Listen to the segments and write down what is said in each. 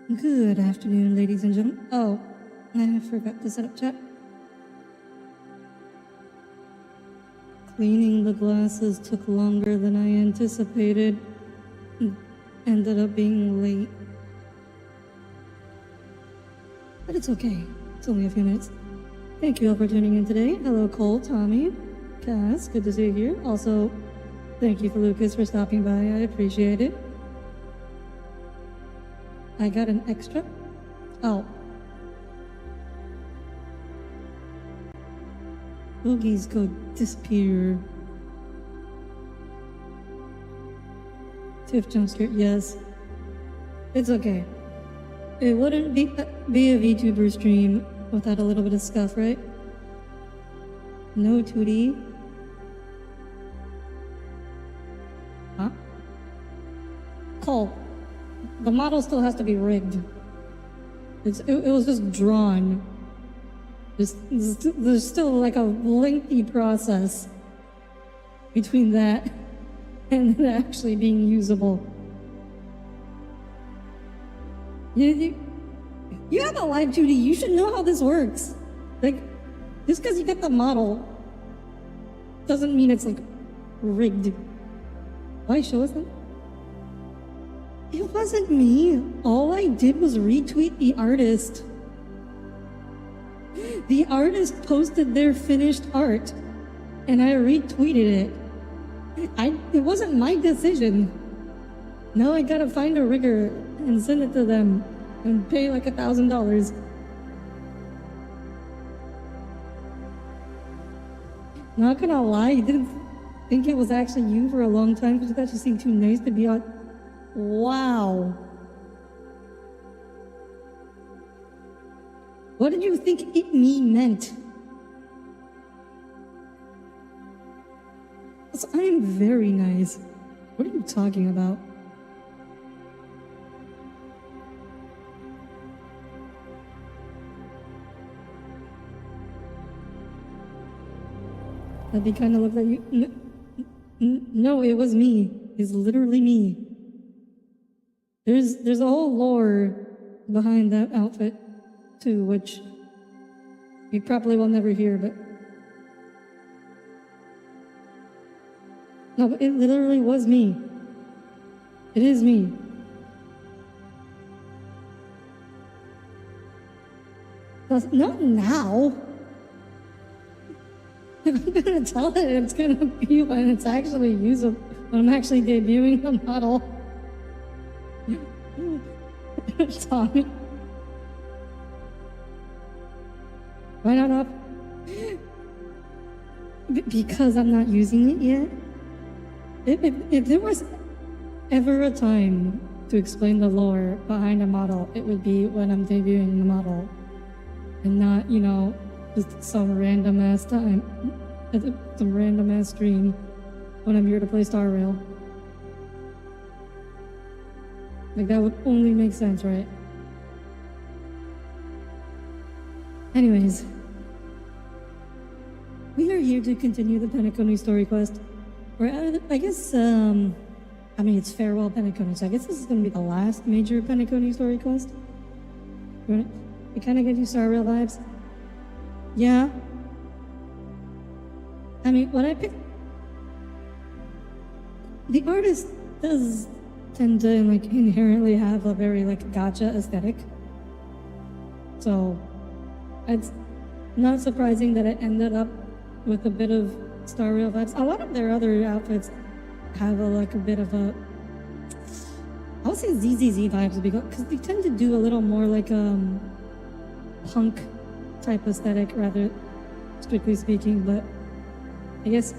Good afternoon, ladies and gentlemen. Oh, I forgot to set up chat. Cleaning the glasses took longer than I anticipated. Ended up being late. But it's okay. It's only a few minutes. Thank you all for tuning in today. Hello, Cole, Tommy, Cass. Good to see you here. Also, thank you for Lucas for stopping by. I appreciate it. I got an extra. Oh. Boogies go disappear. Tiff jumpscare, yes. It's okay. It wouldn't be a VTuber stream without a little bit of scuff, right? No 2D. Huh? Cole, the model still has to be rigged. It was just drawn. There's still like a lengthy process between that and it actually being usable. You have a live 2D, you should know how this works. Like, just because you get the model doesn't mean it's like rigged. Why show us that? It wasn't me. All I did was retweet the artist. The artist posted their finished art, and I retweeted it. It wasn't my decision. Now I gotta find a rigger and send it to them and pay like $1,000. Not gonna lie, I didn't think it was actually you for a long time because you thought you seemed too nice to be on. Wow. What did you think it me meant? I am very nice. What are you talking about? That they kind of look like you. No, it was me. It's literally me. There's a whole lore behind that outfit too, which you probably will never hear, but no, but it literally was me. It is me. Not now. I'm gonna tell it it's gonna be when it's actually usable, when I'm actually debuting the model. Tommy. Why not up? Because I'm not using it yet. If there was ever a time to explain the lore behind a model, it would be when I'm debuting the model. And not, you know, just some random ass time, some random ass stream when I'm here to play Star Rail. Like, that would only make sense, right? Anyways, we are here to continue the Penacony story quest. I guess, I mean, it's Farewell Penacony, so I guess this is going to be the last major Penacony story quest. It kind of gives you Star Rail vibes. Yeah. I mean, when I pick... The artist does tend to, like, inherently have a very, like, gacha aesthetic. So, it's not surprising that it ended up with a bit of Star Rail vibes. A lot of their other outfits have a bit of a... I would say ZZZ vibes because they tend to do a little more like punk type aesthetic, rather strictly speaking, but I guess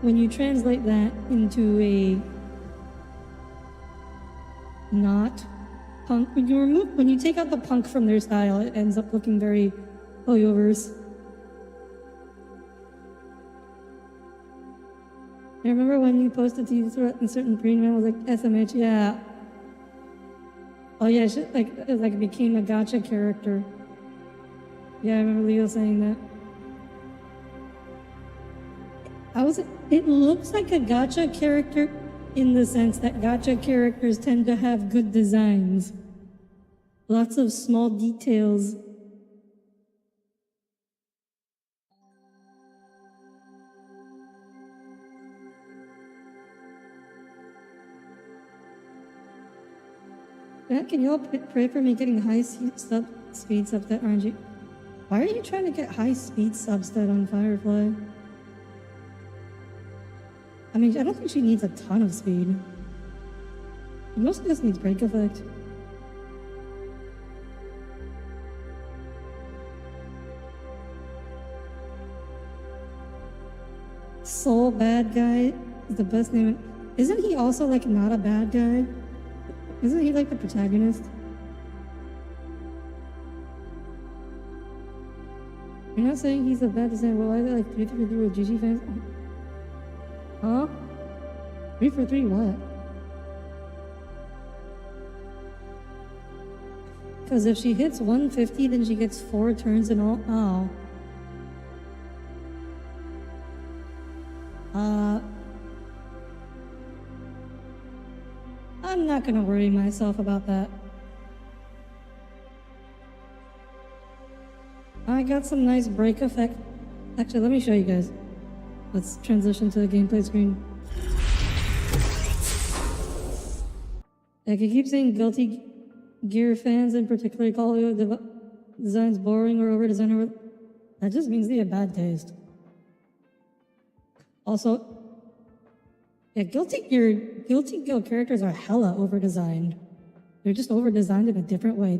when you translate that into a not punk, when you take out the punk from their style, it ends up looking very Hoyoverse. I remember when you posted these in certain premium, I was like, SMH, yeah. Oh yeah, it became a gacha character. Yeah, I remember Leo saying that. It looks like a gacha character in the sense that gacha characters tend to have good designs. Lots of small details. Yeah, can you all pray for me getting high speed subs that RNG? Why are you trying to get high speed substat on Firefly? I mean, I don't think she needs a ton of speed. She mostly just needs break effect. Soul Bad Guy is the best name. Isn't he also like not a bad guy? Isn't he like the protagonist? You're not saying he's a bad designer. Well, I like 3 with GG fans. Huh? 3 for 3 what? Because if she hits 150, then she gets 4 turns in all. Oh. I'm not gonna worry myself about that. I got some nice break effect. Actually, let me show you guys. Let's transition to the gameplay screen. Like, I keep saying Guilty Gear fans in particular call the designs boring or over-designed or that just means they have bad taste. Also, yeah, Guilty Gear characters are hella over-designed. They're just over-designed in a different way.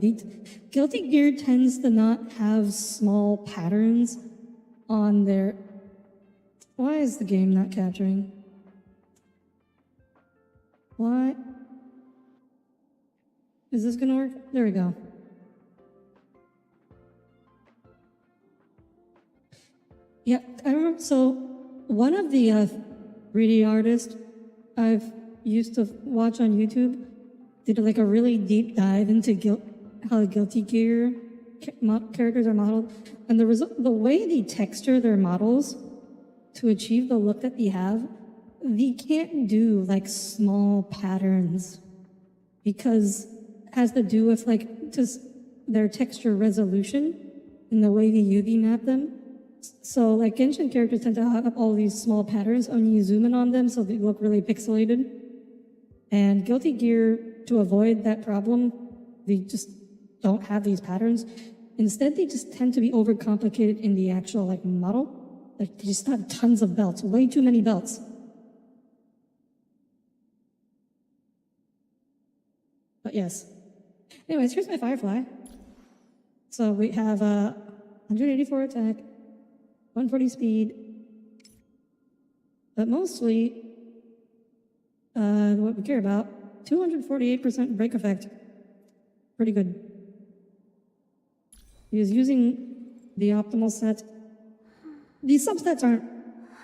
Guilty Gear tends to not have small patterns on their... Why is the game not capturing? Why? Is this gonna work? There we go. Yeah, I remember, so one of the 3D artists I've used to watch on YouTube did like a really deep dive into how Guilty Gear characters are modeled, and the way they texture their models to achieve the look that they have, they can't do like small patterns because it has to do with like just their texture resolution and the way they UV map them. So like Genshin characters tend to have all these small patterns when you zoom in on them, so they look really pixelated. And Guilty Gear, to avoid that problem, they just don't have these patterns. Instead, they just tend to be overcomplicated in the actual like model. Like, they just have tons of belts, way too many belts. But yes. Anyways, here's my Firefly. So we have 184 attack, 140 speed, but mostly what we care about, 248% break effect. Pretty good. He is using the optimal set. These substats aren't,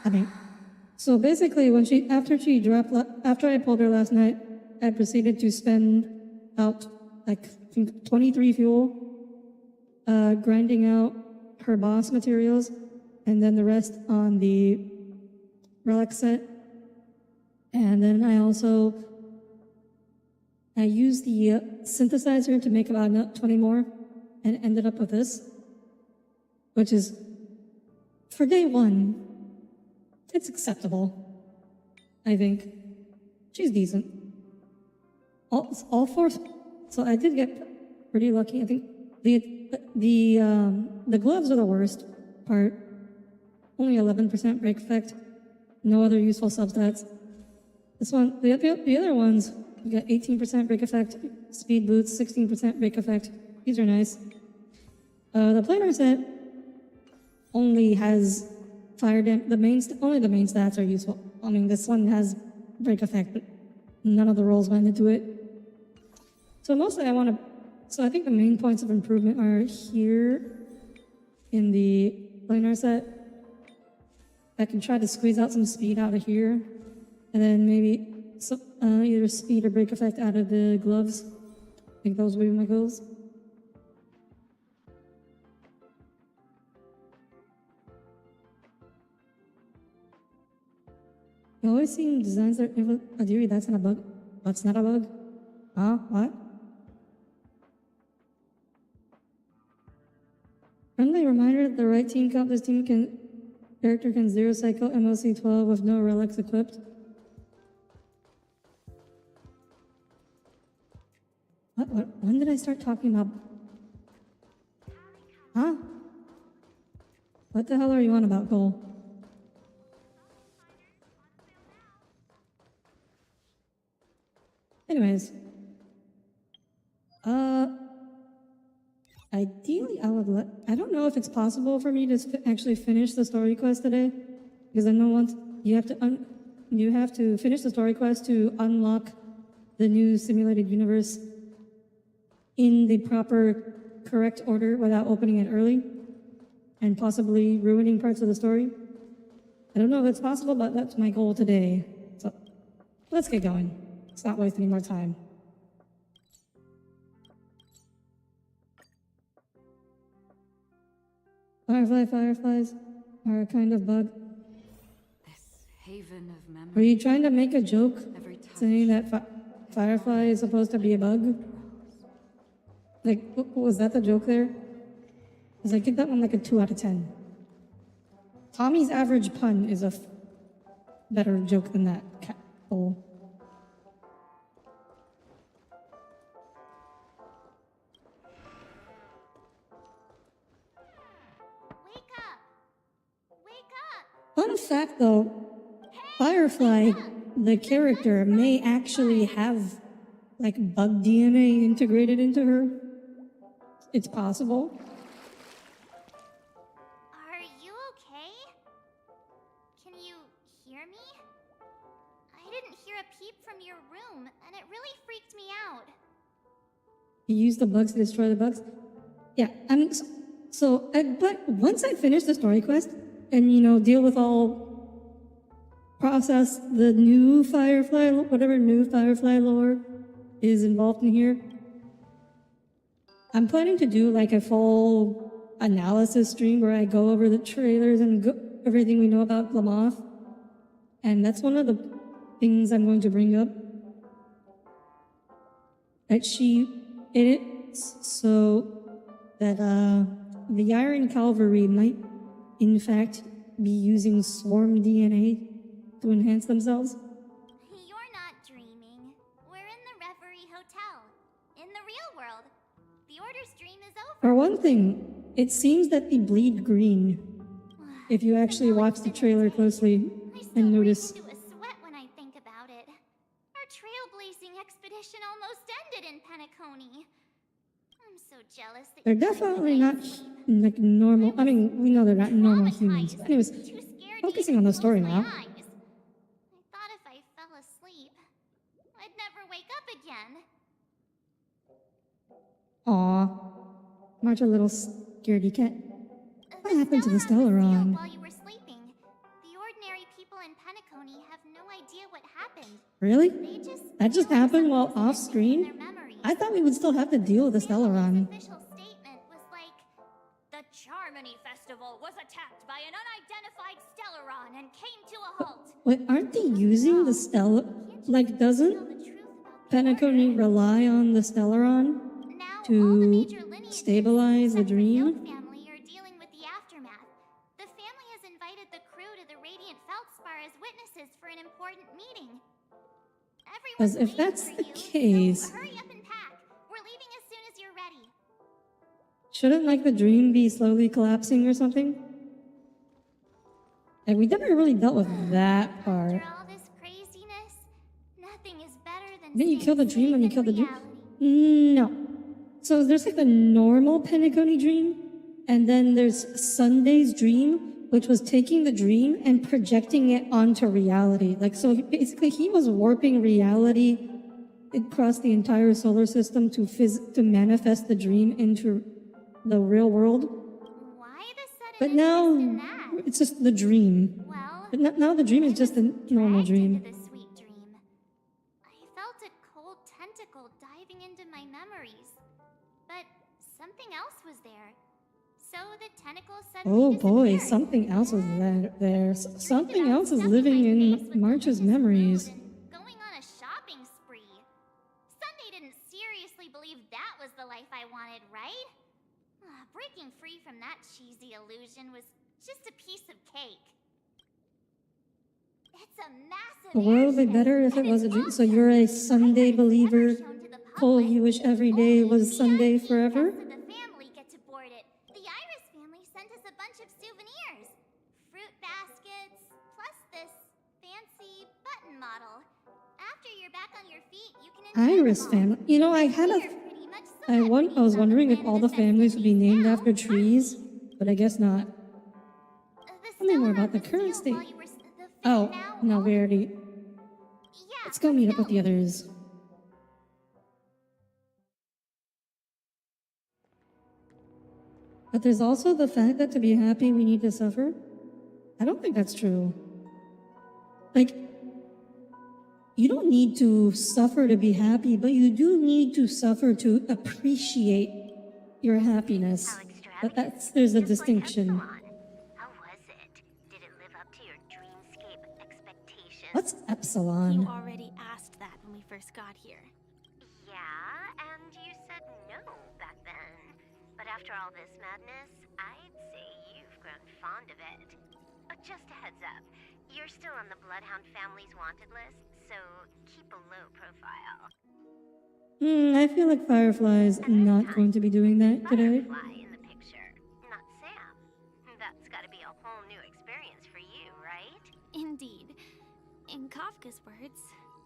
I mean, so basically after I pulled her last night, I proceeded to spend out like 23 fuel, grinding out her boss materials, and then the rest on the relic set. And then I used the synthesizer to make about 20 more, and ended up with this, which is, for day one, it's acceptable, I think. She's decent. All 4, so I did get pretty lucky. I think the gloves are the worst part. Only 11% break effect. No other useful substats. This one, the other ones, you got 18% break effect, speed boots, 16% break effect. These are nice. The planar set only has fire damage. Only the main stats are useful. I mean, this one has break effect, but none of the rolls went into it. So mostly I think the main points of improvement are here in the planar set. I can try to squeeze out some speed out of here, and then maybe either speed or break effect out of the gloves. I think those would be my goals. I always see designs that Audire, that's not a bug. That's not a bug? Huh? What? Friendly reminder that the right team comp this character can zero cycle MOC 12 with no relics equipped. What? When did I start talking about? Huh? What the hell are you on about, Cole? Anyways. Ideally, I don't know if it's possible for me to actually finish the story quest today, because I know once you have to finish the story quest to unlock the new simulated universe in the proper, correct order without opening it early, and possibly ruining parts of the story. I don't know if it's possible, but that's my goal today. So let's get going. Let's not waste any more time. Fireflies are a kind of bug. This haven of memory. Were you trying to make a joke saying that Firefly is supposed to be a bug? Like, was that the joke there? Because I give that one like a 2 out of 10. Tommy's average pun is a better joke than that. Cat bowl. Fun fact though, Firefly, the character, may actually have like bug DNA integrated into her. It's possible. Are you okay? Can you hear me? I didn't hear a peep from your room, and it really freaked me out. You use the bugs to destroy the bugs? Yeah, but once I finish the story quest, and, deal with process the new Firefly, whatever new Firefly lore is involved in here. I'm planning to do like a full analysis stream where I go over the trailers and everything we know about Lamoth. And that's one of the things I'm going to bring up. That the Iron Cavalry might in fact be using swarm DNA to enhance themselves? You're not dreaming. We're in the Reverie Hotel. In the real world. The Order's dream is over. For one thing, it seems that they bleed green. If you actually watch the trailer closely and notice. I still break into a sweat when I think about it. Our trailblazing expedition almost ended in Penacony. I'm so jealous that They're definitely not like normal. I mean, we know they're not normal humans. But anyways, focusing on the story now. I thought if I fell asleep, I'd never wake up again. Aw, March a little scaredy cat. What happened to the Stellaron? While you were sleeping, the ordinary people in Penacony have no idea what happened. Really? That just feel happened while something off missing in screen? their memories. I thought we would still have to deal with the Stellaron. The official statement was like, The Charmony Festival was attacked by an unidentified Stellaron and came to a halt. Wait, aren't they using the Stella? Like, doesn't tell the truth about the Penacony rely on the Stellaron Now, all the to major lineages, stabilize the except the Young dream? family, are dealing with the aftermath. The family has invited the crew to the Radiant Feldspar as witnesses for an important meeting. Because Everyone's if that's waiting the for case, so hurry up and pack. We're leaving as soon as you're ready. shouldn't like the dream be slowly collapsing or something? And we never really dealt with that part. After all this craziness, nothing is better than Didn't you kill the staying dream when you safe killed the in dream? reality. No. So there's like the normal Penacony dream, and then there's Sunday's dream, which was taking the dream and projecting it onto reality. Like, so basically he was warping reality across the entire solar system to manifest the dream into the real world. Why the sudden But interest now in that? it's just the dream. Well, But now the dream is just a normal dragged dream. into the sweet dream. I felt a cold tentacle diving into my memories, but something else was there. So the tentacle suddenly Oh boy, disappeared. something else is there. Something About else is stuffing living my face in with March's delicious memories. food and going on a shopping spree. Sunday didn't seriously believe that was the life I wanted, right? Breaking free from that cheesy illusion was just a piece of cake. It's a massive The world would be better if it was a dream. So you're a Sunday believer. Cole, you wish every day was Sunday forever? The family get to board it. The Iris family sent us a bunch of souvenirs. Fruit baskets, plus this fancy button model. After you're back on your feet, you can enjoy Iris them all. family. You know, I had a... We're pretty much celebrities I was on wondering if planet all the of families would be festivities named now. after trees, but I guess not. The Tell me more about Stellar the was current sealed while state. you were the Oh, now no, we owned- already... Yeah, Let's go meet up with the others. But there's also the fact that to be happy, we need to suffer. I don't think that's true. Like, you don't need to suffer to be happy, but you do need to suffer to appreciate your happiness. But there's a distinction. How was it? Did it live up to your dreamscape expectations? What's You Epsilon? already asked that when we first got here. Yeah, and you said no back then. But after all this madness, I'd say you've grown fond of it. Just a heads up, you're still on the Bloodhound family's wanted list, so keep a low profile. I feel like Firefly's not going to be doing that today. Firefly in the picture, not Sam. That's gotta be a whole new experience for you, right? Indeed. In Kafka's words,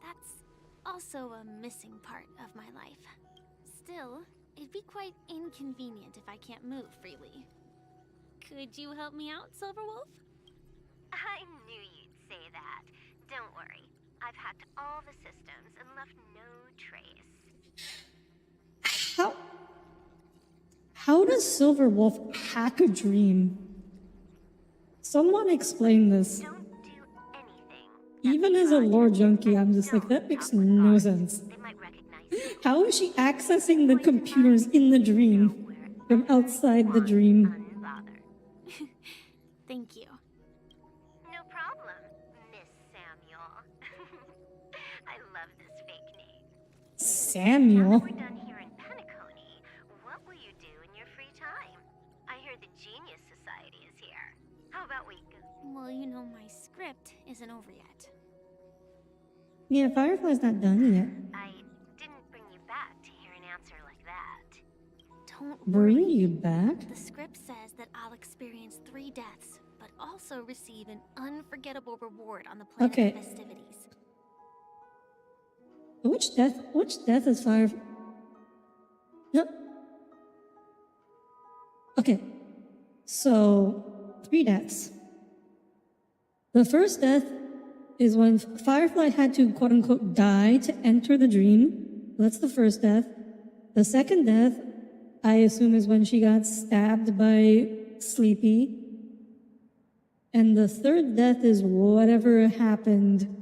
that's also a missing part of my life. Still, it'd be quite inconvenient if I can't move freely. Could you help me out, Silverwolf? I knew you'd say that. Don't worry. I've hacked all the systems and left no trace. How does Silverwolf hack a dream? Someone explain this. Don't do anything. Even as a lore junkie, I'm just like, that makes no sense. They might recognize you. How is she accessing the computers in the dream from outside the dream? Unbothered. Thank you. No problem, Miss Samuel. I love this fake name. Now Samuel? that we're done here in Penacony, what will you do in your free time? I hear the Genius Society is here. How about we go? Well, you know my script isn't over yet. Yeah, Firefly's not done yet. I didn't bring you back to hear an answer like that. Don't Bring worry. you back? The script says that I'll experience 3 deaths, but also receive an unforgettable reward on the planet Okay. of festivities. Which death is Firefly? No. Okay. So, 3 deaths. The first death is when Firefly had to quote unquote die to enter the dream. That's the first death. The second death, I assume, is when she got stabbed by Sleepy. And the third death is whatever happened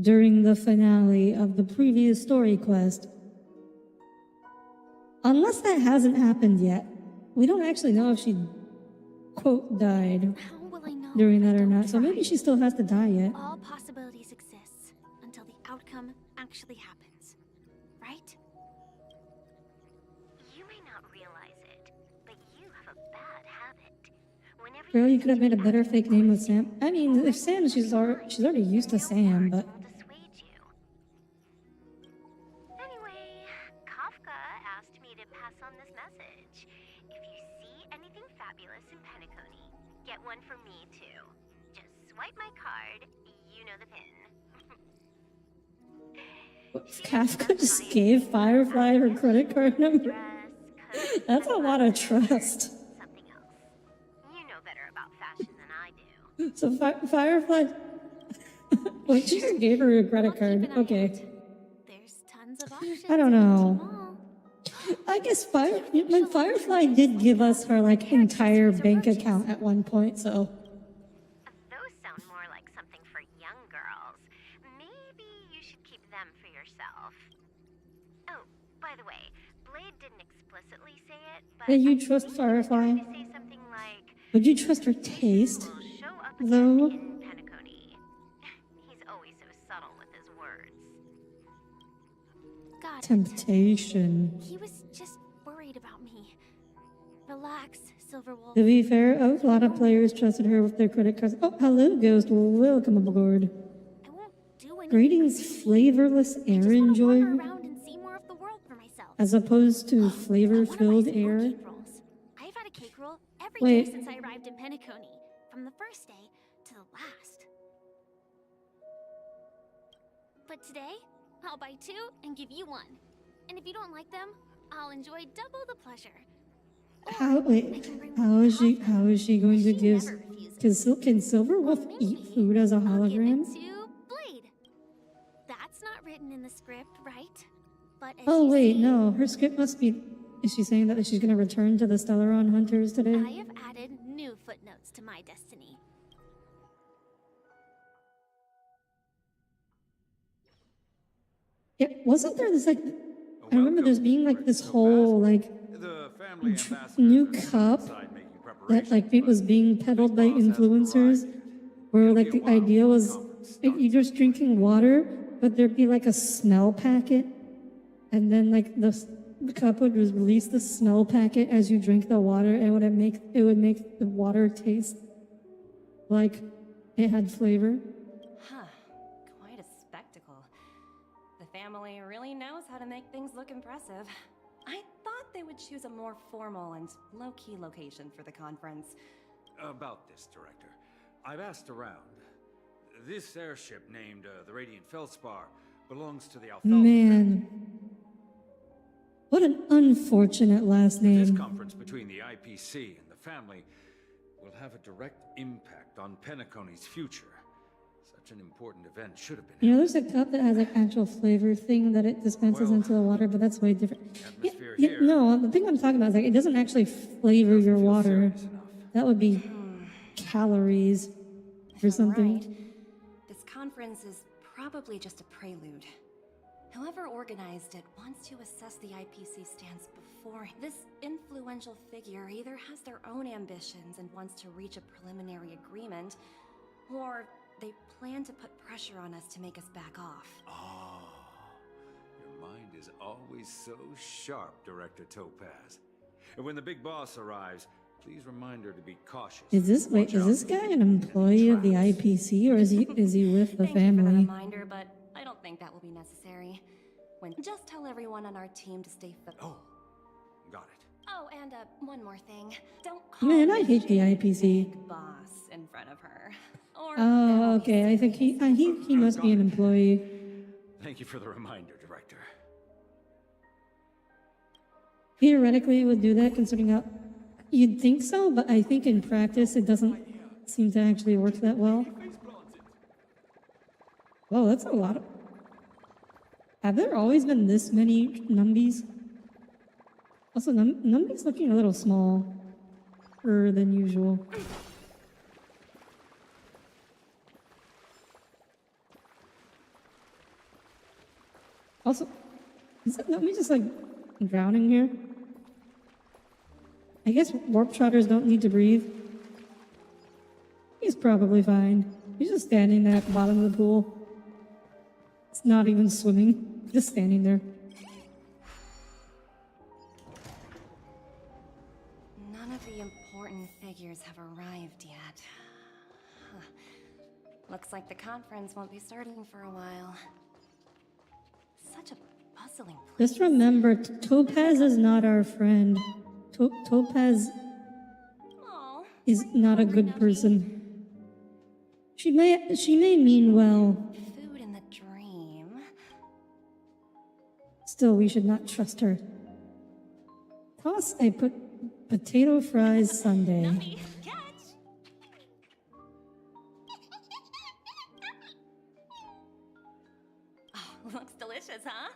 during the finale of the previous story quest. Unless that hasn't happened yet. We don't actually know if she, quote, died How will I know during if I that or don't not. So maybe try? she still has to die yet. All possibilities exist until the outcome actually happens, right? You may not realize it, but you have a bad habit. Whenever Girl, you seem could have to made a be better having fake name with voices, Sam. I mean, if Sam, she's already used to no Sam, words but will dissuade you. Anyway, Kafka asked me to pass on this message. If you see anything fabulous in Penacony, get one for me too. Just swipe my card, you know the pin. Kafka just gave Firefly her credit card number. Dress, coat, That's a lot of trust. something else. You know better about fashion than I do. So Firefly, well, she just gave her a credit I'll card. keep an eye Okay. out. There's tons of options. I don't at know. Mall. I guess Firefly did give us her like entire bank account at one point, so Those sound more like something for young girls. Maybe you should keep them for yourself. Oh, by the way, Blade didn't explicitly say it, but Yeah, you I trust think he was Firefly? trying to say something like, would you trust her taste? "Will show up Though? again in Penacony." He's always so subtle with his words. Got it. Temptation. He was just worried about me. Relax, Silverwolf. To be fair, a lot of players trusted her with their credit cards. Oh, hello, Ghost. Welcome aboard. I won't do anything. Greetings, flavorless I air just want to enjoyer, wander around and see more of the world for myself. as opposed to I wanna flavor-filled buy some more air. cake rolls. I've had a cake roll every Wait. day since I arrived in Penacony, from the first day to the last. But today, I'll buy 2 and give you 1. And if you don't like them, I'll enjoy double the pleasure. How is she going to give? Can Silverwolf eat food as a I'll give hologram? it to Blade. That's not written in the script, right? But as Oh you wait, see, no. Her script must be. Is she saying that she's going to return to the Stellaron Hunters today? I have added new footnotes to my destiny. Yeah, wasn't there this like? I remember there's being like this whole like The family new ambassadors are cup inside making that like it preparations, was being peddled by boss hasn't influencers, arrived yet. where It'll like be a the while idea before was the conference like you're just drinking water, but there'd be like a smell packet, and then like the cup would release the smell packet as you drink the water, and it would make the water taste like it had flavor. Huh. Quite a spectacle. The family really knows how to make things look impressive. I thought they would choose a more formal and low-key location for the conference. About this, Director, I've asked around. This airship named the Radiant Feldspar belongs to the Alfalfa family. Man, what an unfortunate last This name. conference between the IPC and the family will have a direct impact on Penacony's future. Such an important event should have been You know, held. there's a cup that has like actual flavor thing that it dispenses Well, into the water, but that's way different. atmosphere here No, the thing I'm talking about is like it doesn't actually flavor your feel water. serious enough. That would be calories If or I'm something. right, this conference is probably just a prelude. Whoever organized it wants to assess the IPC stance before. This influential figure either has their own ambitions and wants to reach a preliminary agreement, or they plan to put pressure on us to make us back off. Oh, your mind is always so sharp, Director Topaz. And when the big boss arrives, please remind her to be cautious. Is this guy an employee of the IPC or is he with the Thank you for the family? reminder, but I don't think that will be necessary. Just tell everyone on our team to stay Oh, got it. Oh, and one more thing. Don't call Man, me I hate the IPC. big boss in front of her. Or Oh, okay. I think he must be an employee. Thank you for the reminder, Director. Theoretically, it would do that, considering how you'd think so, but I think in practice it doesn't seem to actually work that well. Whoa, that's a lot of. Have there always been this many numbies? Also, numbies looking a little smaller than usual. Also, is that numby just like drowning here? I guess warp trotters don't need to breathe. He's probably fine. He's just standing there at the bottom of the pool. It's not even swimming, just standing there. none of the important figures have arrived yet. Huh. Looks like the conference won't be starting for a while. Such a bustling place. Just remember, Topaz is not our friend. Topaz Aw, is not a good person. She may mean well. food in the dream. Still, we should not trust her. Toss a potato fries sundae. Numbie, catch! Oh, looks delicious, huh?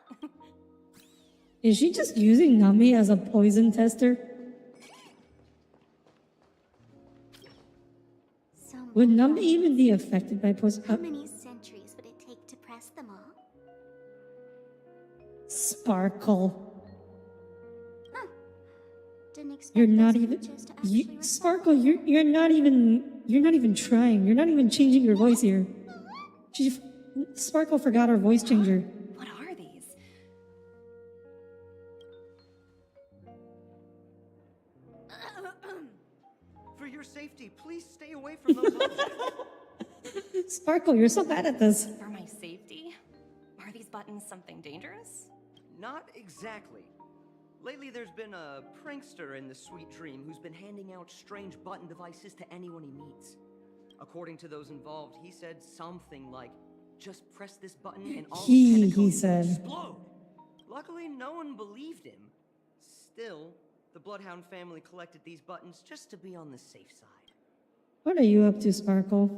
Is she just using Nami as a poison tester? So Would many Nami lines. even be affected by poison? How many centuries would it take to press them all? Sparkle. Didn't expect You're not those even. creatures to actually respond. Sparkle, you're not even trying. You're not even changing your voice here. Sparkle forgot her voice changer. What are these? For your safety, please stay away from those objects. Sparkle, you're so bad at this. For my safety? Are these buttons something dangerous? Not exactly. Lately, there's been a prankster in the Sweet Dream who's been handing out strange button devices to anyone he meets. According to those involved, he said something like, "Just press this button and all of Penacony will said. explode." Luckily, no one believed him. Still, the Bloodhound family collected these buttons just to be on the safe side. What are you up to, Sparkle?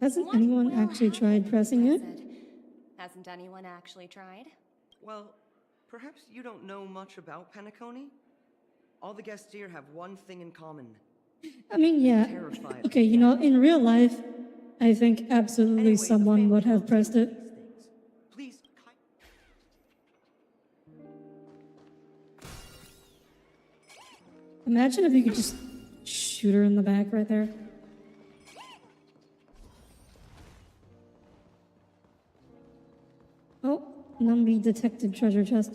Hasn't What anyone will actually happen tried if pressing you it? press Hasn't anyone actually tried? Well, perhaps you don't know much about Penacony? All the guests here have one thing in common. I mean, yeah. Terrified. Okay, you know, in real life, I think absolutely Anyway, the someone family would have loves pressed these it. things. Please, Imagine if you could just shoot her in the back right there. Oh, Numby detected treasure chest.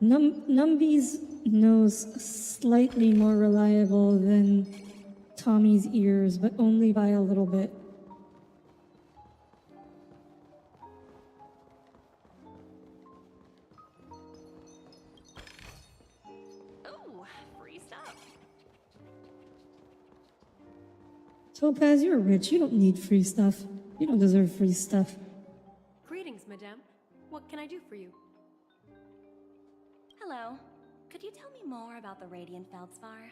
Numby's nose slightly more reliable than Tommy's ears, but only by a little bit. Oh, free stuff. Topaz, you're rich. You don't need free stuff. You don't deserve free stuff. Greetings, madame. What can I do for you? Hello. Could you tell me more about the Radiant Feldspar?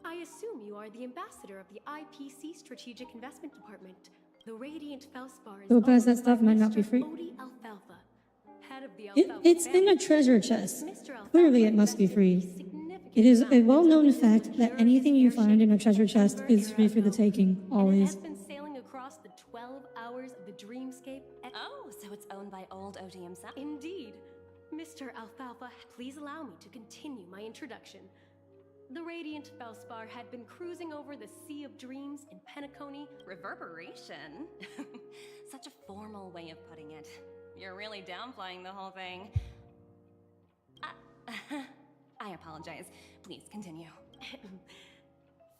I assume you are the ambassador of the IPC Strategic Investment Department. The Radiant Feldspar is Topaz, that owned stuff by might not be Mr. free. Odie Alfalfa, head of the Alfalfa It's in family. a treasure chest. Mr. Alfalfa Clearly, it must be invested free. significant It is a amounts well-known into fact that secure anything you airship find in a treasure chest September is free for the ago. taking, And it always. has been sailing across the 12 hours of the dreamscape. Oh, so it's owned by old Odie himself? Indeed. Mr. Alfalfa, please allow me to continue my introduction. The Radiant Feldspar had been cruising over the Sea of Dreams in Penacony. Reverberation? Such a formal way of putting it. You're really downplaying the whole thing. I apologize. Please continue.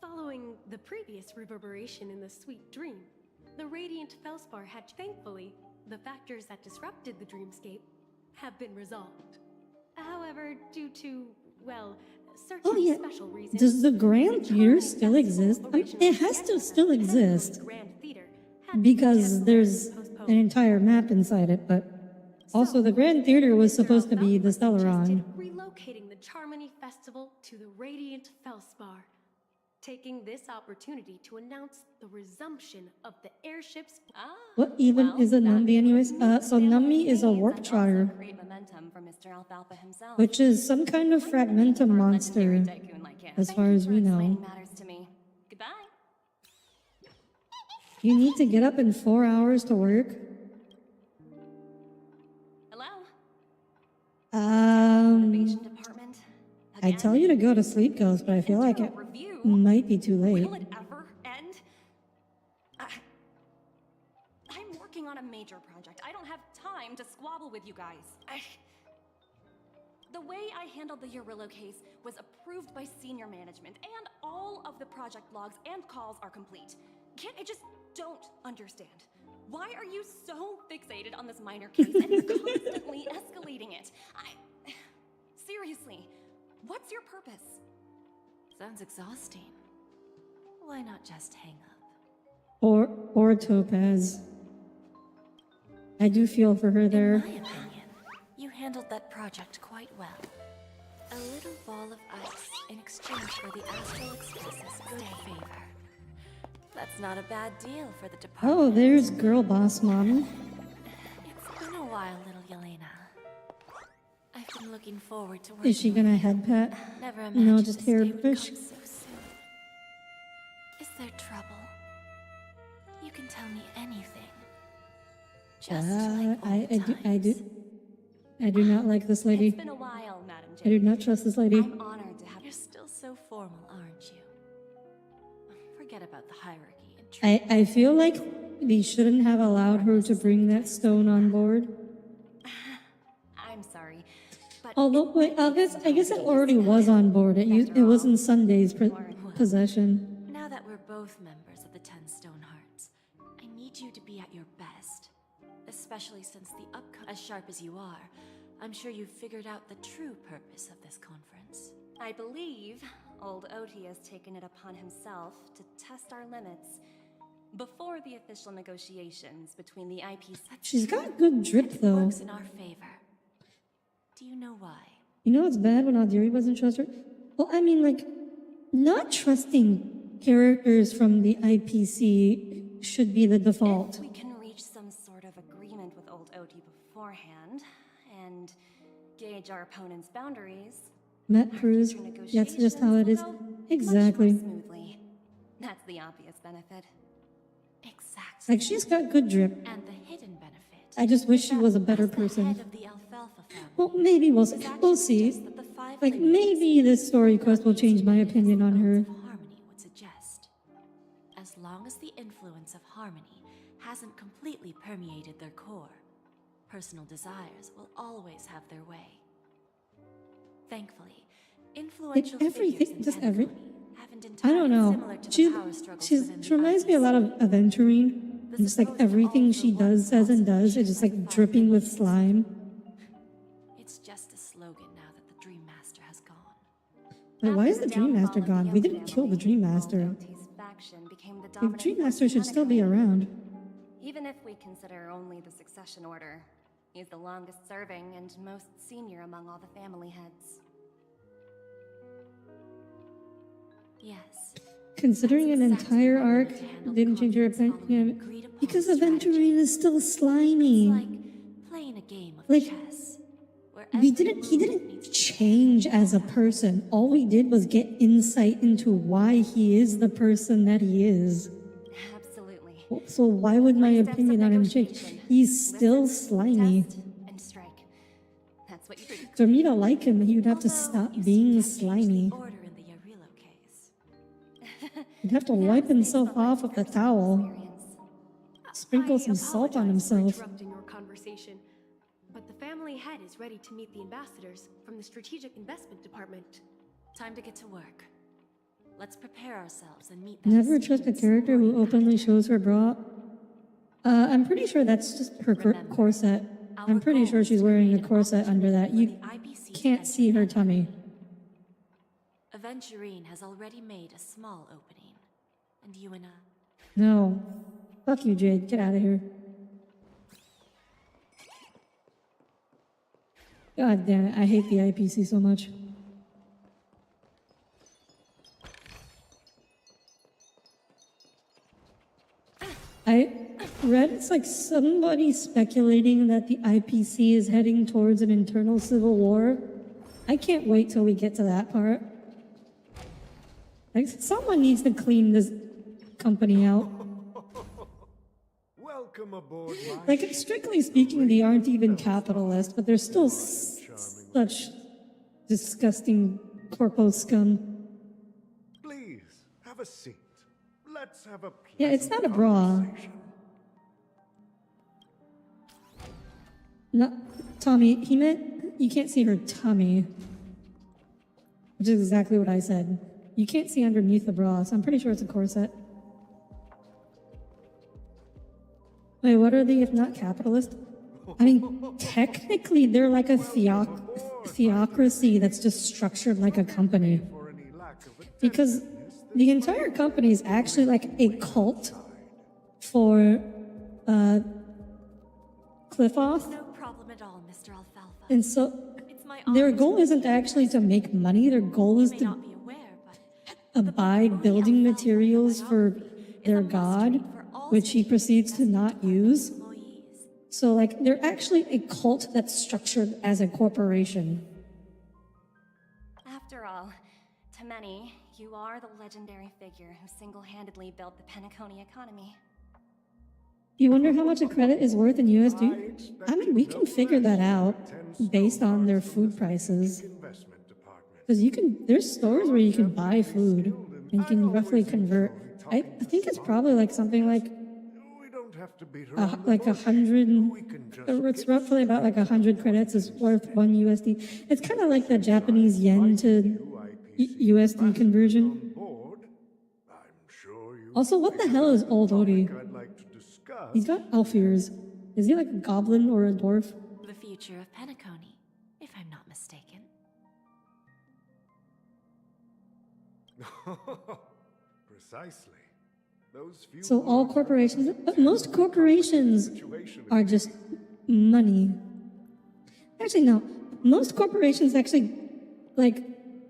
Following the previous reverberation in the Sweet Dream, the Radiant Feldspar had thankfully, the factors that disrupted the dreamscape have been resolved. However, due to, well, certain Oh, yeah. special reasons... Does the Grand the Theater Charming still Festival exist? I mean, originally it has to scheduled still at Penacone's exist Grand Theater had been because temporarily there's postponed. an entire map inside it, but also the Grand Theater was supposed to be the Stellaron. Relocating the Charmony Festival to the Radiant Feldspar, taking this opportunity to announce the resumption of the airships. What even is a Numby anyways? So Numby is a warp trotter, Great momentum for Mr. Alfalfa himself. which is some kind of fragmentum monster, as far as we know. Matters to me. Goodbye. You need to get up in 4 hours to work? Hello? Um, Department. I tell you to go to sleep, Ghost, but I feel like it Review. might be too late. Will it ever end? I'm working on a major project. I don't have time to squabble with you guys. The way I handled the Urillo case was approved by senior management, and all of the project logs and calls are complete. I just don't understand. Why are you so fixated on this minor case and constantly escalating it? Seriously, what's your purpose? Sounds exhausting. Why not just hang up? Or Topaz. I do feel for her there. In my opinion, you handled that project quite well. A little ball of ice in exchange for the Astral Express's good favor. That's not a bad deal for the department. Oh, there's girl boss mommy. It's been a while, little Yelena. I've been looking forward to working. Is she gonna head pat? Never You know, imagined just this hair day would push? come so soon. Is there trouble? You can tell me anything. Just like I do not like this lady. It's been a while, Madam I do Jane. not trust this lady. I'm honored to have You're still so formal, aren't you? Forget about the hierarchy and I feel like they shouldn't have allowed her to bring that stone on board. I'm sorry, but Although, wait, I guess it already was on board. It was in Sunday's possession. Now that we're both members of the 10 Stone Hearts, I need you to be at your best. Especially since the upcoming, as sharp as you are, I'm sure you've figured out the true purpose of this conference. I believe old Oti has taken it upon himself to test our limits before the official negotiations between the IPC. She's got good drip, It though. works in our favor. Do you know why? You know what's bad when Audire doesn't trust her? Well, I mean, like, not trusting characters from the IPC should be the default. If we can reach some sort of agreement with old Oti beforehand and gauge our opponent's boundaries, Met Cruz, that's just how it is. Exactly. much more smoothly. That's the obvious benefit. Exactly. Like, she's got good drip. And the hidden benefit. I just wish she was a better As the person. head of the Alfalfa family, Well, maybe we'll see. We'll see. suggests that the 5 Like, ladies maybe this story quest will change my opinion on her. of harmony would suggest. As long as the influence of harmony hasn't completely permeated their core, personal desires will always have their way. Thankfully, influential everything- figures in just Penacony I haven't don't entirely know. similar to the power struggles within She the reminds me a lot of IPC. Aventurine. The Just like supposed everything she all-for-one does, says, and does is consultation just by like the dripping with 5 ladies. slime. It's just a slogan now that the Dream Master has gone. Like, why is After the Dream downfall Master of the gone? We Young didn't kill the family, Dream old Master. Oti's faction became the The dominant Dream force Master in should still be Penacony. around. Even if we consider only the succession order, he's the longest serving and most senior among all the family heads. Yes. Considering an That's exactly entire why we arc need to handle didn't change your conflicts following an opinion. agreed-upon Because strategy. Aventurine is still slimy. It's like playing a game of Like, chess. Where He every didn't move needs to be change as a person. All we did was get insight into why he is the person that he is. Absolutely. So why would my 3 steps of opinion on him change? negotiation. He's still Listen, slimy. test, and strike. That's what you do. For me to like him, he would have to Although stop you being seem to have changed slimy. the order in the Yarilo case. He'd have to That wipe was based himself on my off with a personal towel. experience. Sprinkle I some salt on apologize for himself. interrupting your conversation, but the family head is ready to meet the ambassadors from the Strategic Investment Department. Time to get to work. Let's prepare ourselves and meet them. Never trust a character who openly shows her bra. I'm pretty sure that's just her corset. I'm pretty sure she's wearing a corset under that. You can't see her tummy. Aventurine has already made a small opening. And Yuina, No. Fuck you, Jade. Get out of here. God damn it. I hate the IPC so much. I read it's like somebody speculating that the IPC is heading towards an internal civil war. I can't wait till we get to that part. Like, someone needs to clean this company out. Welcome aboard, my Like, strictly speaking, they aren't even capitalist, but they're still such disgusting corpo scum. Please, have a seat. Let's have a Yeah, it's not a pleasant bra. conversation. No, Tommy, he meant you can't see her tummy. Which is exactly what I said. You can't see underneath the bra, so I'm pretty sure it's a corset. Wait, what are they if not capitalist? I mean, technically they're like a theocracy that's just structured like a company. For any lack of Because the entire company is actually like a cult for Cliffoth. no problem at all, Mr. Alfalfa. And so It's my their honor goal to- isn't actually to make money, their goal is You may to not be aware, but abide building materials for their god, which he proceeds to not use. employees. So, like, they're actually a cult that's structured as a corporation. After all, to many, you are the legendary figure who single-handedly built the Penacony economy. You wonder how much a credit is worth in USD? I mean, we can figure that out based on their food prices. investment department. Because there's stores where you can buy food and can roughly convert. I think it's probably like something like We don't have to beat around the like bush. 100. We can just It's get roughly about like 100 credits is worth 1 USD. It's kind of like the Japanese yen to UIP USD conversion. board Also, what the hell is old Odie? I'd like to discuss. He's got elf ears. Is he like a goblin or a dwarf? The future of Penacony, if I'm not mistaken. Precisely. Those few So all corporations, but most corporations are just money. Actually, no. Most corporations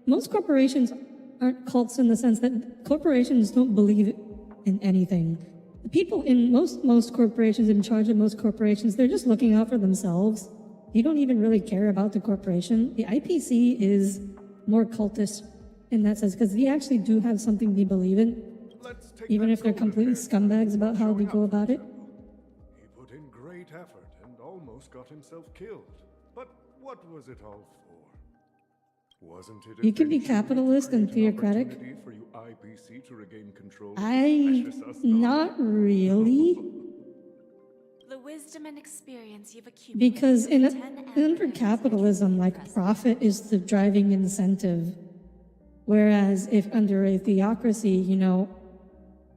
most corporations aren't cults in the sense that corporations don't believe in anything. The people in most corporations, in charge of most corporations, they're just looking out for themselves. You don't even really care about the corporation. The IPC is more cultish in that sense, because they actually do have something they believe in, even if they're completely scumbags about how they go about it. He put in great effort and almost got himself killed. But what was it all for? Wasn't it You can be capitalist and theocratic. for you IPC to regain control of Not really. The wisdom and experience you've accumulated Because under under capitalism, like, profit is the driving incentive. Whereas if under a theocracy, you know,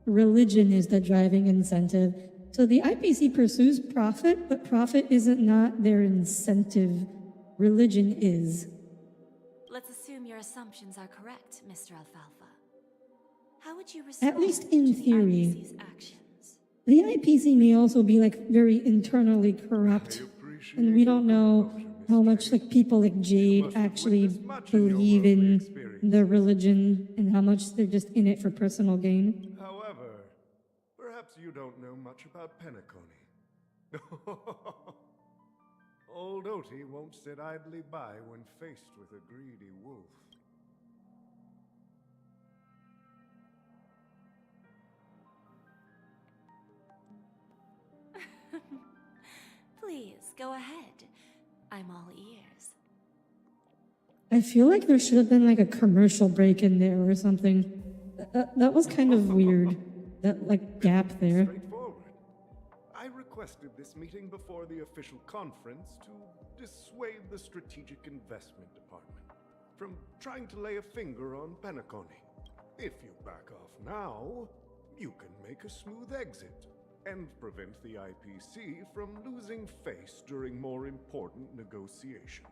religion is the driving incentive. So the IPC pursues profit, but profit isn't not their incentive. Religion is. Let's assume your assumptions are correct, Mr. Alfalfa. How would you respond At least in to the theory. IPC's actions? The IPC may also be like very internally corrupt, and we don't know how much like people like Jade actually believe in the religion and how much they're just in it for personal gain. However, perhaps you don't know much about Penacony. Old Oti won't sit idly by when faced with a greedy wolf. Please, go ahead. I'm all ears. I feel like there should have been like a commercial break in there or something. That was kind of weird. That like gap there. Straightforward. I requested this meeting before the official conference to dissuade the Strategic Investment Department from trying to lay a finger on Penacony. If you back off now, you can make a smooth exit and prevent the IPC from losing face during more important negotiations.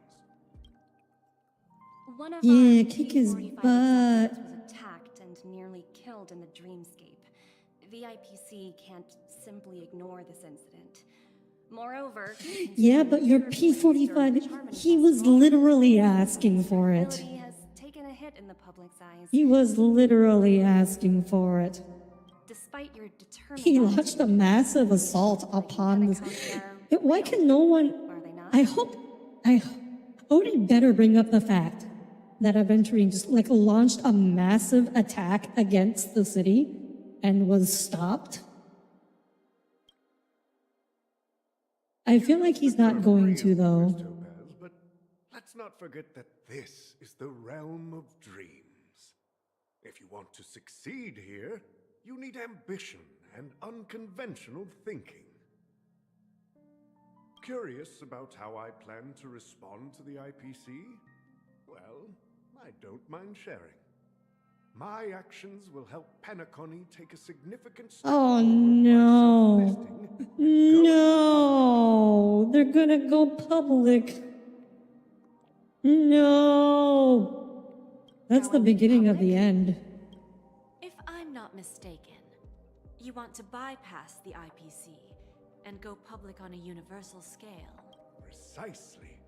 One of Yeah, our kick his P-45 butt. executives was attacked and nearly killed in the dreamscape. The IPC can't simply ignore this incident. Moreover, Yeah, but your P45, he was literally asking for it. Ability has taken a hit in the public's eyes. He was literally asking for it. Despite your determined He launched a massive assault upon this. Why can no one... Are they not? Odie better bring up the fact that Aventurine just like launched a massive attack against the city and was stopped. I feel like he's not going to, though. Topaz, but let's not forget that this is the realm of dreams. If you want to succeed here, you need ambition and unconventional thinking. Curious about how I plan to respond to the IPC? Well, I don't mind sharing. My actions will help Penacony take a significant step Oh forward by no. self-listing and No. They're gonna go public. No. That's the beginning of the end. If I'm not mistaken, you want to bypass the IPC and go public on a universal scale. Precisely.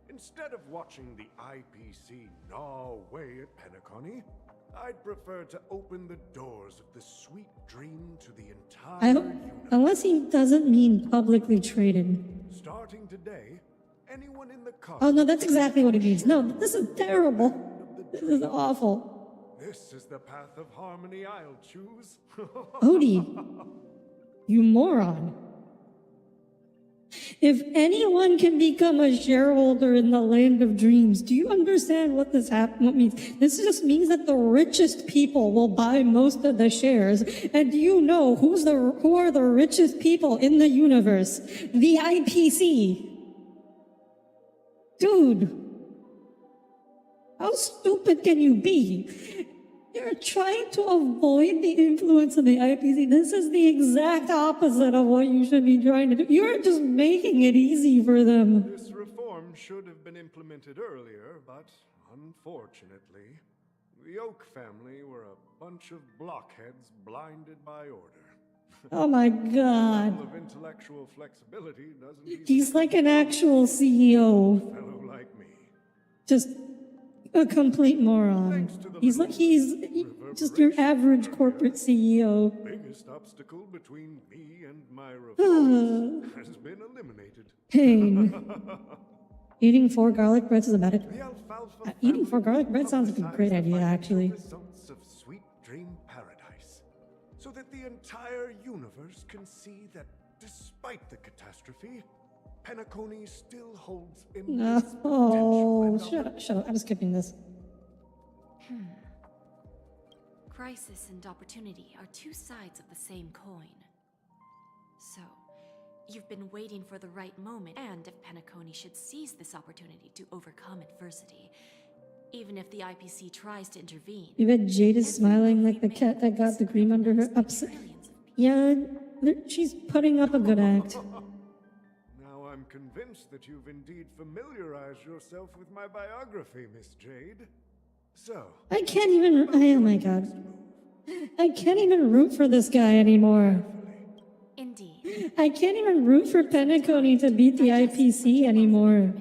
Instead of watching the IPC gnaw away at Penacony, I'd prefer to open the doors of the sweet dream to the entire I hope, unless he doesn't mean publicly traded. Starting today, anyone in the Oh no, that's exactly what he means. No, this is terrible. This is awful. This is the path of harmony I'll choose. Odie, you moron. If anyone can become a shareholder in the land of dreams, do you understand what what means? This just means that the richest people will buy most of the shares. And do you know who are the richest people in the universe? The IPC. Dude, how stupid can you be? You're trying to avoid the influence of the IPC. This is the exact opposite of what you should be trying to do. You're just making it easy for them. This reform should have been implemented earlier, but unfortunately, the Oak family were a bunch of blockheads blinded by order. Oh my god. Of intellectual flexibility doesn't even He's like an actual CEO. a fellow like me. Just a complete moron. He's just your average corporate CEO. Biggest obstacle between me and my reforms has been eliminated. Pain. Eating 4 garlic breads is about it. The alfalfa Eating 4 family garlic bread sounds like a great publicized the idea, financial actually. results of Sweet Dream Paradise, so that the entire universe can see that despite the catastrophe, Penacony still holds immense Oh, potential and shut up. I'm skipping this. Crisis and opportunity are two sides of the same coin. So, you've been waiting for the right moment, and if Penacony should seize this opportunity to overcome adversity, even if the IPC tries to intervene. You bet Jade is smiling like the cat that got the cream under her upset. Yeah, she's putting up a good act. Now I'm convinced that you've indeed familiarized yourself with my biography, Miss Jade. So, I can't even. Oh my god. I can't even root for this guy anymore. Indeed. I can't even root for Penacony to beat the IPC anymore.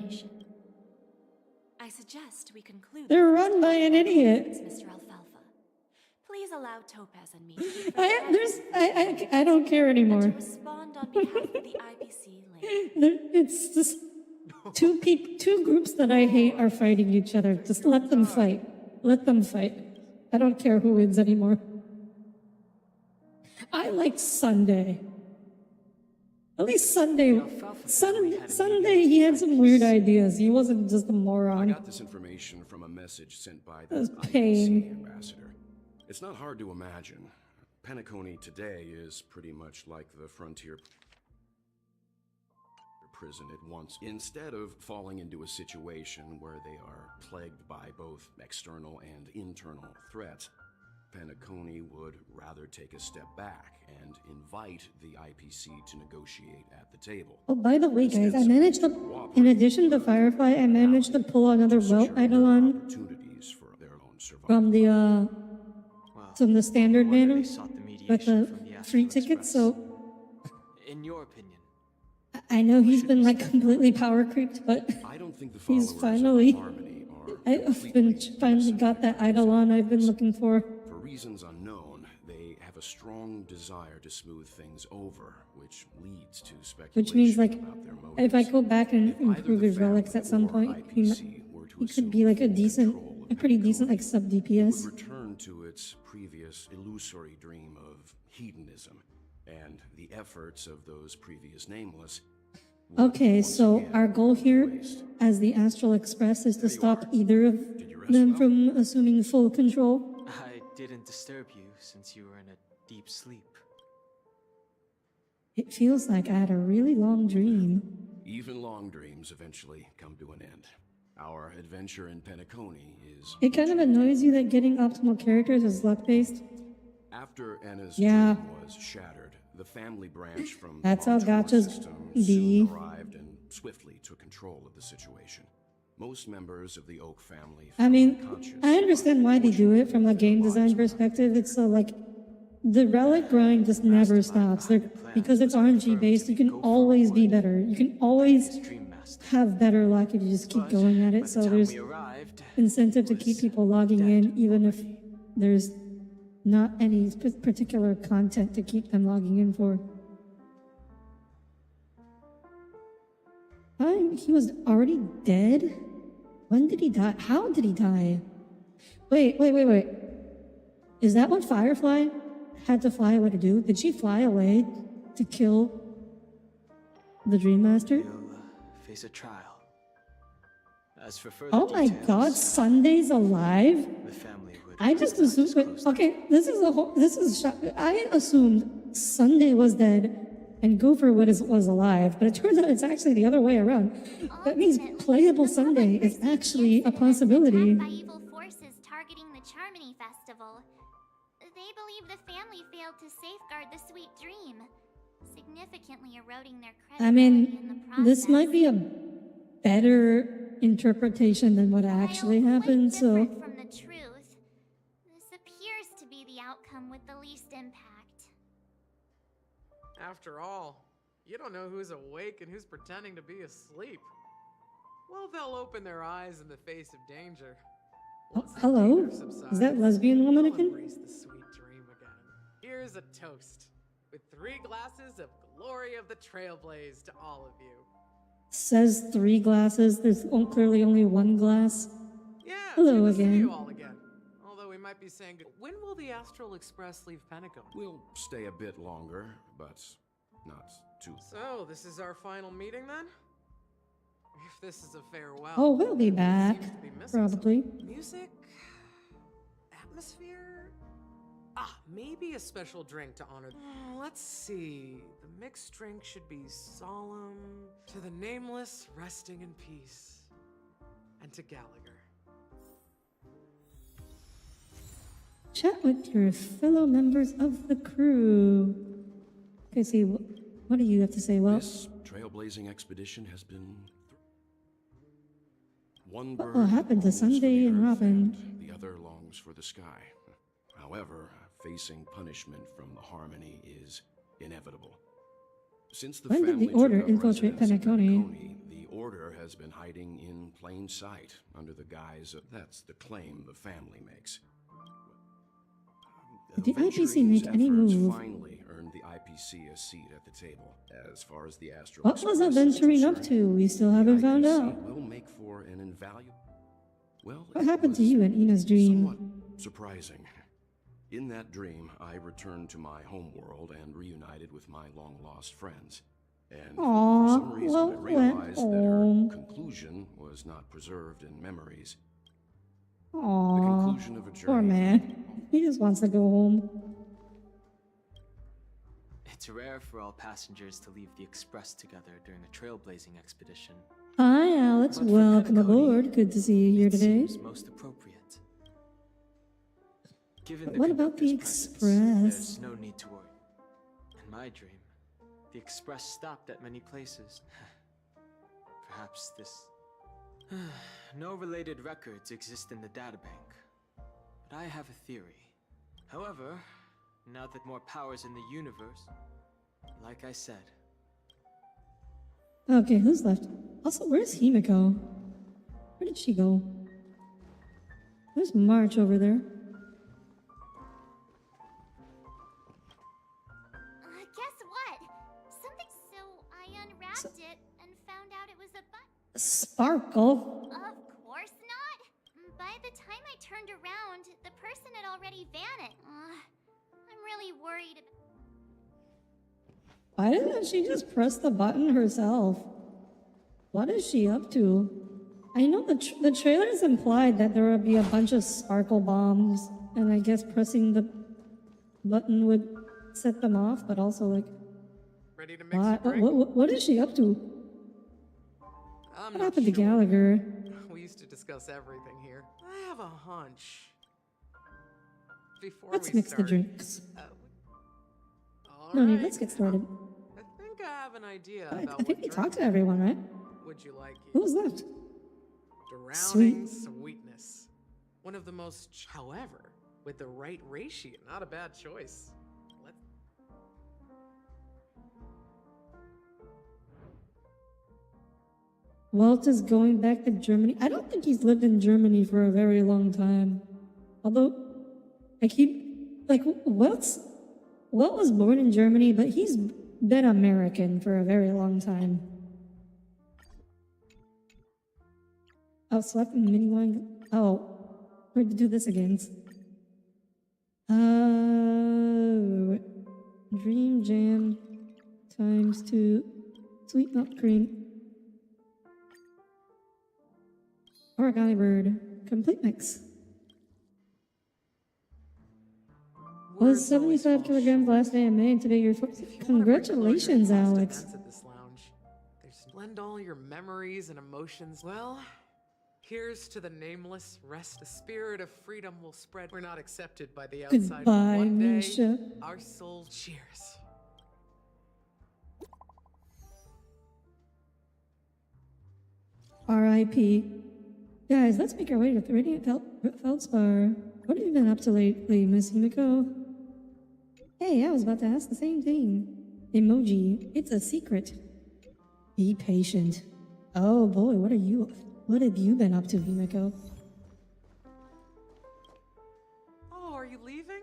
I suggest we conclude. They're run by an idiot. Mr. Alfalfa, please allow Topaz and me I don't care anymore. to respond on behalf of the IPC later. It's just two groups that I hate are fighting each other. Just let them fight. Let them fight. I don't care who wins anymore. I liked Sunday. At least Sunday, he had some weird ideas. He wasn't just a I moron. got this information from a message sent by the That's IPC pain. ambassador. It's not hard to imagine. Penacony today is pretty much like the frontier prison it once. Instead of falling into a situation where they are plagued by both external and internal threats, Penacony would rather take a step back and invite the IPC to negotiate at the table. Oh, by the way, guys, I managed to, in addition to Firefly, I managed to pull another Welt Eidolon Opportunities for their own survival. from the standard wonder banner they sought the with mediation the from the free Astral tickets. Express. So In your opinion, I know he's been like completely power creeped, but I don't think the he's followers finally. of Harmony are I've been finally got that Eidolon I've been looking for. For reasons unknown, they have a strong desire to smooth things over, which leads to speculation Which means, like, about their motives. if I go back and If either improve the his relics at some family or point, he IPC were to could be like a assume full decent, control of a pretty Penacony, decent like sub it DPS. would return to its previous illusory dream of hedonism, and the efforts of those previous nameless. would Okay, once so again our goal be here waste. as the Astral Express is to There you stop are. either of Did you rest them well? from assuming full control. I didn't disturb you since you were in a deep sleep. It feels like I had a really long dream. Even long dreams eventually come to an end. Our adventure in Penacony is... It kind of annoys you that getting optimal characters is luck-based. After Anna's Yeah. dream was shattered, the family branch from That's how Montour gachas system be. soon arrived and swiftly took control of the situation. Most members of the Oak family I mean, felt conscious I understand why they do it from a game lives design were perspective. It's so like the relic grind just never stops. Because it's RNG based, you can always be better. You can always Dream Master. have better luck if you just keep But going at by it. the So time there's we arrived, incentive to it keep was people logging dead in, even if already. there's not any particular content to keep them logging in for. He was already dead? When did he die? How did he die? Wait. Is that what Firefly had to fly away to do? Did she fly away to kill the Dream Master? You'll face a trial. As for further Oh my details, god, Sunday's alive? the family would I just not assumed. disclose them. Okay, this is. I assumed Sunday was dead and Gopher was alive, but it turns out it's actually the other way around. That means playable Sunday is actually a possibility. By evil forces targeting the Charmony Festival. festival. They believe the family failed to safeguard the sweet dream, significantly eroding their I credibility in the mean, process. this might be a better interpretation than what actually While happened, quite so... different from the truth, this appears to be the outcome with the least impact. After all, you don't know who's awake and who's pretending to be asleep. Well, they'll open their eyes in the face of danger. Oh, hello? Is that lesbian woman They'll again? embrace the sweet dream again. Here's a toast, with 3 glasses of glory of the trailblaze to all of you. Says 3 glasses. There's clearly only 1 glass. Yeah, Hello it's good to see again. you all again. Although we might be saying, when will the Astral Express leave Penacony? We'll stay a bit longer, but not too. So, this is our final meeting then? If this is a farewell. Oh, we'll be it back. seems to be missing Probably. something. Music? Atmosphere? Maybe a special drink to honor. Let's see. The mixed drink should be solemn. To the nameless, resting in peace. And to Gallagher. Chat with your fellow members of the crew. Okay, see, what do you have to say? Well, This trailblazing expedition has been. One what bird will happen to longs for the Sunday and earth Robin? and the other longs for the sky. However, facing punishment from the Harmony is inevitable. Since the When did the family Order took up infiltrate residence in Penacony? the Order has been hiding in plain sight under the guise of. That's the claim the family makes. Did the IPC Venturing's make any efforts move? finally earned the IPC a seat at the table. As far as the Astral What was Express is Venturing up concerned, to? We still the haven't found IPC out. will make for an invaluable. Well, What it happened to was you in Ina's dream? somewhat surprising. In that dream, I returned to my home world and reunited with my long-lost friends. And Aw, for some reason, I well, realized that home. her conclusion was not preserved in memories. The Aww, conclusion of a journey. poor man. He just wants to go home. It's rare for all passengers to leave the Express together during a trailblazing expedition. Hi, Alex. But for Welcome Penacony, aboard. Good to see you here it today. seems most appropriate. Given But the what about the conductor's presence, Express? there's no need to worry. In my dream, the Express stopped at many places. Perhaps this... No related records exist in the databank. But I have a theory. However, now that more power's in the universe, like I said, Okay, who's left? Also, where's Himiko? Where did she go? There's March over there. Guess what? So I unwrapped it and found out it was a button. Sparkle? Of course not. By the time I turned around, the person had already vanished. I'm really worried about... Why didn't she just press the button herself? What is she up to? I know the trailers implied that there would be a bunch of sparkle bombs, and I guess pressing the button would set them off, but also like... Ready to mix a drink? What is she up to? I'm What not happened to sure. Gallagher? We used to discuss everything here. I have a hunch. Before Let's we mix the start, drinks. all No need, right. let's get started. I think I have an idea I about think what we drink talked to everyone, right? would you like it? Who's left? Drowning sweetness. One of the most, however, with the right ratio, not a bad choice. Let's... Walt is going back to Germany. I don't think he's lived in Germany for a very long time. Although, Walt was born in Germany, but he's been American for a very long time. Oh, select the mini one. Oh, we're to do this again. Dream Jam ×2 sweet milk cream. Origami bird. Complete mix. Was 75 kilograms last day in May, and today you're... Congratulations, Alex. At this lounge. There's blend all your memories and emotions. Well, Here's to the nameless rest. The spirit of freedom will spread. We're not accepted by the outside. Goodbye, One day, Misha. our souls. Cheers. R.I.P. Guys, let's make our way to the Radiant Feldspar. What have you been up to lately, Miss Himiko? Hey, I was about to ask the same thing. Emoji, it's a secret. Be patient. Oh boy, what have you been up to, Himiko? Oh, are you leaving?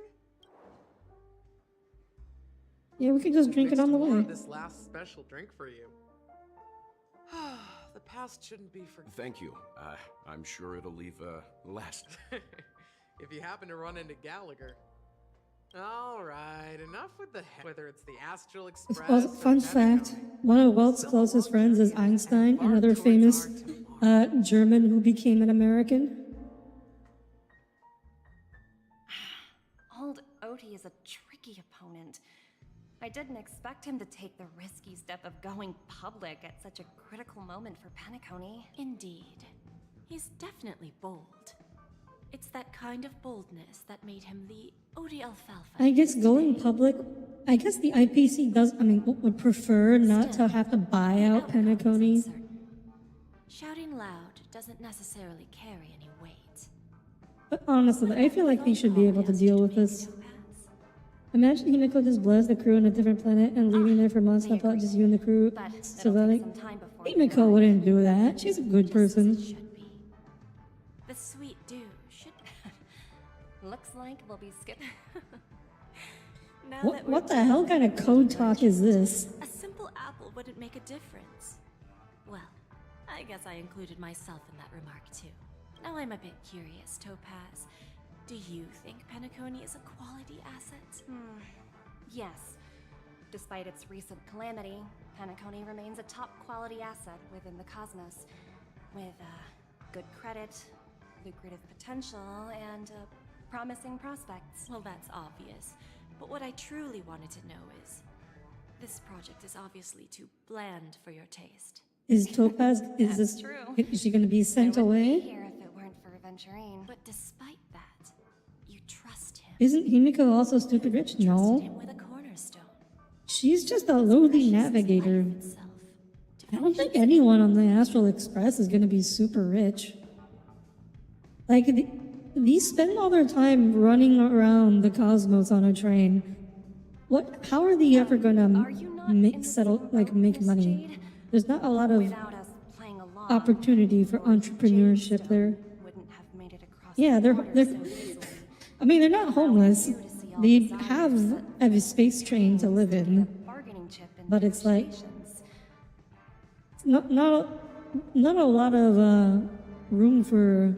Yeah, we could just drink it on the way. This last special drink for you. The past shouldn't be forgotten. Thank you. I'm sure it'll leave a lasting. If you happen to run into Gallagher. All right, enough with the whether it's the Astral Express. Well, fun fact, one of Walt's closest friends is Einstein, another famous German who became an American. Old Odie is a tricky opponent. I didn't expect him to take the risky step of going public at such a critical moment for Penacony. Indeed. He's definitely bold. It's that kind of boldness that made him the Odie Alfalfa. I guess going public, I guess the IPC would prefer not to have to buy out Penacony. Shouting loud doesn't necessarily carry any weight. But honestly, I feel like they should be able to deal with this. Imagine Himiko just blows the crew on a different planet and leaving there for months and just you and the crew surviving. Himiko wouldn't do that. She's a good person. The sweet dew should... Looks like we'll be skipping. What the hell kind of code talk is this? A simple apple wouldn't make a difference. Well, I guess I included myself in that remark too. Now I'm a bit curious, Topaz. Do you think Penacony is a quality asset? Yes. Despite its recent calamity, Penacony remains a top quality asset within the cosmos, with good credit, lucrative potential, and promising prospects. Well, that's obvious. But what I truly wanted to know is, this project is obviously too bland for your taste. Is Topaz, That's true. Is she going to be sent away? Here if it weren't for Venturine. But despite that, you trust him. Isn't Himiko also stupid rich? No. Him with a cornerstone. She's just a lowly navigator. I don't think anyone on the Astral Express is going to be super rich. Like, these spend all their time running around the cosmos on a train. How are they ever going to make money? There's not a lot of opportunity for entrepreneurship there. Yeah, they're not homeless. They have a space train to live in, but it's like not a lot of room for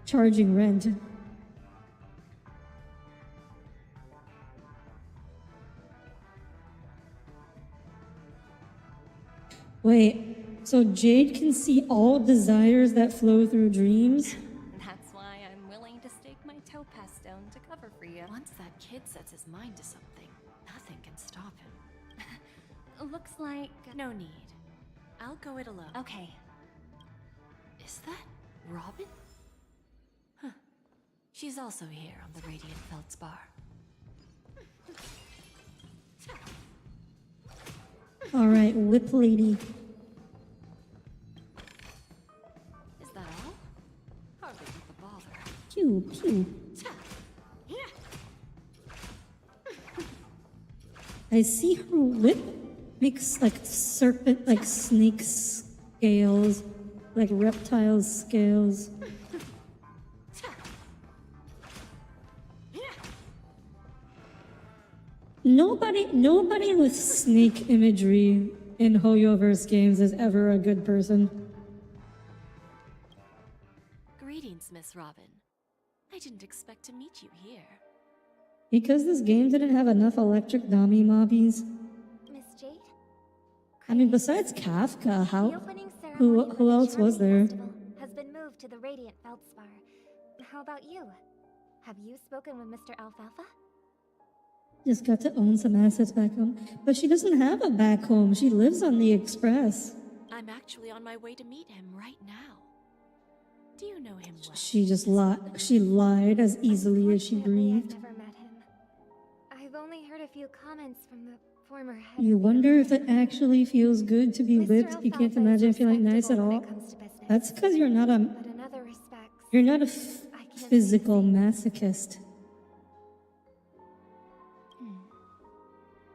charging rent. Wait, so Jade can see all desires that flow through dreams? That's why I'm willing to stake my topaz stone to cover for you. Once that kid sets his mind to something, nothing can stop him. Looks like... No need. I'll go it alone. Okay. Is that Robin? Huh. She's also here on the Radiant Feldspar. Alright, Whip Lady. Is that all? Hardly worth the bother. Pew, pew. I see her whip makes like serpent, like snake scales, like reptile scales. Nobody with snake imagery in Hoyoverse games is ever a good person. Greetings, Miss Robin. I didn't expect to meet you here. Because this game didn't have enough electric dummy mobbies. Miss Jade? I mean, besides Kafka, who else was there? Has been moved to the Radiant Feldspar. How about you? Have you spoken with Mr. Alfalfa? Just got to own some assets back home. But she doesn't have a back home. She lives on the Express. I'm actually on my way to meet him right now. Do you know him well? She just lied. She lied as easily as she breathed. I've never met him. I've only heard a few comments from the former head. You wonder if it actually feels good to be whipped. You can't imagine feeling nice at all. That's because you're not a physical masochist.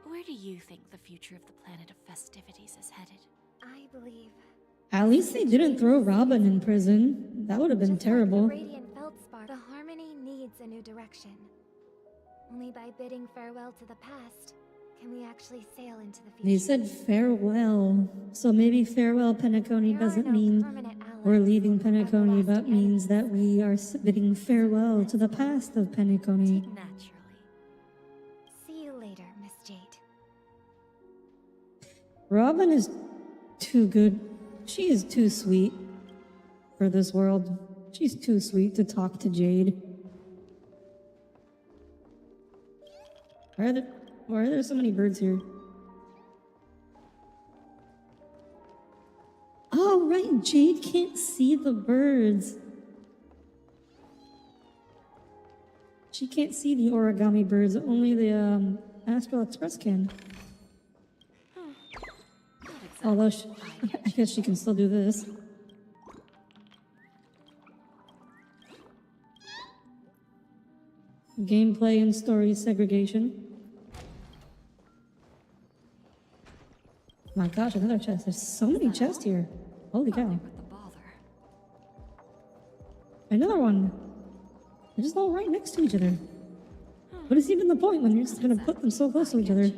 Where do you think the future of the planet of festivities is headed? I believe. At least they didn't throw Robin in prison. That would have been terrible. Radiant Feldspar, the harmony needs a new direction. Only by bidding farewell to the past can we actually sail into the future. They said farewell. So maybe farewell Penacony doesn't mean we're leaving Penacony, but means that we are bidding farewell to the past of Penacony. Naturally. See you later, Miss Jade. Robin is too good. She is too sweet for this world. She's too sweet to talk to Jade. Why are there so many birds here? Oh, right. Jade can't see the birds. She can't see the origami birds. Only the Astral Express can. Although, I guess she can still do this. Gameplay and story segregation. My gosh, another chest. There's so many chests here. Holy cow. Another one. They're just all right next to each other. What is even the point when you're just gonna put them so close to each other?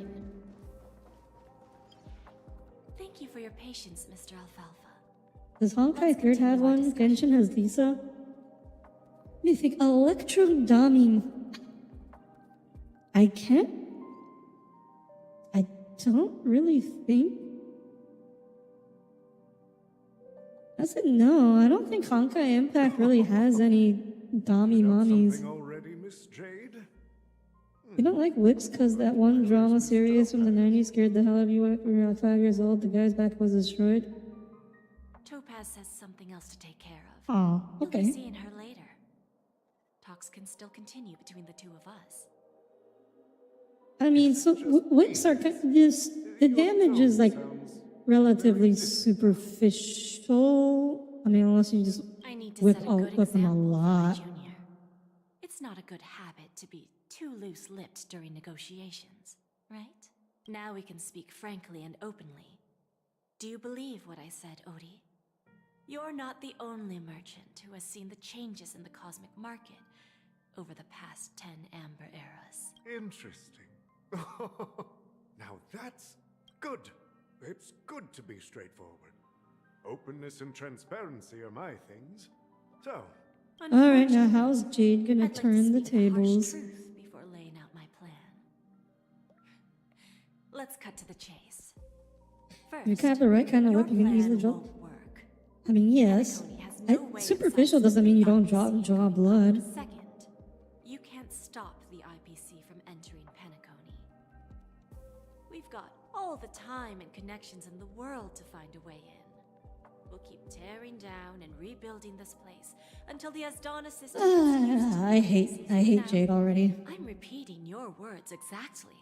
Thank you for your patience, Mr. Alfalfa. Does Honkai 3rd have one? Genshin has Lisa. What do you think? Electro-Dami. I don't really think. I said no. I don't think Honkai Impact really has any Dami mommies. Already, Miss Jade? You don't like whips because that one drama series from the 90s scared the hell out of you when you were like 5 years old? The guy's back was destroyed? Topaz has something else to take care of. Oh, okay. You'll be seeing her later. Talks can still continue between the two of us. I mean, so whips are this. The damage is like relatively superficial. I mean, unless you just whip them a lot. It's not a good habit to be too loose-lipped during negotiations, right? Now we can speak frankly and openly. Do you believe what I said, Audie? You're not the only merchant who has seen the changes in the cosmic market over the past 10 Amber eras. Interesting. Now that's good. It's good to be straightforward. Openness and transparency are my things. So. Alright, now how's Jade gonna turn the tables? Before laying out my plan. Let's cut to the chase. First, You can have the right kind of whip, you can easily draw. I mean, yes. Superficial doesn't mean you don't draw blood. Second, you can't stop the IPC from entering Penacony. We've got all the time and connections in the world to find a way in. We'll keep tearing down and rebuilding this place until the Asdana system. I hate Jade already. I'm repeating your words exactly.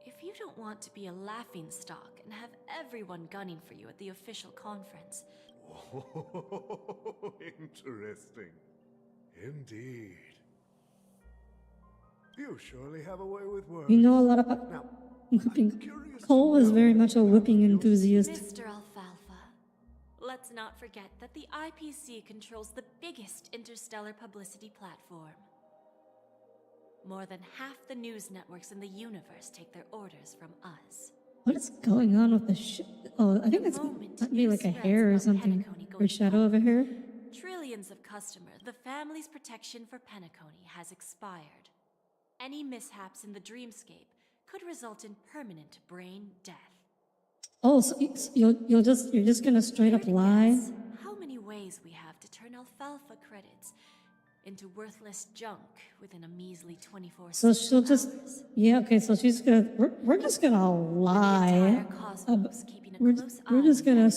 If you don't want to be a laughingstock and have everyone gunning for you at the official conference. Oh, interesting. Indeed. You surely have a way with words. You know a lot about whipping. Cole is very much a whipping enthusiast. Mr. Alfalfa, let's not forget that the IPC controls the biggest interstellar publicity platform. More than half the news networks in the universe take their orders from us. What is going on with the Oh, I think that's might be like a hair or something. Or shadow of a hair. Trillions of customers. The family's protection for Penacony has expired. Any mishaps in the dreamscape could result in permanent brain death. Oh, so you're just gonna straight up lie? How many ways we have to turn alfalfa credits into worthless junk within a measly 24 So she'll just okay. So she's gonna we're just gonna lie. We're just gonna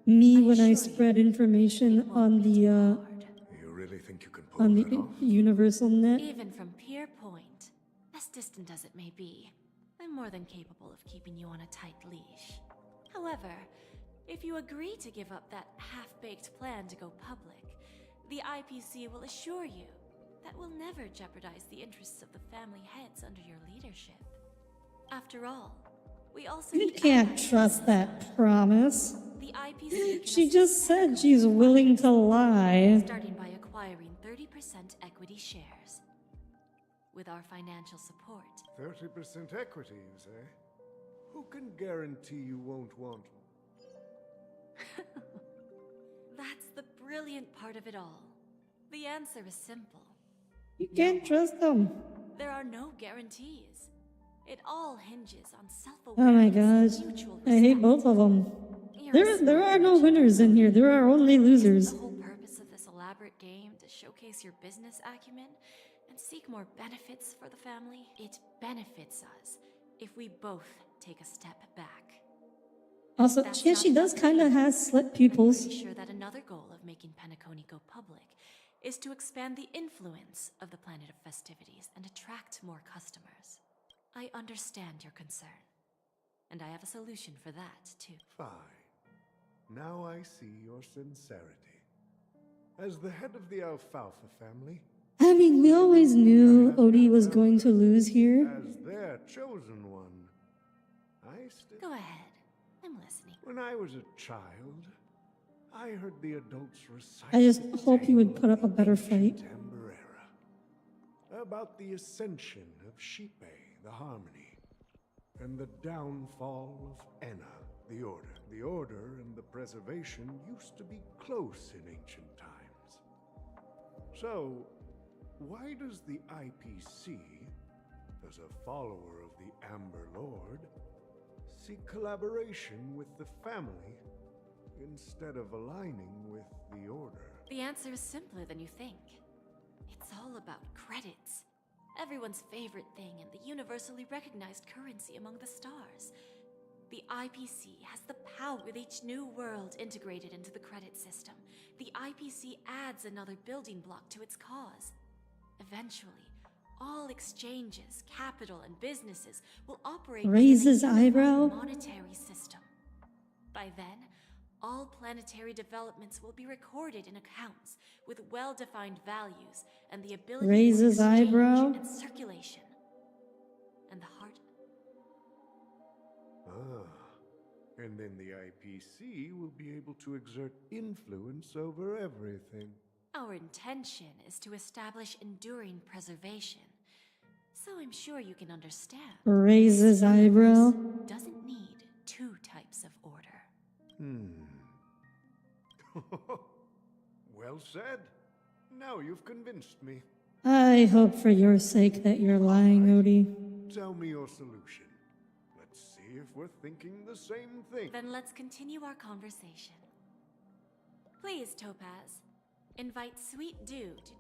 me when I spread information on the You really think you can pull on the that off? universal net. Even from Pier Point, as distant as it may be, I'm more than capable of keeping you on a tight leash. However, if you agree to give up that half-baked plan to go public, the IPC will assure you that we'll never jeopardize the interests of the family heads under your leadership. After all, we also You need can't allies. trust that promise. The IPC can She just said she's willing to lie. starting by acquiring 30% equity shares. With our financial support, 30% equity, you say? Who can guarantee you won't want? that's the brilliant part of it all. The answer is simple. You can't trust them. There are no guarantees. It all hinges on Oh my self-awareness gosh. and mutual I hate respect. both of them. You're a There are smart no merchant. winners in here. There are only losers. The whole purpose of this elaborate game to showcase your business acumen and seek more benefits for the family. It benefits us if we both take a step back. Also, That's yeah, not she does enough. kind of has slit I'm pupils. pretty sure that another goal of making Penacony go public is to expand the influence of the Planet of Festivities and attract more customers. I understand your concern, and I have a solution for that, too. Fine. Now I see your sincerity. As the head of the Alfalfa family, I mean, we always knew Odie was going to lose here. as their chosen one, I still... Go ahead. I'm listening. When I was a child, I heard the adults recite I just the hope you would tale put of up a the better ancient fight. Amber Era, about the ascension of Shipe, the Harmony, and the downfall of Enna, the Order. The Order and the Preservation used to be close in ancient times. So, why does the IPC, as a follower of the Amber Lord, seek collaboration with the family instead of aligning with the Order? The answer is simpler than you think. It's all about credits. Everyone's favorite thing and the universally recognized currency among the stars. The IPC has the power with each new world integrated into the credit system. The IPC adds another building block to its cause. Eventually, all exchanges, capital, and businesses will operate Raises within a unified eyebrow. monetary system. By then, all planetary developments will be recorded in accounts with well-defined values and the ability for Raises exchange eyebrow. and circulation. And the heart. And then the IPC will be able to exert influence over everything. Our intention is to establish enduring preservation. So I'm sure you can understand. Raises eyebrow. Doesn't need two types of order. Well said. Now you've convinced me. I hope for your sake that you're lying, Odie. Tell me your solution. Let's see if we're thinking the same thing. Then let's continue our conversation. Please, Topaz, invite Sweet Dew to...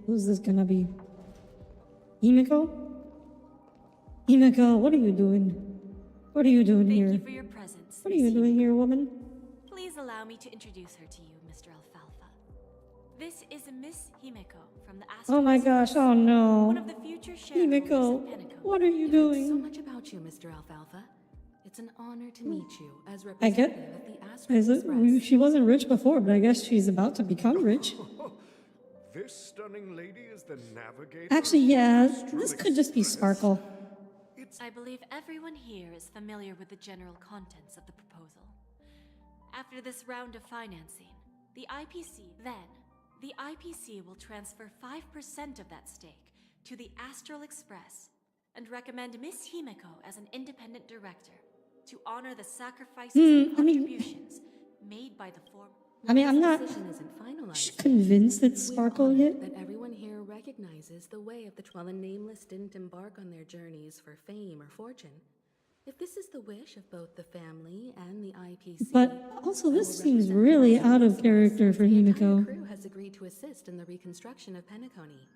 Who's this gonna be? Himiko? Himiko, what are you doing? What are you doing here? Thank you for your presence. What are you doing here, woman? Please allow me to introduce her to you, Mr. Alfalfa. This is Miss Himiko from the Astro. Oh my gosh, oh no. One of the future shareholders Himiko, of Penacony. what are you So doing? much about you, Mr. Alfalfa. It's an honor to meet you as I get. representative of the Astro Express. She wasn't rich before, but I guess she's about to become rich. This stunning lady is the navigator. Actually, yeah, this could just be Sparkle. I believe everyone here is familiar with the general contents of the proposal. After this round of financing, the IPC will transfer 5% of that stake to the Astral Express and recommend Miss Himiko as an independent director to honor the sacrifices and contributions made by the former. I mean, I'm not Decision isn't finalized. convinced it's Sparkle yet. That everyone here recognizes the way of the while the nameless didn't embark on their journeys for fame or fortune. If this is the wish of both the family and the IPC, But also, this seems really out of character for the Himiko. crew has agreed to assist in the reconstruction of Penacony.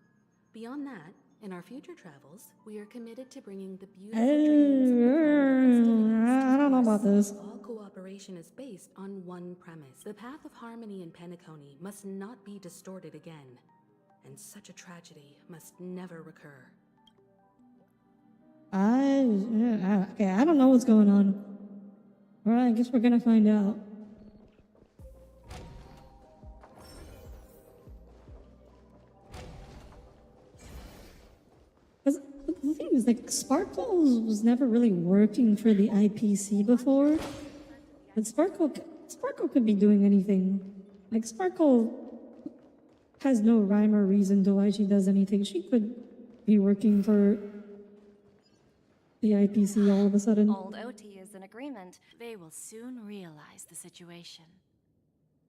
Beyond that, in our future travels, we are committed to bringing the beautiful dreams of the planet of festivities I don't know about this. All cooperation is based on one premise. The path of harmony in Penacony must not be distorted again, and such a tragedy must never recur. Okay, I don't know what's going on. Alright, I guess we're gonna find out. The thing is, like, Sparkle was never really working for the IPC before. But Sparkle could be doing anything. Like, Sparkle has no rhyme or reason to why she does anything. She could be working for the IPC all of a sudden. Old OT is in agreement. They will soon realize the situation.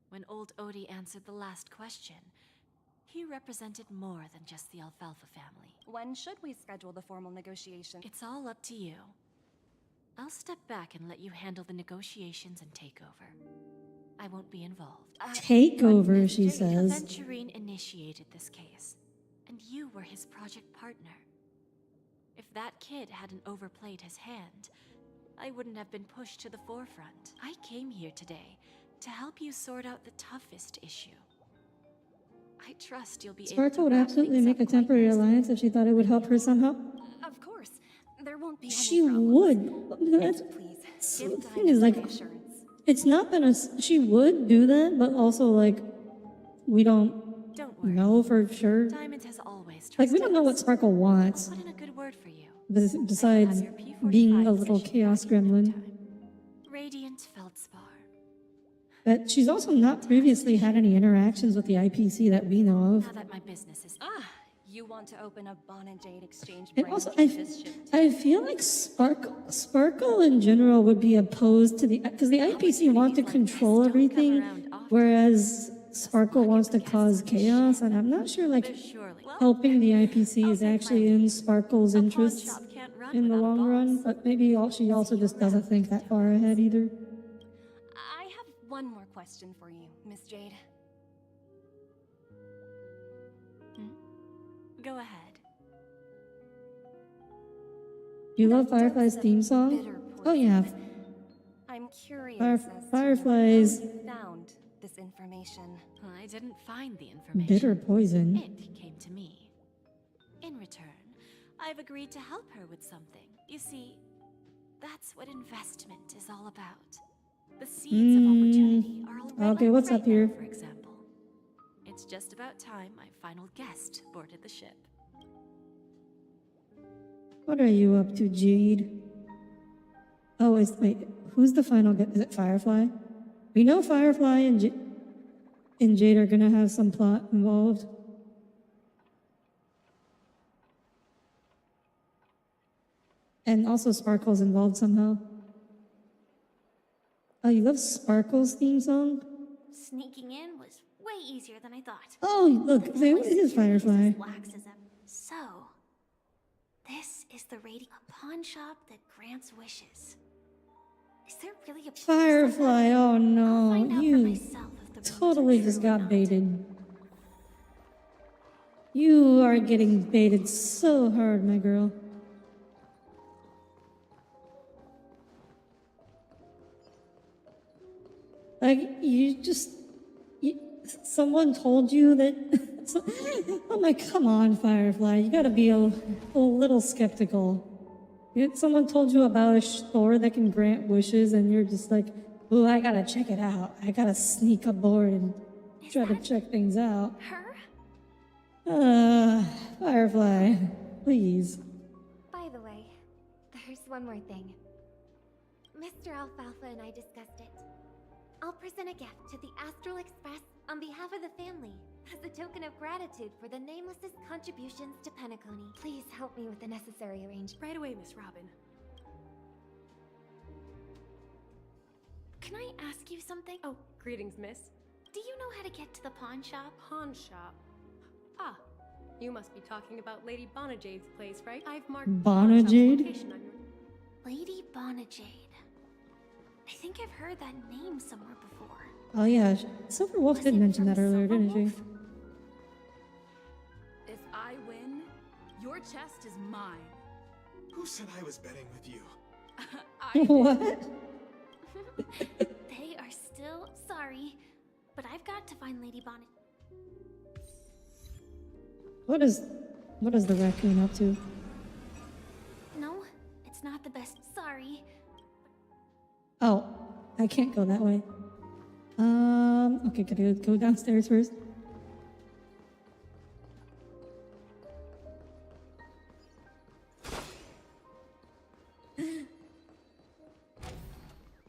When old Odie answered the last question, he represented more than just the Alfalfa family. When should we schedule the formal negotiation? It's all up to you. I'll step back and let you handle the negotiations and takeover. I won't be involved. Takeover, she says. Venturine initiated this case, and you were his project partner. If that kid hadn't overplayed his hand, I wouldn't have been pushed to the forefront. I came here today to help you sort out the toughest issue. I trust you'll be able to Sparkle would wrap absolutely things make a up quite temporary alliance if she thought it would help her somehow. Of course. There won't be any She problems. would. That's, Please, the give thing is, like, Diamond reassurance. it's not been a. She would do that, but also, like, we don't know for sure. Diamond has always Like, we don't know what Sparkle wants, put in a good word for you. besides being a little chaos gremlin. Radiant Feldspar. But she's also not previously had any interactions with the IPC that we know of. Now that my business is You want to open a Bon and Jade exchange And branch also, with this ship? I feel like Sparkle in general would be opposed to the, because the IPC want to control everything, whereas Sparkle wants to cause chaos, and I'm not sure, like, helping the IPC is actually in Sparkle's interests in the long run, but maybe she also just doesn't think that far ahead either. I have one more question for you, Miss Jade. Go ahead. You love Firefly's theme song? Oh yeah. I'm curious as to Fireflies. how you found this information. I didn't find the information. Bitter poison. It came to me. In return, I've agreed to help her with something. You see, that's what investment is all about. The seeds of opportunity are already Okay, what's right up here? now, for example. It's just about time my final guest boarded the ship. What are you up to, Jade? Oh, wait, who's the final guest? Is it Firefly? We know Firefly and Jade are gonna have some plot involved. And also Sparkle's involved somehow. Oh, you love Sparkle's theme song? Sneaking in was way easier than I thought. Oh, look, it is Firefly. Laxism. So, this is the a pawn shop that grants wishes. Is there really a Firefly, oh no, you totally just got baited. You are getting baited so hard, my girl. Like, someone told you that. I'm like, come on, Firefly, you gotta be a little skeptical. Someone told you about a store that can grant wishes, and you're just like, ooh, I gotta check it out. I gotta sneak aboard and try to check things out. Firefly, please. By the way, there's one more thing. Mr. Alfalfa and I discussed it. I'll present a gift to the Astral Express on behalf of the family as a token of gratitude for the Nameless's contributions to Penacony. Please help me with the necessary arrangements. Right away, Miss Robin. Can I ask you something? Oh, greetings, miss. Do you know how to get to the pawn shop? Pawn shop? Ah, you must be talking about Lady Bonajade's place, right? I've marked Bonajade? location on your... Lady Bonajade. I think I've heard that name somewhere before. Oh yeah, Silver Wolf did mention that earlier, didn't she? If I win, your chest is mine. Who said I was betting with you? I did. What? They are still sorry, but I've got to find Lady Bonnet. What is the raccoon up to? No, it's not the best. Sorry. Oh, I can't go that way. Okay, gotta go downstairs first.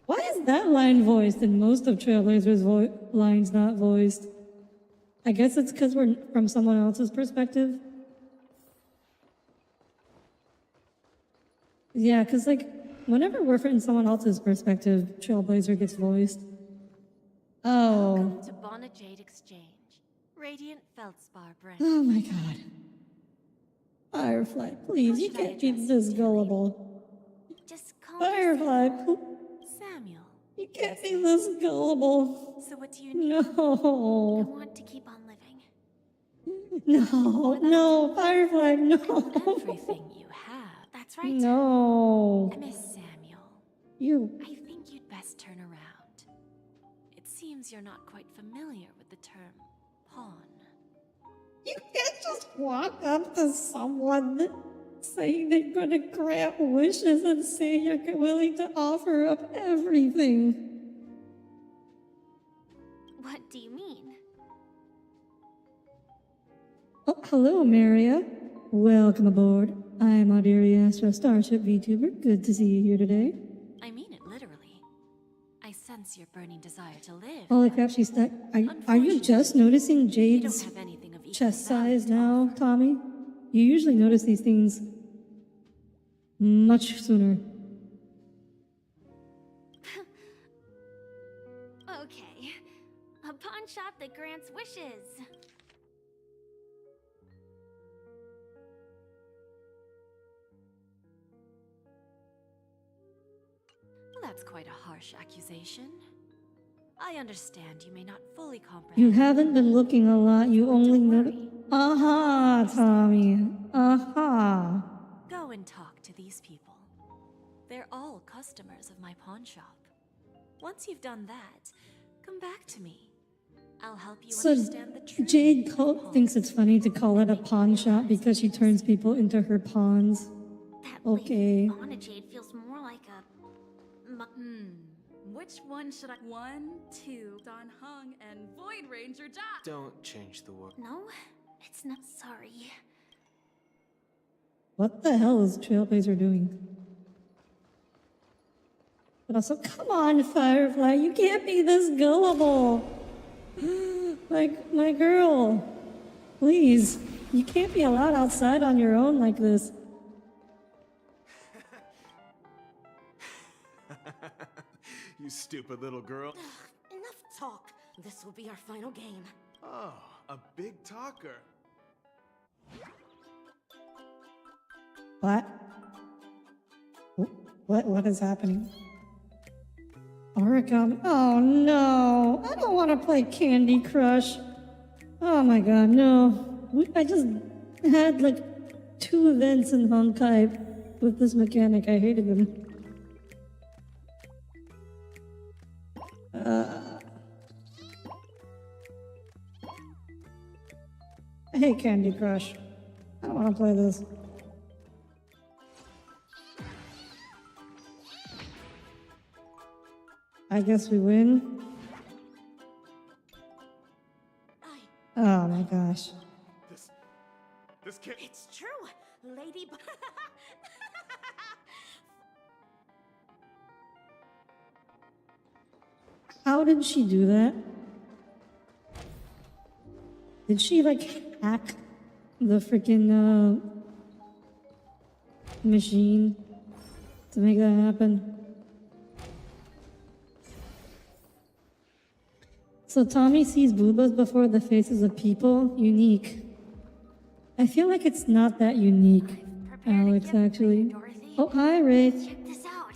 Why is that line voiced and most of Trailblazer's lines not voiced? I guess it's because we're from someone else's perspective. Yeah, because like, whenever we're from someone else's perspective, Trailblazer gets voiced. Oh. Welcome to Bonajade Exchange. Radiant Feldspar brand. Oh my god. Firefly, please, you can't be this gullible. Just call Firefly, Samuel. you can't be this gullible. So what do you need? No. I want to keep on living. No, Firefly, no. Everything you have. That's right. No. Miss Samuel. You. I think you'd best turn around. It seems you're not quite familiar with the term pawn. You can't just walk up to someone saying they're gonna grant wishes and say you're willing to offer up everything. What do you mean? Oh, hello, Maria. Welcome aboard. I'm Audire Astra, starship vtuber. Good to see you here today. I mean it literally. I sense your burning desire to live. Holy crap, she's stuck. Are you just noticing You don't Jade's have anything of equal chest value size to now, Tommy? You usually notice these things much sooner. Okay. A pawn shop that grants wishes. Well, that's quite a harsh accusation. I understand you may not fully comprehend. You haven't been looking a lot, you only notice. Aha, Tommy. Aha. Go and talk to these people. They're all customers of my pawn shop. Once you've done that, come back to me. I'll help you So understand the truth. Jade thinks it's funny to call it a pawn shop because she turns people into her pawns. Okay. Bonajade feels more like a... Which one should I... 1, 2, Don Hung, and Void Ranger Jock. Don't change the word. No, it's not sorry. What the hell is Trailblazer doing? But also, come on, Firefly, you can't be this gullible. Like, my girl, please, you can't be allowed outside on your own like this. You stupid little girl. Enough talk. This will be our final game. Oh, a big talker. What? What is happening? Origami. Oh no! I don't want to play Candy Crush. Oh my god, no. I just had like 2 events in Honkai with this mechanic. I hated them. I hate Candy Crush. I don't want to play this. I guess we win. Oh my gosh. This kid. It's true, Lady. How did she do that? Did she like hack the freaking machine to make that happen? So Tommy sees boobas before the faces of people. Unique. I feel like it's not that unique, Alex, actually. Oh, hi, Wraith.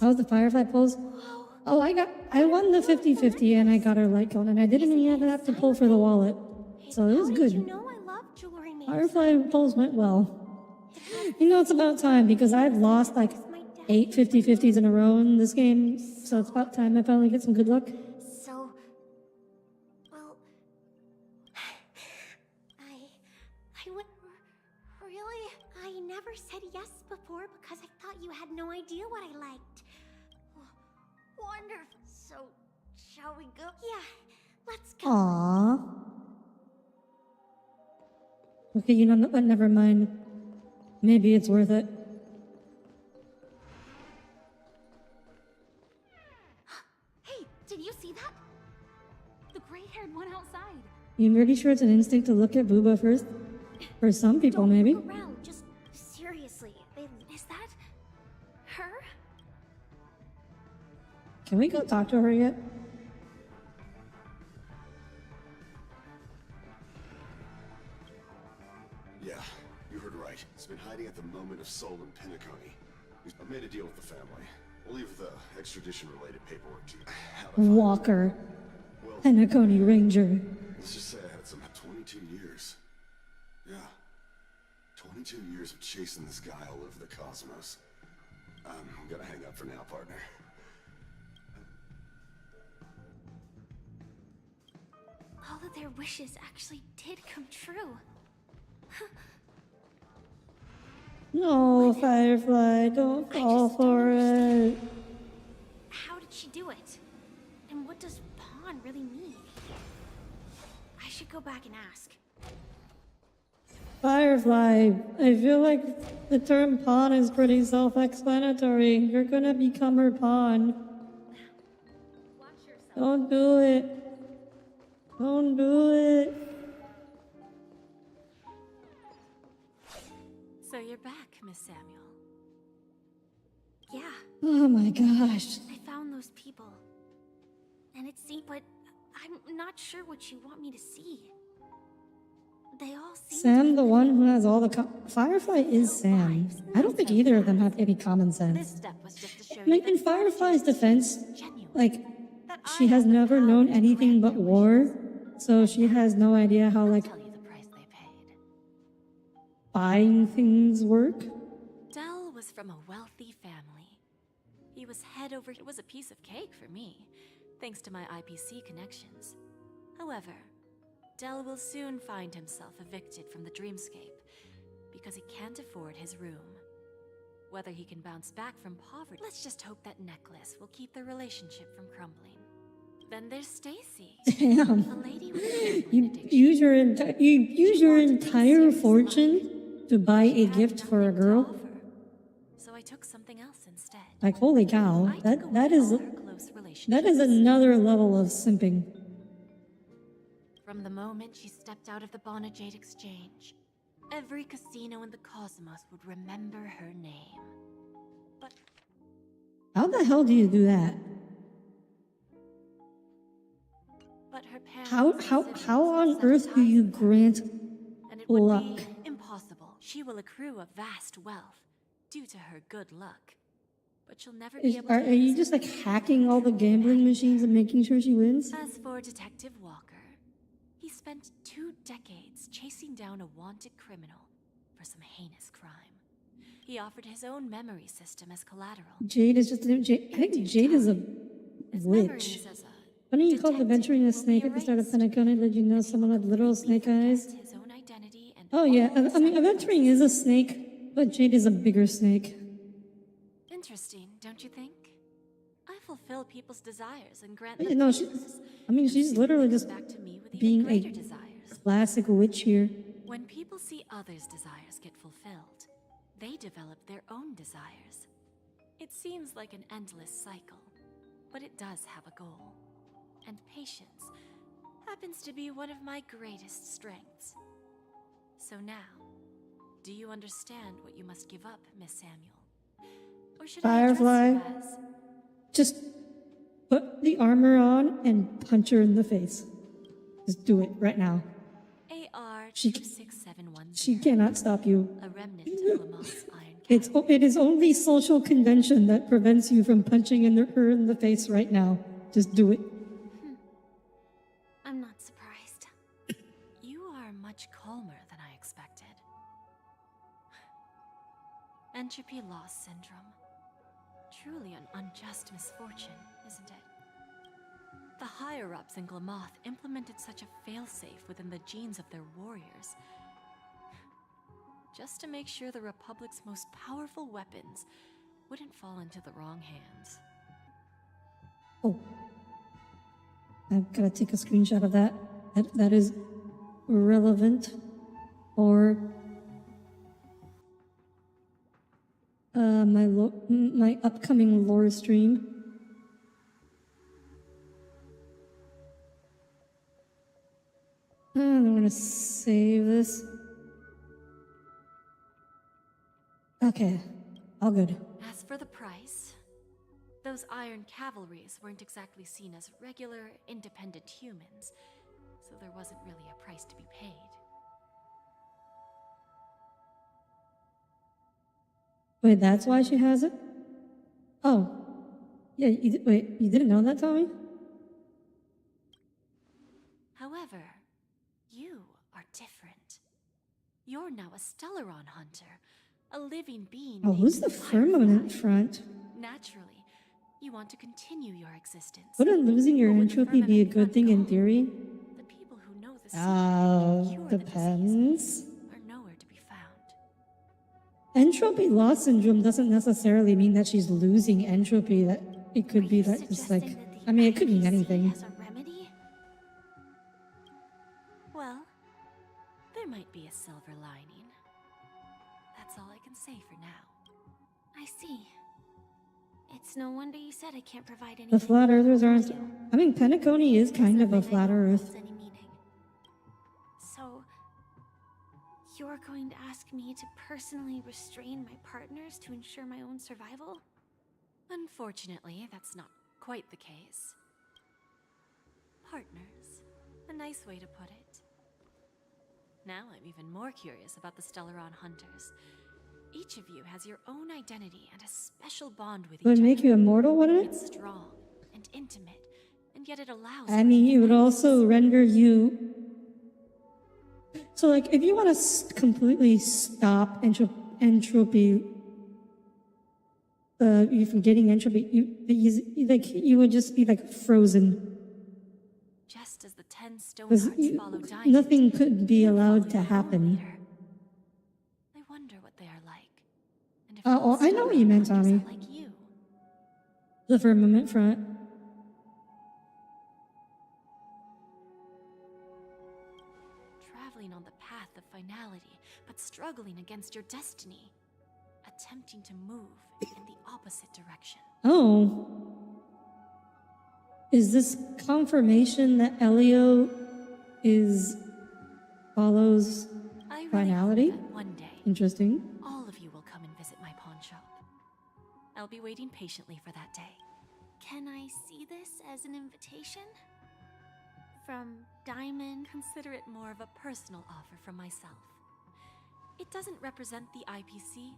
How's the Firefly pose? Oh, I won the 50-50 and I got her light cone, and I didn't even have to pull for the wallet. So it was good. You know I love jewelry names. Firefly pose went well. You know, it's about time because I've lost like 8 50-50s in a row in this game, so it's about time I finally get some good luck. So, well, I would really. I never said yes before because I thought you had no idea what I liked. Wonderful. So, shall we go? Yeah, let's go. Aww. Okay, you know what? Never mind. Maybe it's worth it. Hey, did you see that? The gray-haired one outside. I'm pretty sure it's an instinct to look at Booba first. For some people, maybe. Look around, just seriously. Is that her? Can we go talk to her yet? Yeah, you heard right. It's been hiding at the moment of soul in Penacony. I made a deal with the family. We'll leave the extradition-related paperwork to you. Walker. Penacony Ranger. Let's just say I had some 22 years. Yeah. 22 years of chasing this guy all over the cosmos. I'm gonna hang up for now, partner. All of their wishes actually did come true. No, Firefly, don't fall for it. How did she do it? And what does pawn really mean? I should go back and ask. Firefly, I feel like the term pawn is pretty self-explanatory. You're gonna become her pawn. Don't do it. Don't do it. So you're back, Miss Samuel. Yeah. Oh my gosh. I found those people. And it seemed, but I'm not sure what you want me to see. They all seem Sam, the one who has all the Firefly is Sam. I don't think either of them have any common sense. Like, in Firefly's defense, like, she has never known anything but war, so she has no idea how, like, buying things work. Dell was from a wealthy family. He was head over... It was a piece of cake for me, thanks to my IPC connections. However, Dell will soon find himself evicted from the dreamscape because he can't afford his room. Whether he can bounce back from poverty... Let's just hope that necklace will keep their relationship from crumbling. Then there's Stacy. Damn. A lady with You use your entire fortune to buy a gift for a girl? So I took something else instead. Like, holy cow, that is another level of simping. From the moment she stepped out of the Bonajade Exchange, every casino in the cosmos would remember her name. But How the hell do you do that? her parents... How on earth do you grant and it would luck? be impossible. She will accrue a vast wealth due to her good luck. But she'll never be able to... Are you just like hacking all the gambling machines and making sure she wins? As for Detective Walker, he spent 2 decades chasing down a wanted criminal for some heinous crime. He offered his own memory system as collateral. Jade is just... I think Jade is a witch. When you called adventuring a snake at the start of Penacony, did you know someone with literal snake eyes? Oh yeah, I mean, adventuring is a snake, but Jade is a bigger snake. Interesting, don't you think? I fulfill people's desires and grant Yeah, them no, wishes. she's literally just being a classic witch here. When people see others' desires get fulfilled, they develop their own desires. It seems like an endless cycle, but it does have a goal. And patience happens to be one of my greatest strengths. So now, do you understand what you must give up, Miss Samuel? Or should Firefly, I address you as... just put the armor on and punch her in the face. Just do it right now. She cannot stop you. A remnant of Lamont's iron. It is only social convention that prevents you from punching her in the face right now. Just do it. I'm not surprised. You are much calmer than I expected. Entropy loss syndrome. Truly an unjust misfortune, isn't it? The higher-ups in Glamoth implemented such a failsafe within the genes of their warriors, just to make sure the Republic's most powerful weapons wouldn't fall into the wrong hands. Oh. I've got to take a screenshot of that. That is relevant for my upcoming lore stream. I'm gonna save this. Okay, all good. As for the price, those iron cavalries weren't exactly seen as regular, independent humans, so there wasn't really a price to be paid. Wait, that's why she has it? Oh. Yeah, wait, you didn't know that, Tommy? However, you are different. You're now a Stellaron hunter, a living being. Oh, who's the firmament front? Naturally, you want to continue your existence. Wouldn't losing your entropy be a good thing in theory? The people who know the Depends. are nowhere to be found. Entropy loss syndrome doesn't necessarily mean that she's losing entropy. That it could be that just like, I mean, it could mean anything. Well, there might be a silver lining. That's all I can say for now. I see. It's no wonder you said I can't provide anything. The flat earthers aren't. I mean, Penacony is kind of a flat earth. So, you're going to ask me to personally restrain my partners to ensure my own survival? Unfortunately, that's not quite the case. Partners. A nice way to put it. Now I'm even more curious about the Stellaron hunters. Each of you has your own identity and a special bond with each other. Would it make you immortal, wouldn't it? It's strong and intimate, and yet it allows. I mean, it would also render you. So, like, if you want to completely stop entropy, you from getting entropy, you would just be like frozen. Just as the 10 stone Because hearts follow diamonds, nothing could be allowed to happen. I wonder what they are like. And if Oh, I know what you meant, Tommy. like you. The firmament front. Traveling on the path of finality, but struggling against your destiny. Attempting to move in the opposite direction. Oh. Is this confirmation that Elio follows finality? One day, Interesting. all of you will come and visit my pawn shop. I'll be waiting patiently for that day. Can I see this as an invitation? From Diamond? Consider it more of a personal offer from myself. It doesn't represent the IPC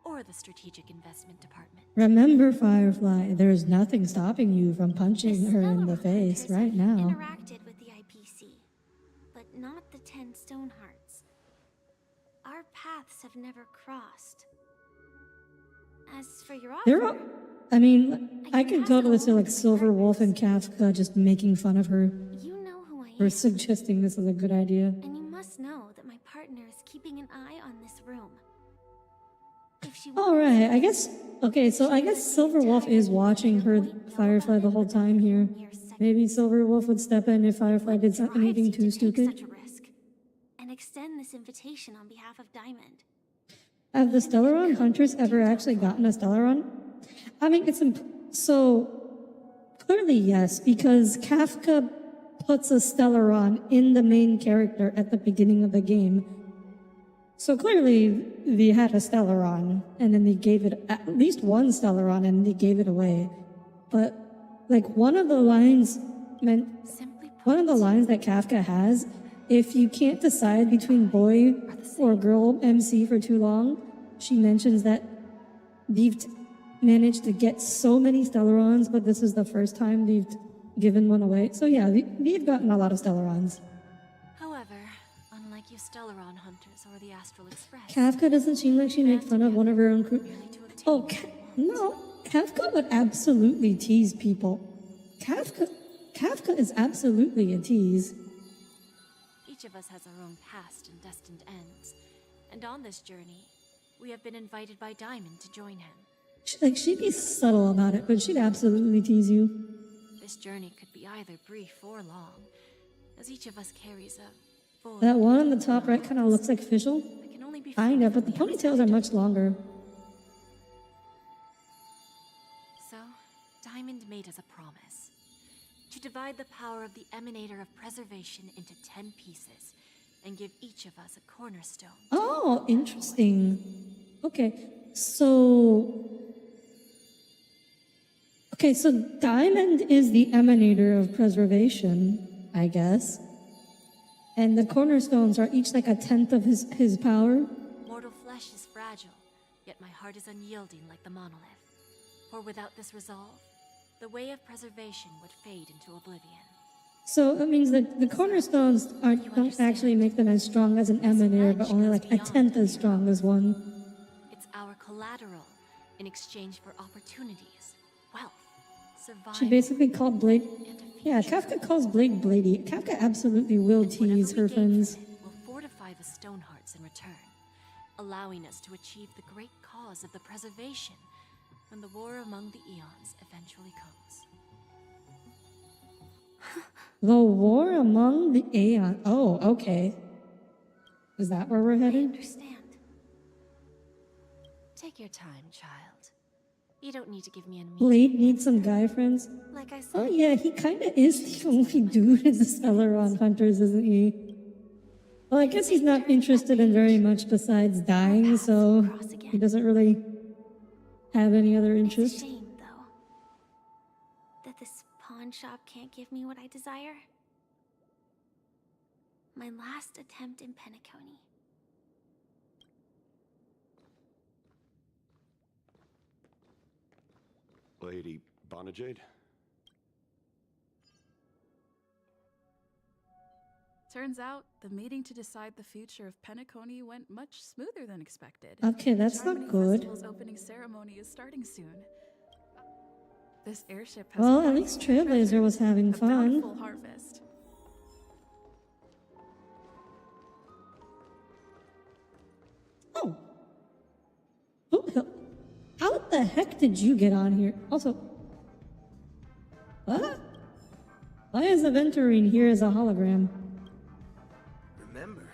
or the Strategic Investment Department. Remember, Firefly, there's nothing stopping you from punching her in the face right now. Interacted with the IPC, but not the 10 stone hearts. Our paths have never crossed. As for your offer, I mean, I can totally see like Silver Wolf and Kafka just making fun of her you know who I am. for suggesting this is a good idea. And you must know that my partner is keeping an eye on this room. If she All right, I guess. Okay, so I guess Silver Wolf is watching her Firefly the whole time here. Maybe Silver Wolf would step in if Firefly did anything too stupid. such a risk and extend this invitation on behalf of Diamond. Have the Stellaron hunters ever actually gotten a Stellaron? I mean, so clearly yes, because Kafka puts a Stellaron in the main character at the beginning of the game. So clearly they had a Stellaron, and then they gave it at least one Stellaron, and they gave it away. But like one of the lines that Kafka has, if you can't decide between boy or girl MC for too long, she mentions that they've managed to get so many Stellarons, but this is the first time they've given one away. So yeah, they've gotten a lot of Stellarons. However, unlike you Stellaron hunters or the Astral Express, Kafka doesn't seem like she made fun of one of her own crew. Oh, no. Kafka would absolutely tease people. Kafka is absolutely a tease. Each of us has our own past and destined ends. And on this journey, we have been invited by Diamond to join him. She'd be subtle about it, but she'd absolutely tease you. This journey could be either brief or long, as each of us carries a void. That one on the top right kind of looks like Fischl. I know, but the ponytails are much longer. So, Diamond made us a promise. To divide the power of the Emanator of Preservation into 10 pieces, and give each of us a cornerstone. Oh, interesting. Okay, so Diamond is the Emanator of Preservation, I guess. And the cornerstones are each like a tenth of his power. Mortal flesh is fragile, yet my heart is unyielding like the monolith. For without this resolve, the way of preservation would fade into oblivion. So that means that the cornerstones don't actually make them as strong as an Emanator, but only like a tenth as strong as one. It's our collateral in exchange for opportunities, wealth, survival. She basically called Blade. Yeah, Kafka calls Blade Bladey. Kafka absolutely will tease her friends. Will fortify the Stonehearts in return, allowing us to achieve the great cause of the preservation when the war among the eons eventually comes. The war among the Aeon. Oh, okay. Is that where we're headed? I understand. Take your time, child. You don't need to give me an Blade needs some guy friends. Like I said. Oh yeah, he kind of is the only dude in the Stellaron Hunters, isn't he? Well, I guess he's not interested in very much besides dying, so he doesn't really have any other interest. It's a shame, though, that this pawn shop can't give me what I desire. My last attempt in Penacony. Lady Bonajade? Turns out, the meeting to decide the future of Penacony went much smoother than expected. Okay, that's not good. Festival's opening ceremony is starting soon. This airship has Well, at least Trailblazer was having fun. Full harvest. Oh. How the heck did you get on here? Also, what? Why is Aventurine here as a hologram? Remember,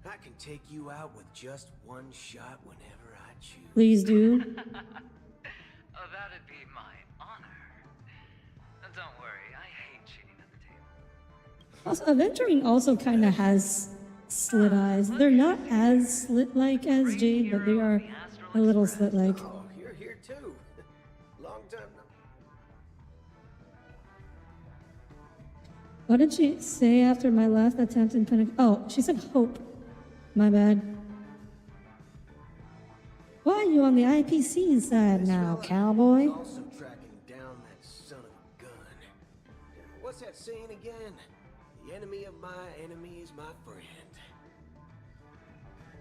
I can take you out with just one shot whenever I choose. Please do. Oh, that'd be my honor. Don't worry, I hate cheating at the table. Also, Aventurine also kind of has slit eyes. They're not as slit-like as Jade, but they are a little slit-like. Oh, you're here too. Long time no. What did she say after my last attempt in Penacony? Oh, she said hope. My bad. Why are you on the IPC side now, cowboy? Also tracking down that son of a gun. What's that saying again? The enemy of my enemy is my friend.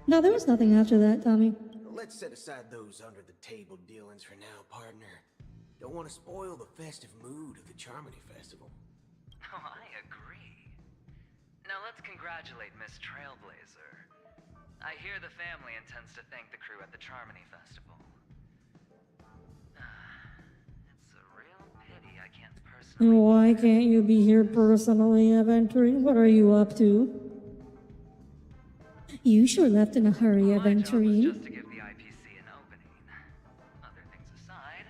No, there was nothing after that, Tommy. Let's set aside those under-the-table dealings for now, partner. Don't want to spoil the festive mood of the Charmony Festival. Oh, I agree. Now let's congratulate Miss Trailblazer. I hear the family intends to thank the crew at the Charmony Festival. It's a real pity I can't personally... Why can't you be here personally, Aventurine? What are you up to? You sure left in a hurry, Aventurine. Just to give the IPC an opening. Other things aside,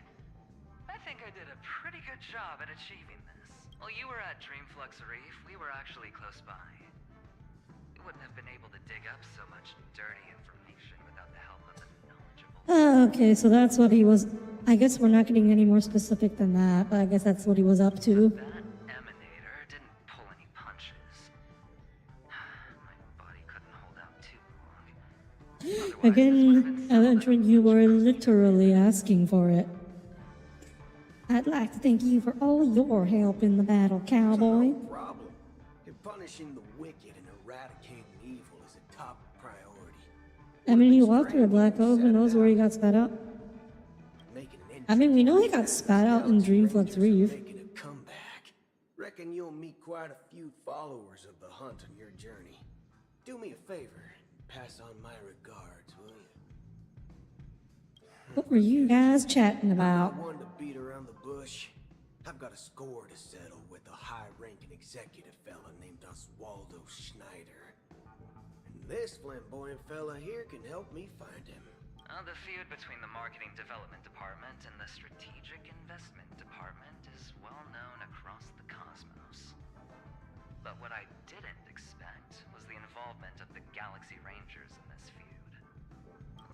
I think I did a pretty good job at achieving this. While you were at Dreamflux Reef, we were actually close by. We wouldn't have been able to dig up so much dirty information without the help of the knowledgeable... Okay, so that's what he was... I guess we're not getting any more specific than that, but I guess that's what he was up to. That emanator didn't pull any punches. My body couldn't hold out too long. Again, Aventurine, you were literally asking for it. I'd like to thank you for all your help in the battle, cowboy. No problem. Punishing the wicked and eradicating evil is a top priority. I mean, he walked through a black hole. Who knows where he got sped up? Making an end I mean, we know he got spat out in Dreamflux Reef. Making a comeback. Reckon you'll meet quite a few followers of the hunt on your journey. Do me a favor. Pass on my regards, will you? What were you guys chatting about? I wanted to beat around the bush. I've got a score to settle with a high-ranking executive fella named Oswaldo Schneider. And this flamboyant fella here can help me find him. The feud between the Marketing Development Department and the Strategic Investment Department is well known across the cosmos. But what I didn't expect was the involvement of the Galaxy Rangers in this feud.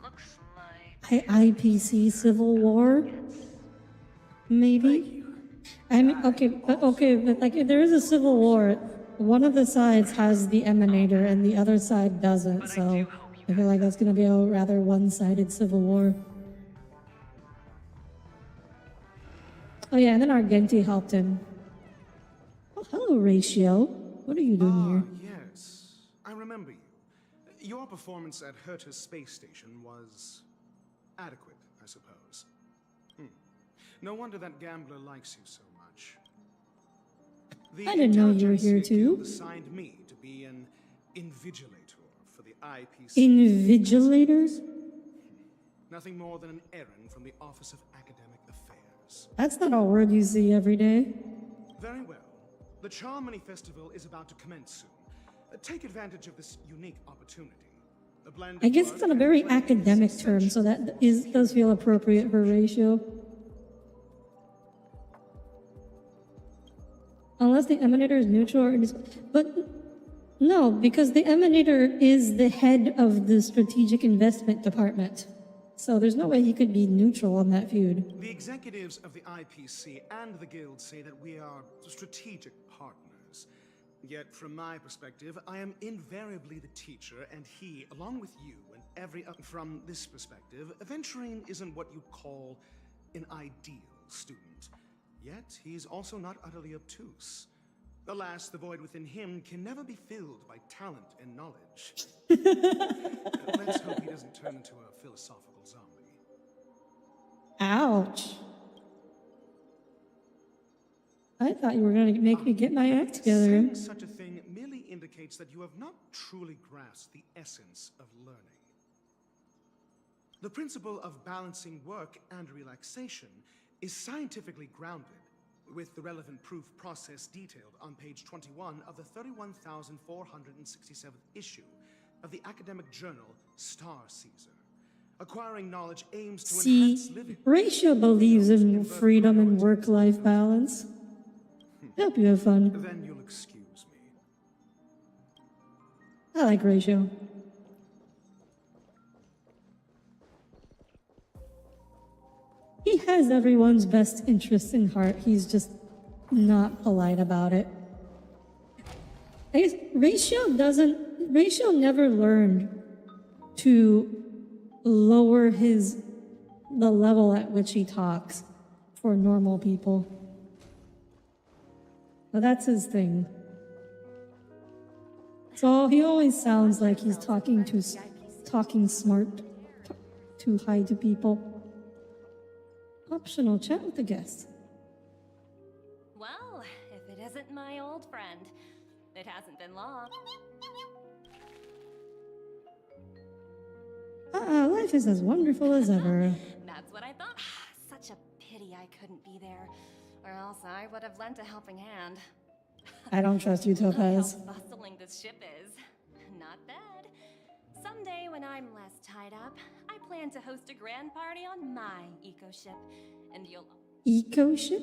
Looks like... IPC Civil War? Maybe? I mean, okay, but like if there is a civil war, one of the sides has the Emanator and the other side doesn't, so I feel like that's gonna be a rather one-sided civil war. Oh yeah, and then Argenti helped him. Oh, hello, Ratio. What are you doing here? Yes, I remember you. Your performance at Herta's space station was adequate, I suppose. No wonder that gambler likes you so much. The I didn't know you were here Intelligence Guild too. assigned me to be an invigilator for the IPC. Invigilators? Nothing more than an errand from the Office of Academic Affairs. That's not a word you see every day. Very well. The Charmony Festival is about to commence soon. Take advantage of this unique opportunity. A blend I of guess work it's on a and very play is academic term, so that does feel appropriate for Ratio. Unless the Emanator is neutral, but no, because the Emanator is the head of the Strategic Investment Department. So there's no way he could be neutral on that feud. The executives of the IPC and the Guild say that we are strategic partners. Yet, from my perspective, I am invariably the teacher, and he, along with you and every other... From this perspective, Aventurine isn't what you'd call an ideal student. Yet, he's also not utterly obtuse. Alas, the void within him can never be filled by talent and knowledge. Let's hope he doesn't turn into a philosophical zombie. Ouch. I thought you were going to make me get my act together. Saying such a thing merely indicates that you have not truly grasped the essence of learning. The principle of balancing work and relaxation is scientifically grounded, with the relevant proof process detailed on page 21 of the 31,467th issue of the academic journal Star Caesar. Acquiring knowledge aims to enhance living. Ratio believes in freedom and work-life balance. I hope you have fun. Then you'll excuse me. I like Ratio. He has everyone's best interests in heart. He's just not polite about it. I guess Ratio never learned to lower the level at which he talks for normal people. But that's his thing. So he always sounds like he's talking smart, too high to people. Optional chat with the guest. Well, if it isn't my old friend, it hasn't been long. Life is as wonderful as ever. That's what I thought. Such a pity I couldn't be there, or else I would have lent a helping hand. I don't trust you, Topaz. Look how bustling this ship is. Not bad. Someday when I'm less tied up, I plan to host a grand party on my eco-ship, and you'll... Eco-ship?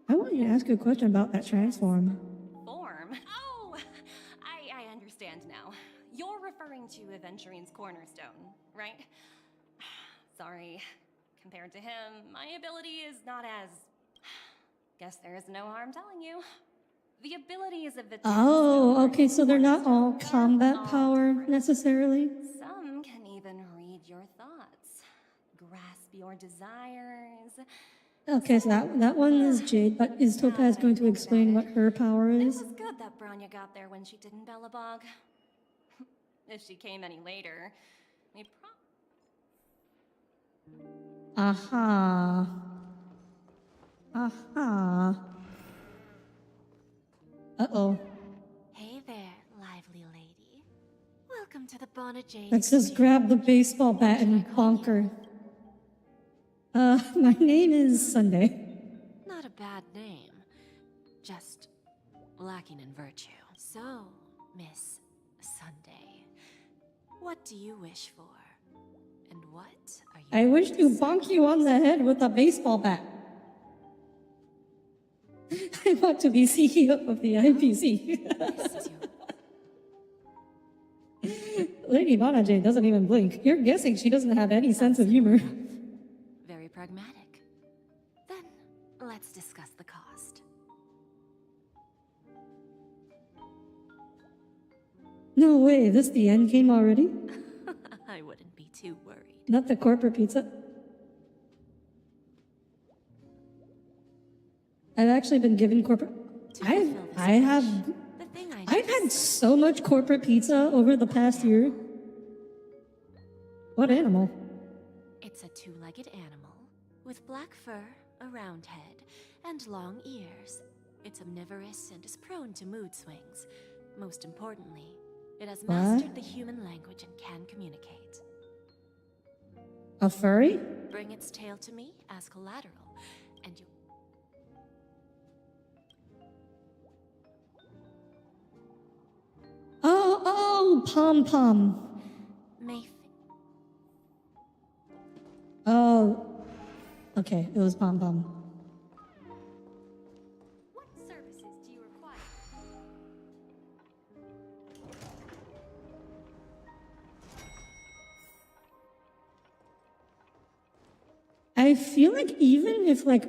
I want you to ask you a question about that transform. Form? Oh! I understand now. You're referring to Aventurine's cornerstone, right? Sorry. Compared to him, my ability is not as... Guess there is no harm telling you. The abilities of the... Oh, okay, so they're not all combat power, necessarily? Some can even read your thoughts, grasp your desires. Okay, so that one is Jade, but is Topaz going to explain what her power It is? was good that Branya got there when she didn't Bellabog. If she came any later, we Aha. Aha. Uh-oh. Hey there, lively lady. Welcome to the Bonajade. Let's just grab the baseball bat and bonker. My name is Sunday. Not a bad name. Just lacking in virtue. So, Miss Sunday, what do you wish for? And what are you... I wish to bonk you on the head with a baseball bat. I want to be CEO of the IPC. Lady Bonajay doesn't even blink. You're guessing she doesn't have any sense of humor. Very pragmatic. Then, let's discuss the cost. No way, this the end game already? I wouldn't be too worried. Not the corporate pizza. I've actually been given corporate... I've had so much corporate pizza over the past year. What animal? It's a two-legged animal with black fur, a round head, and long ears. It's omnivorous and is prone to mood swings. Most importantly, it has mastered the human language and can communicate. A furry? Bring its tail to me as collateral, and you... Oh, pom-pom. Mayf. Oh, okay, it was pom-pom. What services do you require? I feel like even if like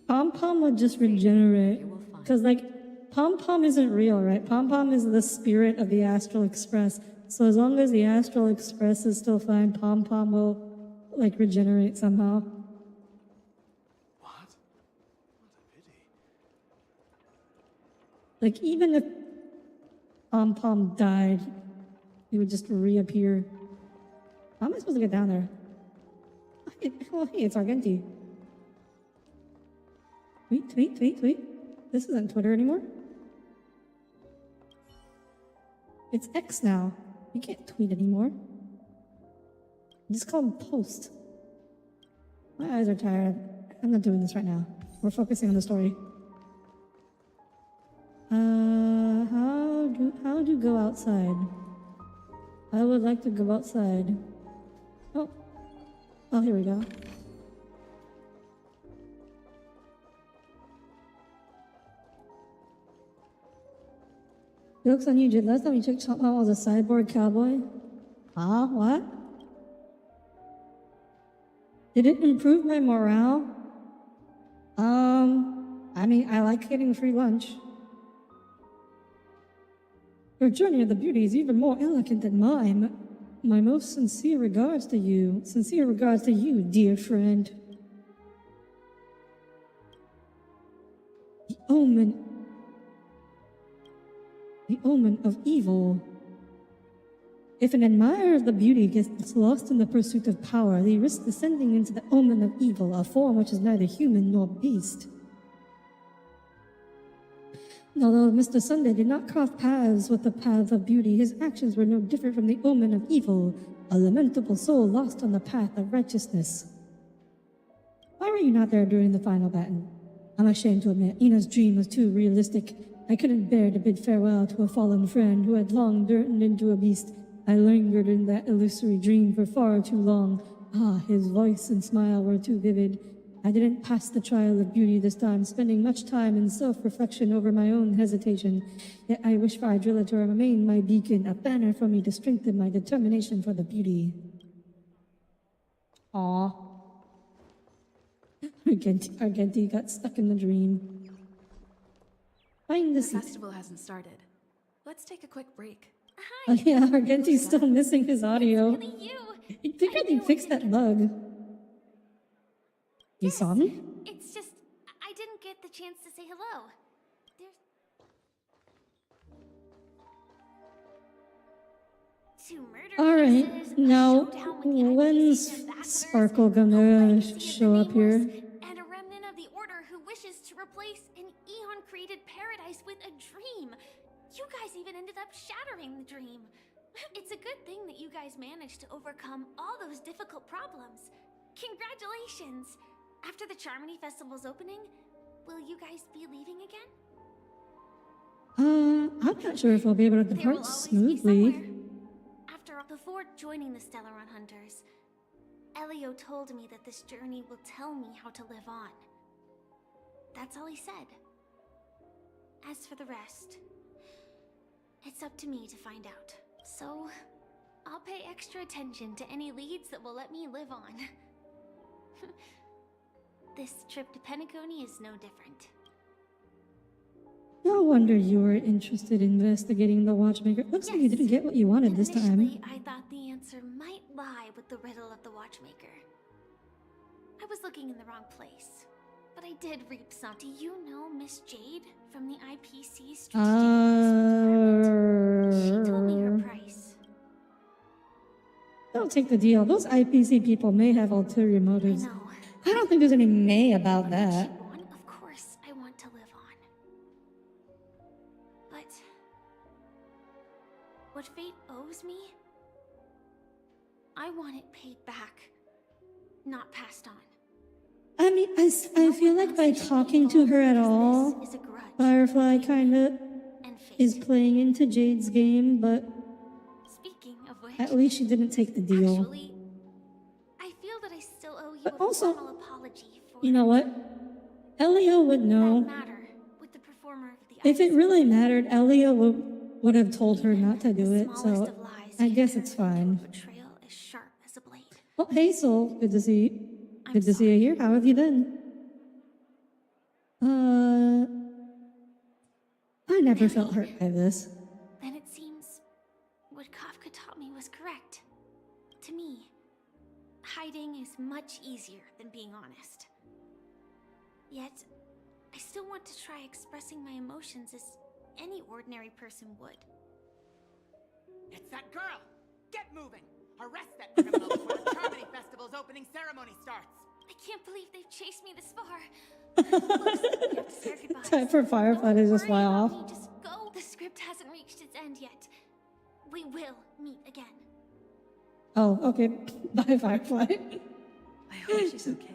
pom-pom would just regenerate, because like pom-pom isn't real, right? Pom-pom is the spirit of the Astral Express. So as long as the Astral Express is still fine, pom-pom will like regenerate somehow. What? What a pity. Like even if pom-pom died, it would just reappear. How am I supposed to get down there? Oh, hey, it's Argenti. Tweet. This isn't Twitter anymore. It's X now. You can't tweet anymore. Just call them post. My eyes are tired. I'm not doing this right now. We're focusing on the story. How do go outside? I would like to go outside. Oh, here we go. Joke's on you, Jid. Last time you checked Chop was a cyborg cowboy. Ah, what? Did it improve my morale? I mean, I like getting free lunch. Your journey of the beauty is even more elegant than mine. My most sincere regards to you. Sincere regards to you, dear friend. The omen of evil. If an admirer of the beauty gets lost in the pursuit of power, they risk descending into the omen of evil, a form which is neither human nor beast. Although Mr. Sunday did not cross paths with the path of beauty, his actions were no different from the omen of evil, a lamentable soul lost on the path of righteousness. Why were you not there during the final battle? I'm ashamed to admit, Ina's dream was too realistic. I couldn't bear to bid farewell to a fallen friend who had long turned into a beast. I lingered in that illusory dream for far too long. Ah, his voice and smile were too vivid. I didn't pass the trial of beauty this time, spending much time in self-reflection over my own hesitation. Yet I wish for Idrilla to remain my beacon, a banner for me to strengthen my determination for the beauty. Aww. Argenti got stuck in the dream. Find the festival hasn't started. Let's take a quick break. Oh yeah, Argenti's still missing his audio. I think I fixed that bug. You saw me? It's just, I didn't get the chance to say hello. Alright, now when's Sparkle gonna show up here? And a remnant of the You guys even ended up shattering the dream. It's a good thing that you guys managed to overcome all those difficult problems. Congratulations! After the Charmony Festival's opening, will you guys be leaving again? I'm not sure if we'll be able to depart smoothly. After all, before joining the Stellaron Hunters, Elio told me that this journey will tell me how to live on. That's all he said. As for the rest, it's up to me to find out. So, I'll pay extra attention to any leads that will let me live on. This trip to Penacony is no different. No wonder you were interested in investigating the Watchmaker. Looks like you didn't get what you wanted this time. Initially, I thought the answer might lie with the riddle of the Watchmaker. I was looking in the wrong place, but I did reap some. Do you know Miss Jade from the IPC Strategic Department? She told me her price. Don't take the deal. Those IPC people may have ulterior motives. I don't think there's any may about that. Of course, I want to live on. But what fate owes me, I want it paid back, not passed on. I mean, I feel like by talking to her at all, Firefly kinda is playing into Jade's game, but Speaking of which, at least she didn't take the deal. actually, I feel that I still owe you But a also, formal apology for you know what? Elio would know. matter with the performer of the If it really mattered, Elio would have told her not to do it, so I guess it's fine. betrayal as sharp as a blade. Well, hey, Soul, good to see you here. How have you been? I never felt hurt by this. Then it seems what Kafka taught me was correct. To me, hiding is much easier than being honest. Yet, I still want to try expressing my emotions as any ordinary person would. It's that girl! Get moving! Arrest that criminal before the Charmony Festival's opening ceremony starts! I can't believe they've chased me this far. Looks like we have to say our goodbyes. Time for Firefly to just fly off. Just go. The script hasn't reached its end yet. We will meet again. Oh, okay. Bye, Firefly. I hope she's okay.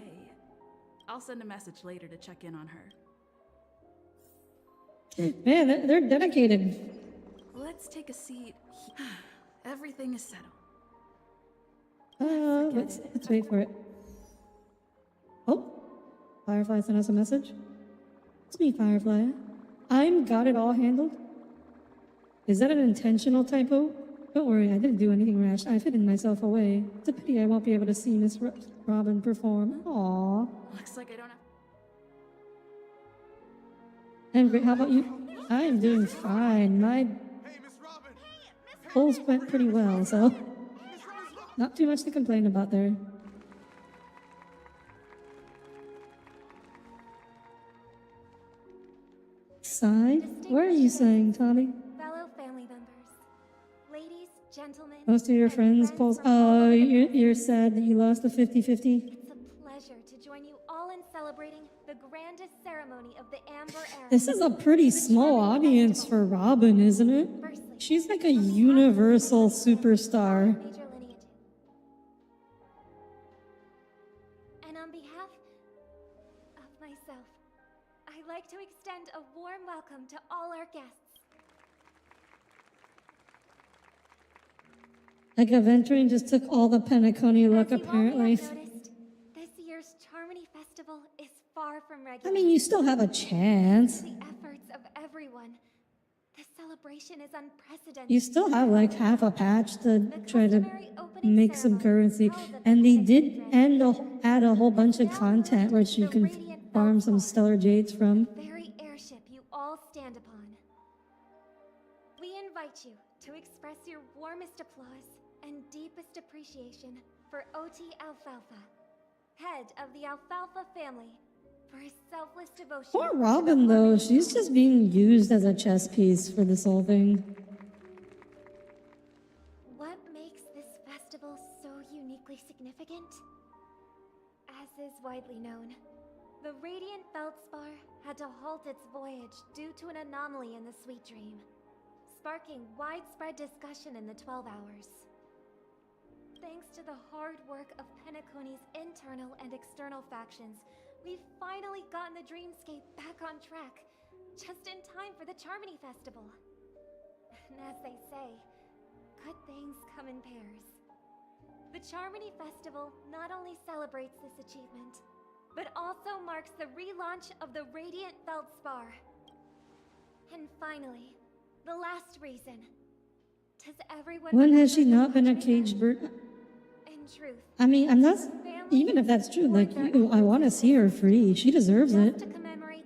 I'll send a message later to check in on her. Man, they're dedicated. Let's take a seat. Everything is settled. Let's wait for it. Oh, Firefly sent us a message. It's me, Firefly. I'm got it all handled. Is that an intentional typo? Don't worry, I didn't do anything rash. I've hidden myself away. It's a pity I won't be able to see Miss Robin perform. Aww. Looks like I don't have. I'm great. How about you? I am doing fine. My polls went pretty well, so not too much to complain about there. Side? Where are you saying, Tommy? Fellow family members, ladies, gentlemen. Most of your friends polls. Oh, you're sad that you lost the 50-50. It's a pleasure to join you all in celebrating the grandest ceremony of the Amber Era. This is a pretty small audience for Robin, isn't it? She's like a universal superstar. And on behalf of myself, I'd like to extend a warm welcome to all our guests. Like Aventuring just took all the Penacony look, apparently. This year's Charmony Festival is far from regular. I mean, you still have a chance. The efforts of everyone. This celebration is unprecedented. You still have like half a patch to try to make some currency. And they did add a whole bunch of content which you can farm some stellar jades from. The very airship you all stand upon. We invite you to express your warmest applause and deepest appreciation for OT Alfalfa, head of the Alfalfa family, for his selfless devotion. Poor Robin, though. She's just being used as a chess piece for this whole thing. What makes this festival so uniquely significant? As is widely known, the Radiant Feldspar had to halt its voyage due to an anomaly in the Sweet Dream. sparking widespread discussion in the 12 hours. Thanks to the hard work of Penacony's internal and external factions, we've finally gotten the dreamscape back on track, just in time for the Charmony Festival. And as they say, good things come in pairs. The Charmony Festival not only celebrates this achievement, but also marks the relaunch of the Radiant Feldspar. And finally, the last reason. Does everyone When has she remember not been a the caged bird? In truth, I mean, I'm not. Even if that's true, like, I want to see her free. She deserves it.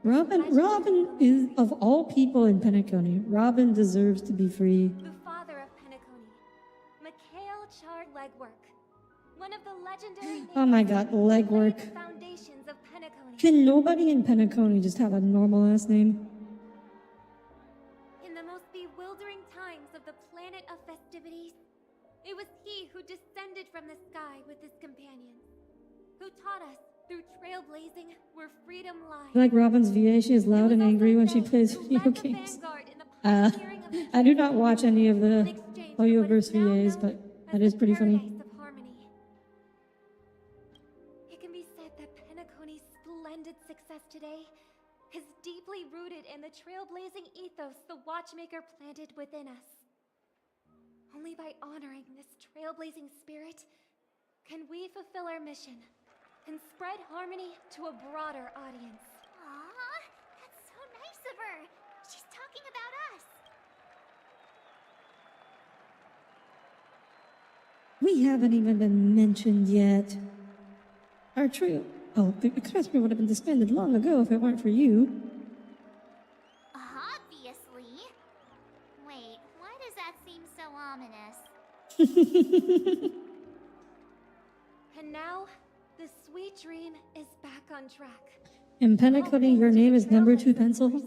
Robin is, of all people in Penacony, Robin deserves to be free. the father of Penacony, Mikhail Char Legwork, one of the legendary Oh my god, legwork. foundations of Penacony. Can nobody in Penacony just have a normal ass name? In the most bewildering times of the planet of festivities, it was he who descended from the sky with his companions, who taught us through trailblazing where freedom lies. I like Robin's VA, she is loud and angry when she plays video games. I do not watch any of the Hoyoverse VAs, but that is pretty funny. It can be said that Penacony's splendid success today is deeply rooted in the trailblazing ethos the Watchmaker planted within us. Only by honoring this trailblazing spirit can we fulfill our mission and spread harmony to a broader audience. Aw, that's so nice of her. She's talking about us. We haven't even been mentioned yet. Our trio. Oh, the Academy would have been disbanded long ago if it weren't for you. Obviously. Wait, why does that seem so ominous? And now, the sweet dream is back on track. In Penacony, your name is number 2 Pencil.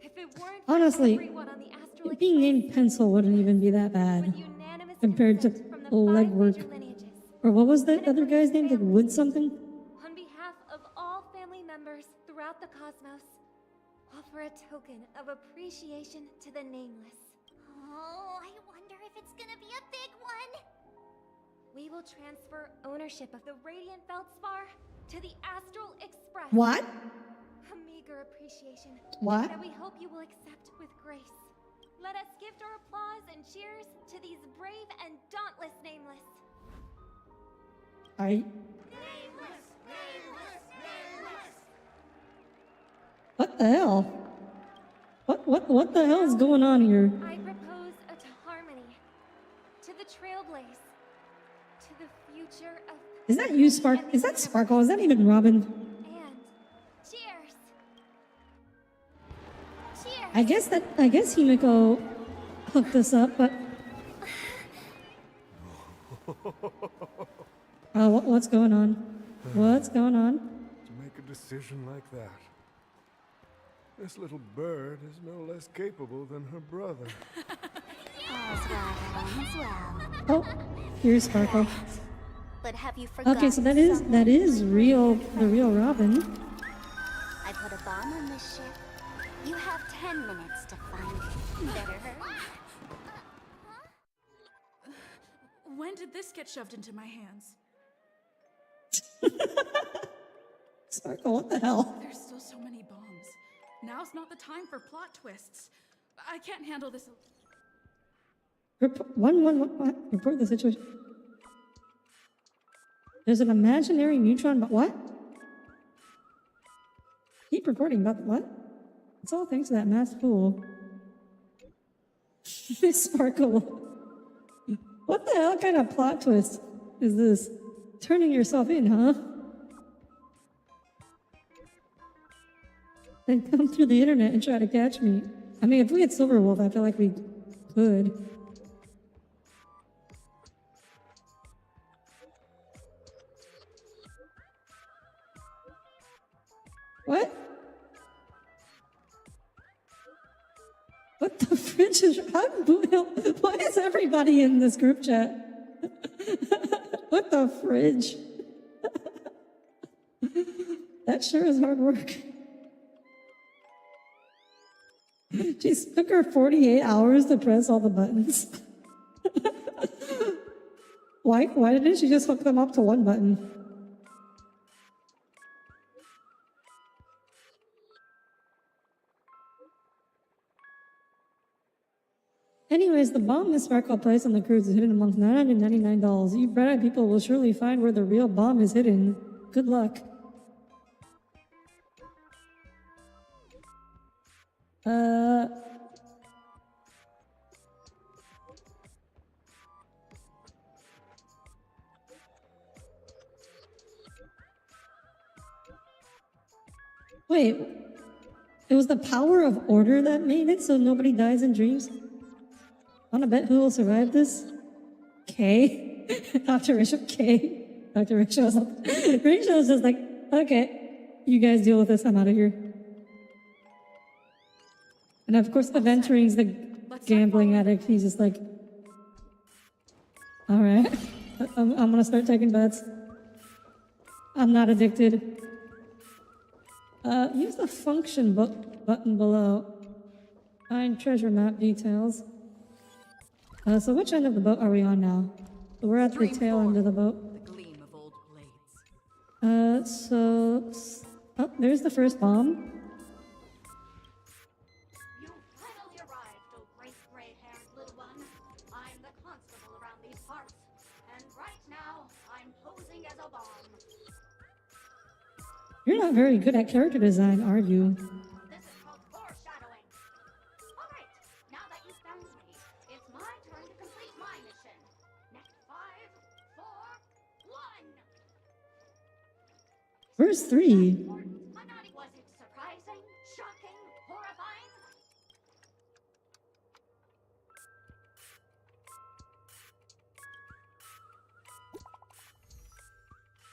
If it weren't Honestly, everyone on the Astral being named Pencil wouldn't even be that bad compared to legwork. Or what was that other guy's name? Like Wood something? on behalf of all family members throughout the cosmos, offer a token of appreciation to the Nameless. Oh, I wonder if it's gonna be a big one. We will transfer ownership of the Radiant Feldspar to the Astral Express. What? A meager appreciation What? that we hope you will accept with grace. Let us gift our applause and cheers to these brave and dauntless Nameless. Are you... What the hell? What the hell is going on here? I propose to harmony, to the trailblaze, to the future of Is that you, Spark? Is that Sparkle? Is that even Robin? and cheers. Cheers. I guess Himiko hooked us up, but what's going on? What's going on? To make a decision like that. This little bird is no less capable than her brother. Oh, here's Sparkle. But have you forgotten? Okay, so that is the real Robin. I put a bomb on this ship. You have 10 minutes to find it. Better hurry. When did this get shoved into my hands? Sparkle, what the hell? There's still so many bombs. Now's not the time for plot twists. I can't handle this. Report the situation. There's an imaginary neutron, but what? Keep reporting about what? It's all thanks to that masked fool. Miss Sparkle. What the hell kind of plot twist is this? Turning yourself in, huh? Then come through the internet and try to catch me. I mean, if we had Silverwolf, I feel like we could. What? What the fridge is... Why is everybody in this group chat? What the fridge? That sure is hard work. She took her 48 hours to press all the buttons. Why didn't she just hook them up to one button? Anyways, the bomb Miss Sparkle placed on the cruise is hidden amongst 999 dolls. You bright-eyed people will surely find where the real bomb is hidden. Good luck. Wait, it was the power of order that made it so nobody dies in dreams? Wanna bet who will survive this? K? Dr. Bishop K? Dr. Rachel's just like, okay, you guys deal with this, I'm out of here. And of course, Aventuring's the gambling addict. He's just like, all right, I'm gonna start taking bets. I'm not addicted. Use the function button below. Find treasure map details. So which end of the boat are we on now? We're at the tail end of the boat. Oh, there's the first bomb. You finally arrived, oh great gray-haired little one. I'm the constable around these parts, and right now I'm posing as a bomb. You're not very good at character design, are you? This is called foreshadowing. All right, now that you found me, it's my turn to complete my mission. Next 5, 4, 1. Where's 3? Was it surprising, shocking, horrifying?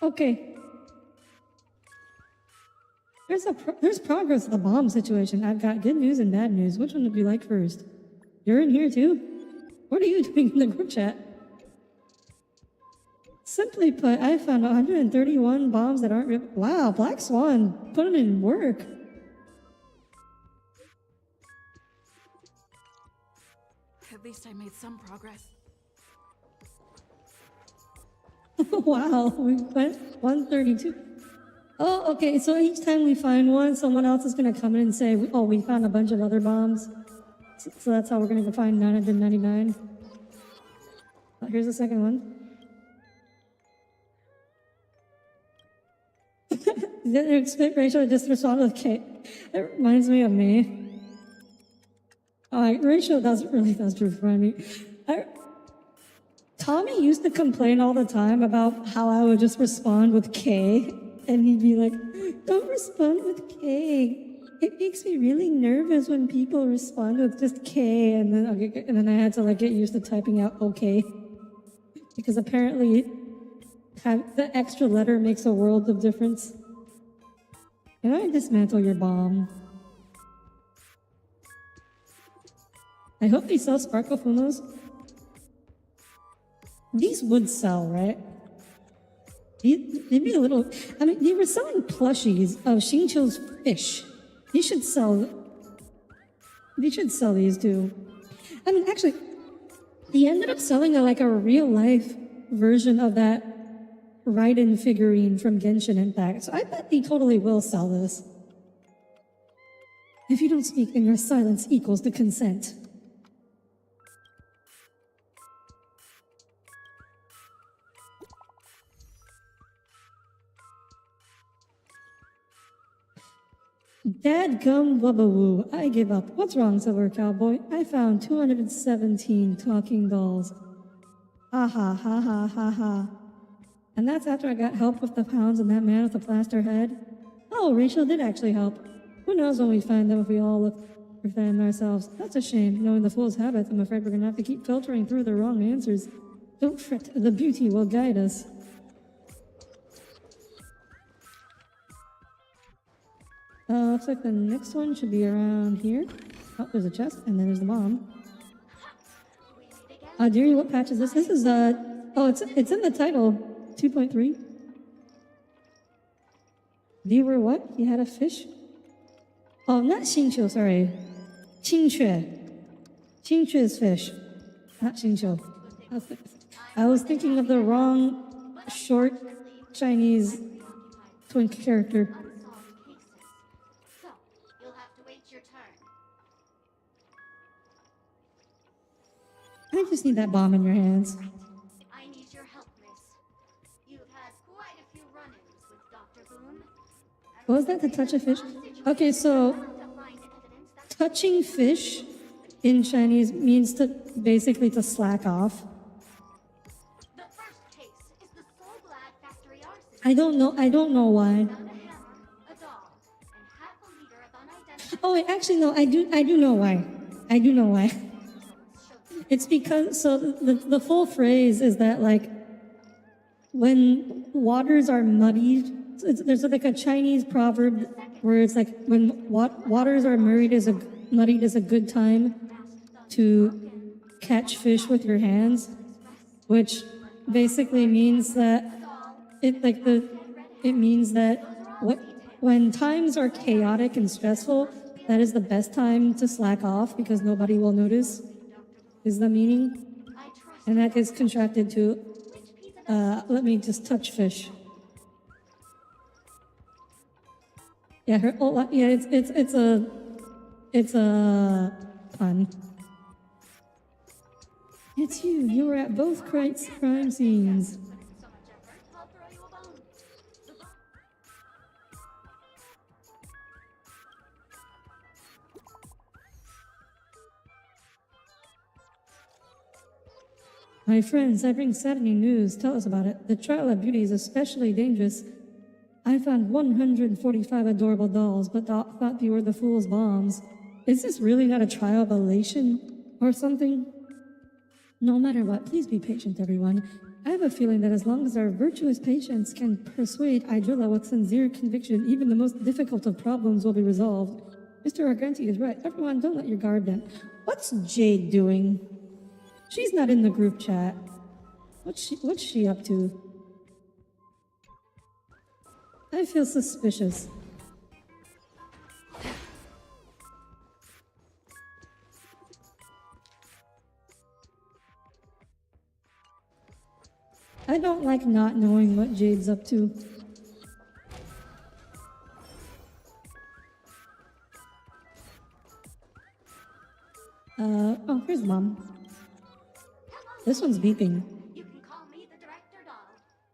Okay. There's progress in the bomb situation. I've got good news and bad news. Which one would you like first? You're in here too? What are you doing in the group chat? Simply put, I found 131 bombs that aren't real. Wow, Black Swan, putting in work. At least I made some progress. Wow, we went 132. Oh, okay, so each time we find one, someone else is going to come in and say, oh, we found a bunch of other bombs. So that's how we're going to find 999. Oh, here's the second one. Did you expect Rachel to just respond with Kate? It reminds me of me. Rachel really does remind me. Tommy used to complain all the time about how I would just respond with K. And he'd be like, don't respond with K. It makes me really nervous when people respond with just K. And then I had to get used to typing out OK. Because apparently the extra letter makes a world of difference. Can I dismantle your bomb? I hope they sell Sparkle Funos. These would sell, right? They'd be a little... I mean, they were selling plushies of Xingqiu's fish. They should sell these too. I mean, actually, they ended up selling a real-life version of that Raiden figurine from Genshin Impact. So I bet they totally will sell this. If you don't speak, then your silence equals to consent. Dadgum wubbawoo, I give up. What's wrong, Silver Cowboy? I found 217 talking dolls. Ha ha ha ha ha ha. And that's after I got help with the pounds and that man with the plaster head. Oh, Rachel did actually help. Who knows when we find them if we all look for them ourselves. That's a shame. Knowing the fool's habits, I'm afraid we're gonna have to keep filtering through the wrong answers. Don't fret, the beauty will guide us. Looks like the next one should be around here. Oh, there's a chest, and then there's the bomb. Audire, what patch is this? This is, oh, it's in the title, 2.3. You were what? You had a fish? Oh, not Xingqiu, sorry. Qingque. Qingque is fish, not Xingqiu. I was thinking of the wrong short Chinese twin character. So, you'll have to wait your turn. I just need that bomb in your hands. I need your help, miss. You've had quite a few run-ins with Dr. Boone. What was that, to touch a fish? Okay, so touching fish in Chinese means to basically to slack off. The first case is the Soul Glad factory arson. I don't know why. Found a hammer, a doll, and half a liter of unidentified. Oh wait, actually no, I do know why. I do know why. It's because, so the full phrase is that, like, when waters are muddied, there's like a Chinese proverb where it's like, when waters are muddied is a good time to catch fish with your hands, which basically means that it means that when times are chaotic and stressful, that is the best time to slack off because nobody will notice, is the meaning. And that gets contracted to, let me just touch fish. Yeah, it's a pun. It's you. You were at both crime scenes. My friends, I bring saddening news. Tell us about it. The trial of beauty is especially dangerous. I found 145 adorable dolls, but thought they were the fool's bombs. Is this really not a trial of elation or something? No matter what, please be patient, everyone. I have a feeling that as long as our virtuous patience can persuade Idrilla with sincere conviction, even the most difficult of problems will be resolved. Mr. Argenti is right. Everyone, don't let your guard down. What's Jade doing? She's not in the group chat. What's she up to? I feel suspicious. I don't like not knowing what Jade's up to. Oh, here's Mom. This one's beeping. You can call me the director doll.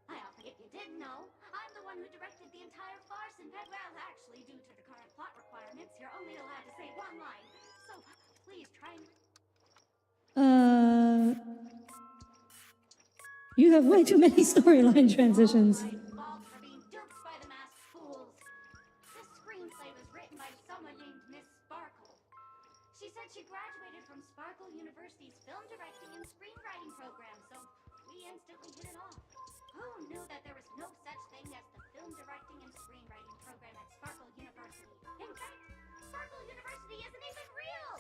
I often, if you didn't know, I'm the one who directed the entire farce and well, actually, due to the current plot requirements, you're only allowed to say one line. So please try and... You have way too many storyline transitions. Fault for being duped by the masked fools. This screenplay was written by someone named Miss Sparkle. She said she graduated from Sparkle University's film directing and screenwriting program, so we instantly hit it off. Who knew that there was no such thing as the film directing and screenwriting program at Sparkle University? In fact, Sparkle University isn't even real!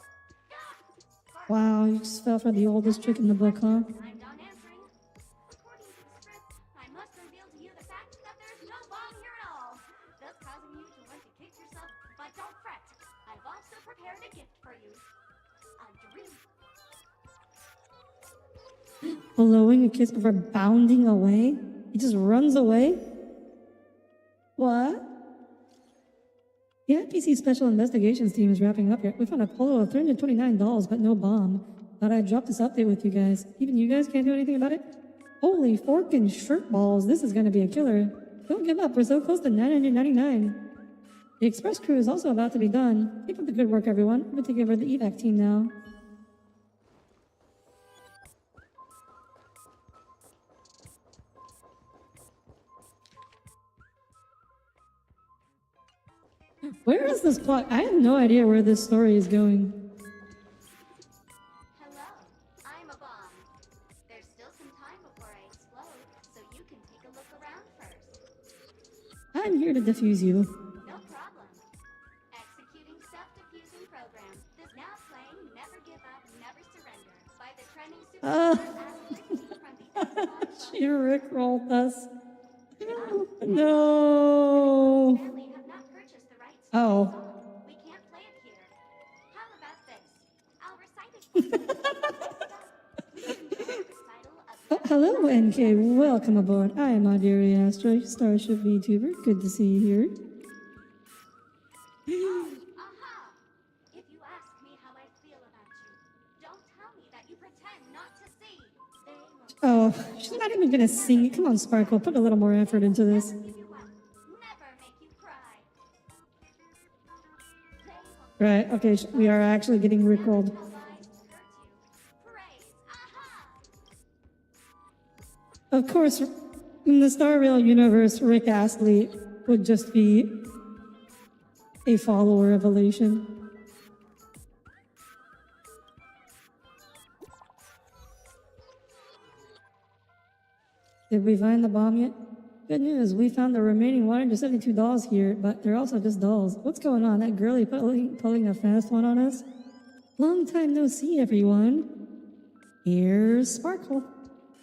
Wow, you just fell for the oldest trick in the book, huh? I'm done answering. According to the script, I must reveal to you the fact that there's no bomb here at all, thus causing you to want to kick yourself. But don't fret, I've also prepared a gift for you. A dream. Blowing a kiss before bounding away? He just runs away? What? The IPC Special Investigations team is wrapping up here. We found a total of 329 dolls, but no bomb. Thought I'd drop this update with you guys. Even you guys can't do anything about it? Holy fork and shirt balls, this is gonna be a killer. Don't give up, we're so close to 999. The express crew is also about to be done. Keep up the good work, everyone. I'm gonna take over the evac team now. Where is this plot? I have no idea where this story is going. Hello, I'm a bomb. There's still some time before I explode, so you can take a look around first. I'm here to defuse you. No problem. Executing self-diffusing program. This now playing Never Give Up, Never Surrender by the trending super from the She rickrolled us. No. family have not purchased the rights. Oh. We can't play it here. How about this? Oh, hello, NK. Welcome aboard. I am Audire Astra, starship vtuber. Good to see you here. Aha! If you ask me how I feel about you, don't tell me that you pretend not to see. Oh, she's not even gonna sing it. Come on, Sparkle. Put a little more effort into this. Never make you cry. Right, okay, we are actually getting rickrolled. Of course, in the Star Rail universe, Rick Astley would just be a follower of Elation. Did we find the bomb yet? Good news, we found the remaining 172 dolls here, but they're also just dolls. What's going on? That girlie pulling a fast one on us? Long time no see, everyone. Here's Sparkle.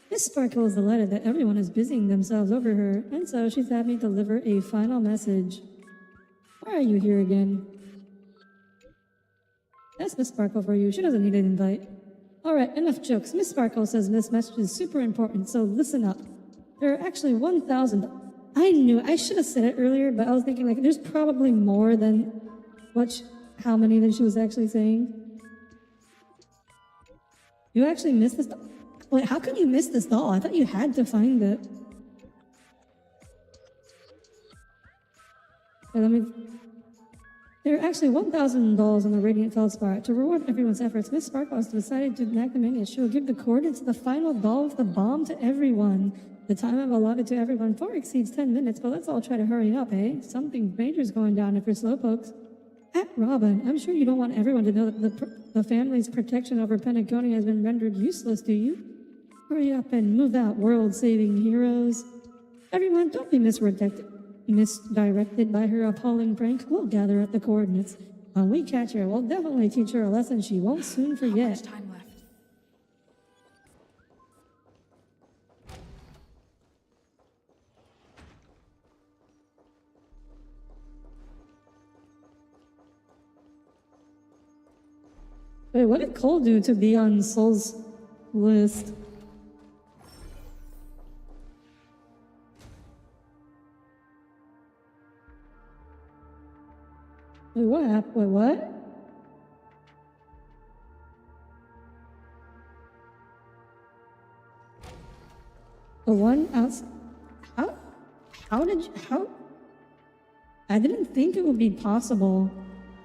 Miss Sparkle is delighted that everyone is busying themselves over her, and so she's had me deliver a final message. Why are you here again? That's Miss Sparkle for you. She doesn't need an invite. Alright, enough jokes. Miss Sparkle says this message is super important, so listen up. There are actually 1,000. I knew I should have said it earlier, but I was thinking like there's probably more than how many that she was actually saying. You actually missed this. Wait, how can you miss this doll? I thought you had to find it. Okay, there are actually 1,000 dolls on the Radiant Feldspar. To reward everyone's efforts, Miss Sparkle has decided to enact the mania. She will give the coordinates of the final doll with the bomb to everyone. The time I've allotted to everyone far exceeds 10 minutes, but let's all try to hurry up, eh? Something major's going down if you're slowpokes. Robin, I'm sure you don't want everyone to know that the family's protection over Penacony has been rendered useless, do you? Hurry up and move out, world-saving heroes. Everyone, don't be misdirected by her appalling prank. We'll gather at the coordinates. When we catch her, we'll definitely teach her a lesson she won't soon forget. How much time left? Wait, what did Cole do to be on Soul's list? Wait, what happened? Wait, what? The one outside? How did you, I didn't think it would be possible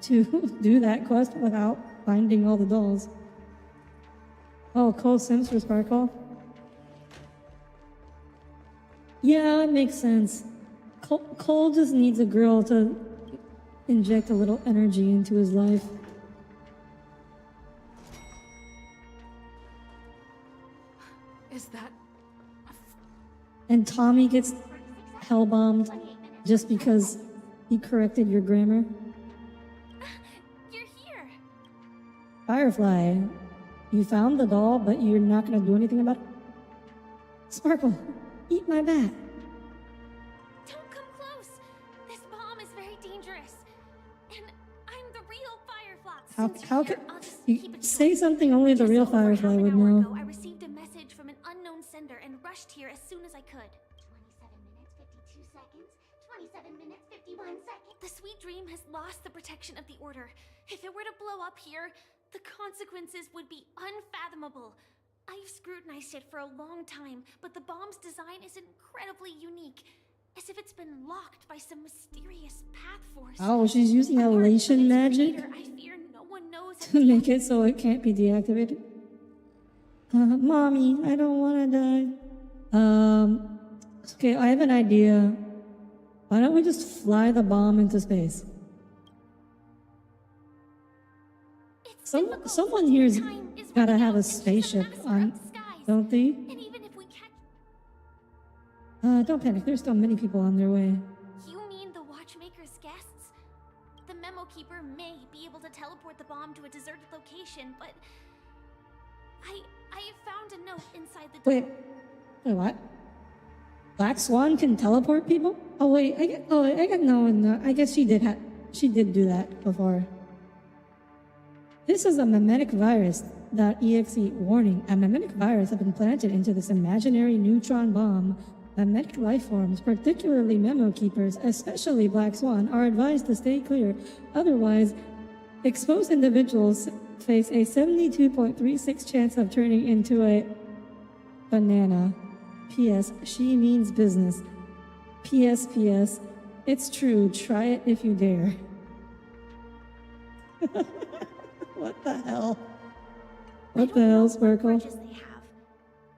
to do that quest without finding all the dolls. Oh, Cole Sims for Sparkle? Yeah, it makes sense. Cole just needs a girl to inject a little energy into his life. Is that... And Tommy gets hellbombed just because he corrected your grammar. You're here! Firefly, you found the doll, but you're not gonna do anything about it? Sparkle, eat my bat. Don't come close! This bomb is very dangerous. And I'm the real Firefly. How could you say something only the real Firefly would know? I received a message from an unknown sender and rushed here as soon as I could. 27 minutes, 52 seconds. 27 minutes, 51 seconds. The sweet dream has lost the protection of the Order. If it were to blow up here, the consequences would be unfathomable. I've scrutinized it for a long time, but the bomb's design is incredibly unique. As if it's been locked by some mysterious path force. Oh, she's using elation magic I fear no one knows to make it so it can't be deactivated. Mommy, I don't want to die. Okay, I have an idea. Why don't we just fly the bomb into space? Someone here's gotta have a spaceship on, don't they? Don't panic, there's still many people on their way. You mean the Watchmaker's guests? The Memo Keeper may be able to teleport the bomb to a deserted location, but I found a note inside the door. Wait, what? Black Swan can teleport people? Oh wait, I guess she did do that before. This is a memetic virus. Express.exe warning. A memetic virus has been planted into this imaginary neutron bomb. Memetic life forms, particularly memo keepers, especially Black Swan, are advised to stay clear. Otherwise, exposed individuals face a 72.36 chance of turning into a banana. P.S. She means business. P.S. P.S. It's true. Try it if you dare. What the hell? What the hell, Sparkle? They have,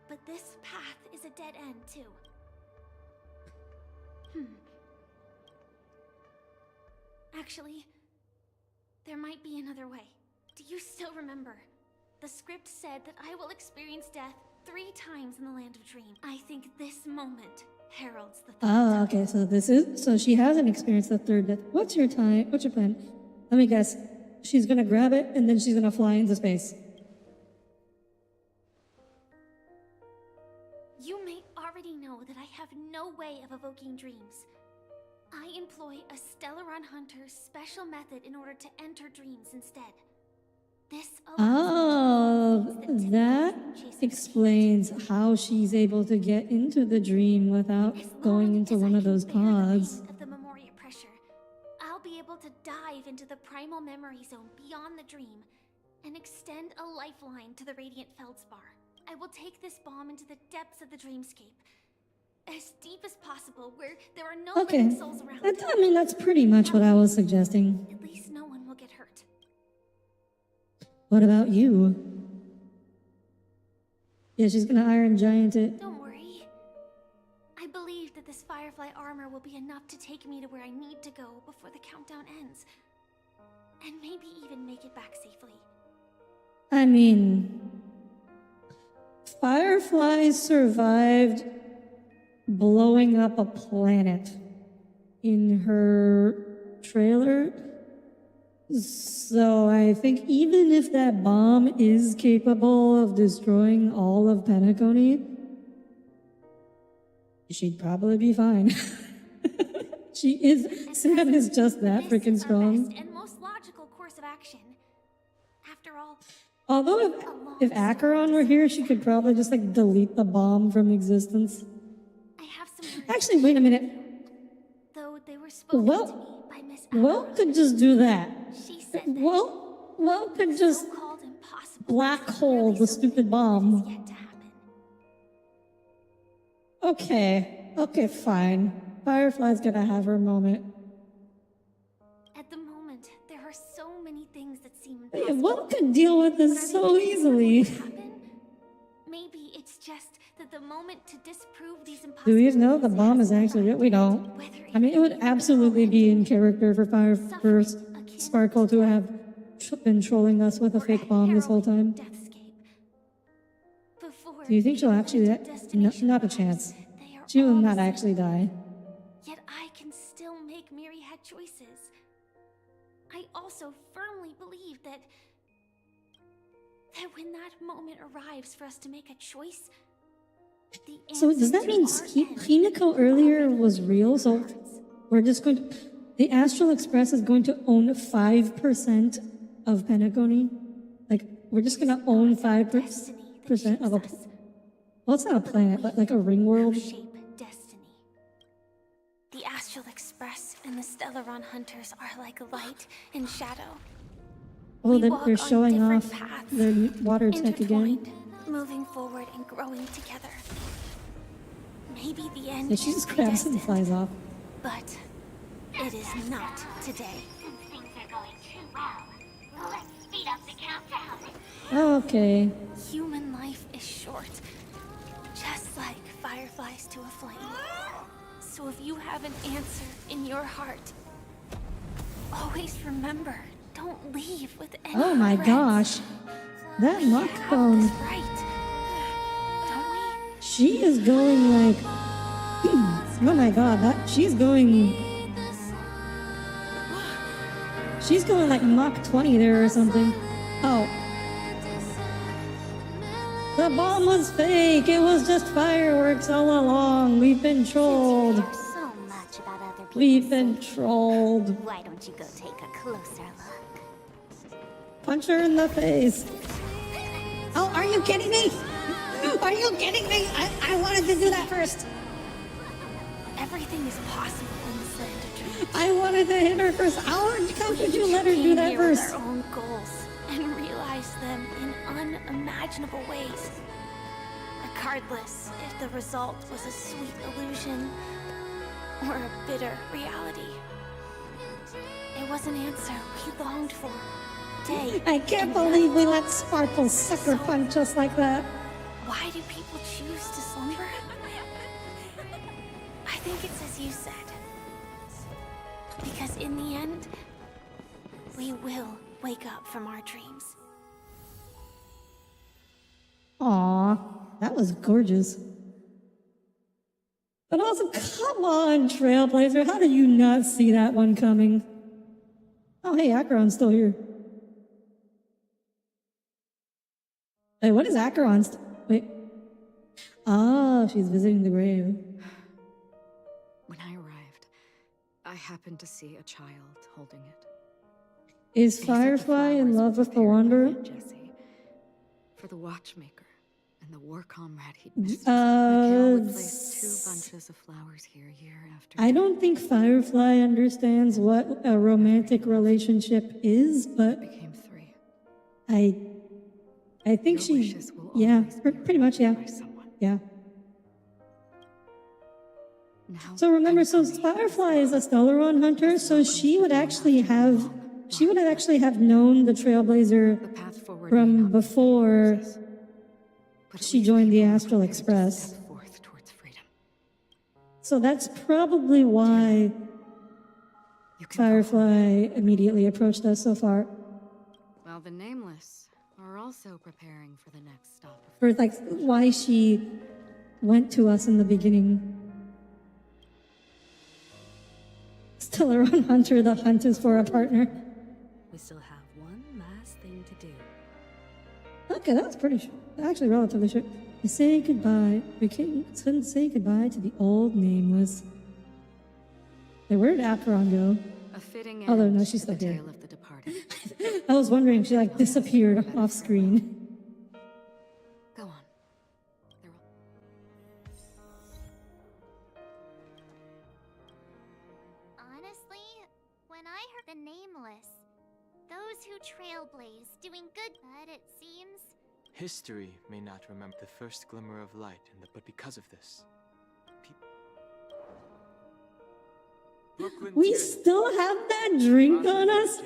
but this path is a dead end too. Actually, there might be another way. Do you still remember? The script said that I will experience death 3 times in the Land of Dream. I think this moment heralds the third time. Okay, so she hasn't experienced the third death. What's your plan? Let me guess. She's gonna grab it and then she's gonna fly into space. You may already know that I have no way of evoking dreams. I employ a Stellaron Hunter's special method in order to enter dreams instead. This That explains how she's able to get into the dream without going into one of those pods. Of the Memoria pressure, I'll be able to dive into the primal memory zone beyond the dream and extend a lifeline to the radiant feldspar. I will take this bomb into the depths of the dreamscape, as deep as possible, where there are no living souls around. That's pretty much what I was suggesting. At least no one will get hurt. What about you? Yeah, she's gonna Iron Giant it. Don't worry. I believe that this Firefly armor will be enough to take me to where I need to go before the countdown ends. And maybe even make it back safely. I mean, Firefly survived blowing up a planet in her trailer. So I think even if that bomb is capable of destroying all of Penacony, she'd probably be fine. Sam is just that freaking strong. And most logical course of action. After all, Although if Acheron were here, she could probably just delete the bomb from existence. I have some. Actually, wait a minute. Though they were spoken to me by Miss Well could just do that. She said Well could just black hole the stupid bomb. Okay, fine. Firefly's gonna have her moment. At the moment, there are so many things that seem Yeah, impossible. Will could deal with this so easily. Maybe it's just that the moment to disprove these Do we know the bomb is actually real? We don't. I mean, it would absolutely be in character for Sparkle to have been trolling us with a fake bomb this whole time. Do you think she'll actually... not a chance. She will not actually die. Yet I can still make myriad choices. I also firmly believe that when that moment arrives for us to make a choice, the So does that mean Hinako earlier was real? So we're just going to... The Astral Express is going to own 5% of Penacony? We're just going to own 5% of a... Well, it's not a planet, but a ring world. The Astral Express and the Stellaron Hunters are like light and shadow. Oh, they're showing off their water tech again. Moving forward and growing together. Maybe the end Yeah, she just grabs and flies off. but it is not today. Since things are going too well, let's speed up the countdown. Okay. Human life is short, just like fireflies to a flame. So if you have an answer in your heart, always remember, don't leave with any Oh my regrets. gosh. That muck cone. She is going oh my god, she's going Mach 20 there or something. Oh. The bomb was fake. It was just fireworks all along. We've been trolled. So much about other people. We've been trolled. Why don't you go take a closer look? Punch her in the face. Oh, are you kidding me? Are you kidding me? I wanted to do that first. Everything is possible in this land of dreams. I wanted to hit her first. How could you let her do that With first? our own goals and realize them in unimaginable ways. Regardless if the result was a sweet illusion or a bitter reality. It was an answer we longed for. I can't believe we let Sparkle sucker punch us like that. Why do people choose to slumber? I think it's as you said. Because in the end, we will wake up from our dreams. Aw, that was gorgeous. But also, come on, Trailblazer, how did you not see that one coming? Oh, hey, Acheron's still here. Wait, what is Acheron's? Wait. Ah, she's visiting the grave. When I arrived, I happened to see a child holding it. Is Firefly in love with the Wanderer? Jesse, for the watchmaker and the war comrade he'd missed. Mikhail would place 2 bunches of flowers here year after I don't think Firefly understands what a romantic relationship is, but became 3. I think she, yeah, pretty much, yeah, yeah. So remember, so Firefly is a Stellaron hunter, so she would actually have known the Trailblazer from before she joined the Astral Express. So that's probably why Firefly immediately approached us so far. Well, the Nameless are also preparing for the next stop. For like why she went to us in the beginning. Stellaron hunter, the hunt is for a partner. We still have one last thing to do. Okay, that was pretty short. Actually, relatively short. We say goodbye. We couldn't say goodbye to the old Nameless. Hey, where did Acheron go? A fitting Although, end no, she's to the still here. tale of the departed. I was wondering if she like disappeared off screen. Go on. Honestly, when I heard the Nameless, those who trailblaze doing good, but it seems History may not remember the first glimmer of light, but because of this, We still have that drink on us?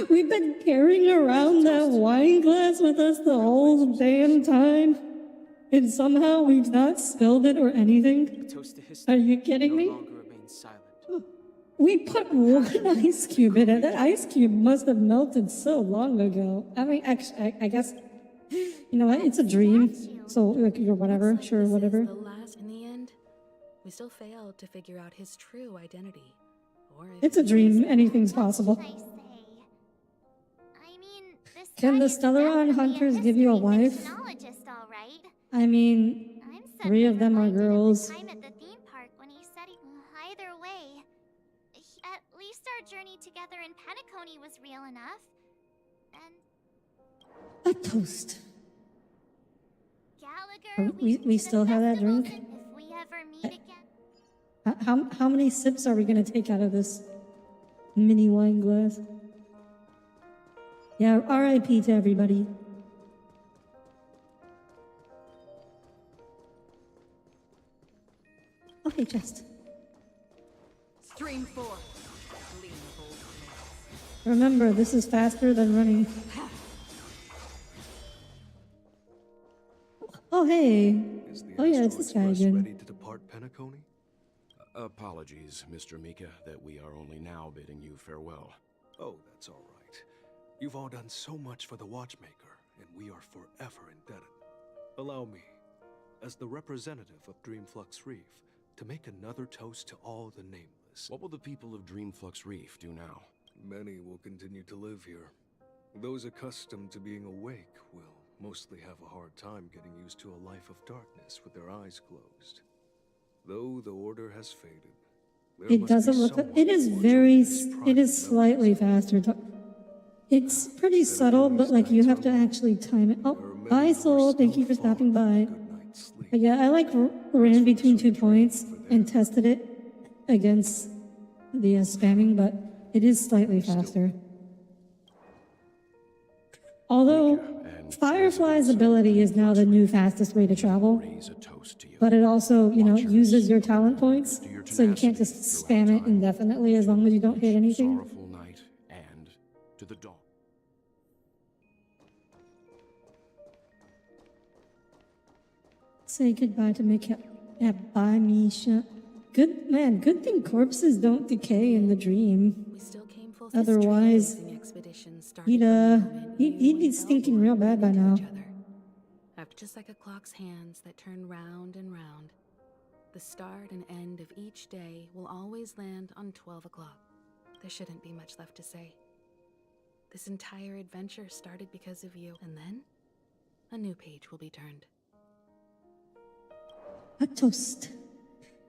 We've been carrying around that wine glass with us the whole damn time? And somehow we've not spilled it or anything? Are you kidding me? We put one ice cube in it. That ice cube must have melted so long ago. I mean, actually, I guess, you know what? It's a dream. So, like, whatever. Sure, whatever. The last, in the end, we still failed to figure out his true identity. Or if It's a dream. Anything's possible. Can the Stellaron hunters give you a wife? I mean, 3 of them are girls. time at the theme park when he said either way. At least our journey together in Penacony was real enough. And A toast. Gallagher, We still have that drink? if we ever meet again. How many sips are we gonna take out of this mini wine glass? Yeah, RIP to everybody. Okay, chest. Stream 4. Remember, this is faster than running. Oh, hey. Oh, yeah, it's this guy again. Ready to depart Penacony? Apologies, Mr. Mika, that we are only now bidding you farewell. Oh, that's all right. You've all done so much for the Watchmaker, and we are forever indebted. Allow me, as the representative of Dreamflux Reef, to make another toast to all the Nameless. What will the people of Dreamflux Reef do now? Many will continue to live here. Those accustomed to being awake will mostly have a hard time getting used to a life of darkness with their eyes closed. Though the order has faded, It doesn't look. It is very. It is slightly faster. It's pretty subtle, but like you have to actually time it. Oh, Hi, Soul. Thank you for stopping by. But yeah, I like ran between 2 points and tested it against the spamming, but it is slightly faster. Although Firefly's ability is now the new fastest way to travel, but it also, you know, uses your talent points, so you can't just spam it indefinitely as long as you don't hit anything. Sorrowful night and to the dawn. Say goodbye to Mika. Yeah, bye, Misha. Good man. Good thing corpses don't decay in the dream. Otherwise, he'd be stinking real bad by now. After just like a clock's hands that turn round and round, the start and end of each day will always land on 12 o'clock. There shouldn't be much left to say. This entire adventure started because of you, and then a new page will be turned. A toast.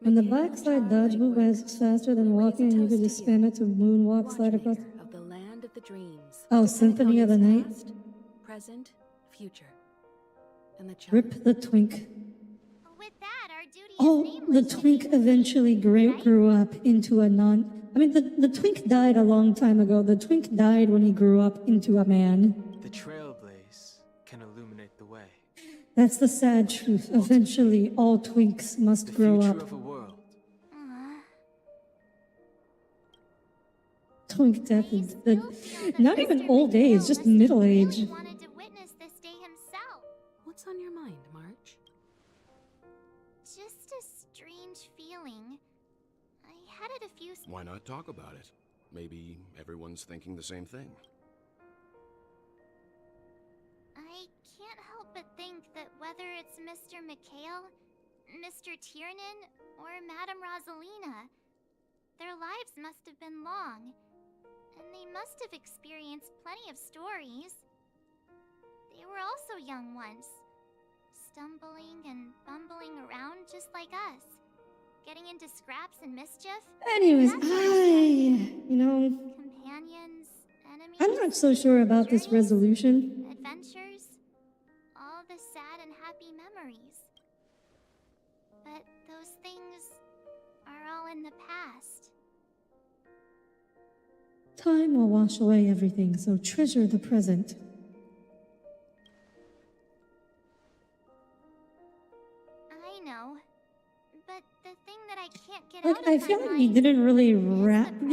When the black slide dodge move is faster than walking, you could just spam it to moonwalk slide across. Of the land of the dreams. Oh, Symphony of the Night. Past, present, future. And the Rip the twink. With that, our duty Oh, the twink eventually grew up into a the twink died a long time ago. The twink died when he grew up into a man. The trailblaze can illuminate the way. That's the sad truth. Eventually, all twinks must grow up. Of a world. Twink death is not even old age, just middle age. wanted to witness this day himself. What's on your mind, March? Just a strange feeling. I had it a few... Why not talk about it? Maybe everyone's thinking the same thing. I can't help but think that whether it's Mr. Mikhail, Mr. Tiernan, or Madame Rosalina, their lives must have been long, and they must have experienced plenty of stories. They were also young once, stumbling and bumbling around just like us, getting into scraps and mischief. Anyways, Companions, enemies, I'm not so sure about this resolution. adventures, all the sad and happy memories. But those things are all in the past. Time will wash away everything, so treasure the present. I know, but the thing that I can't get Like, out I of feel my like mind he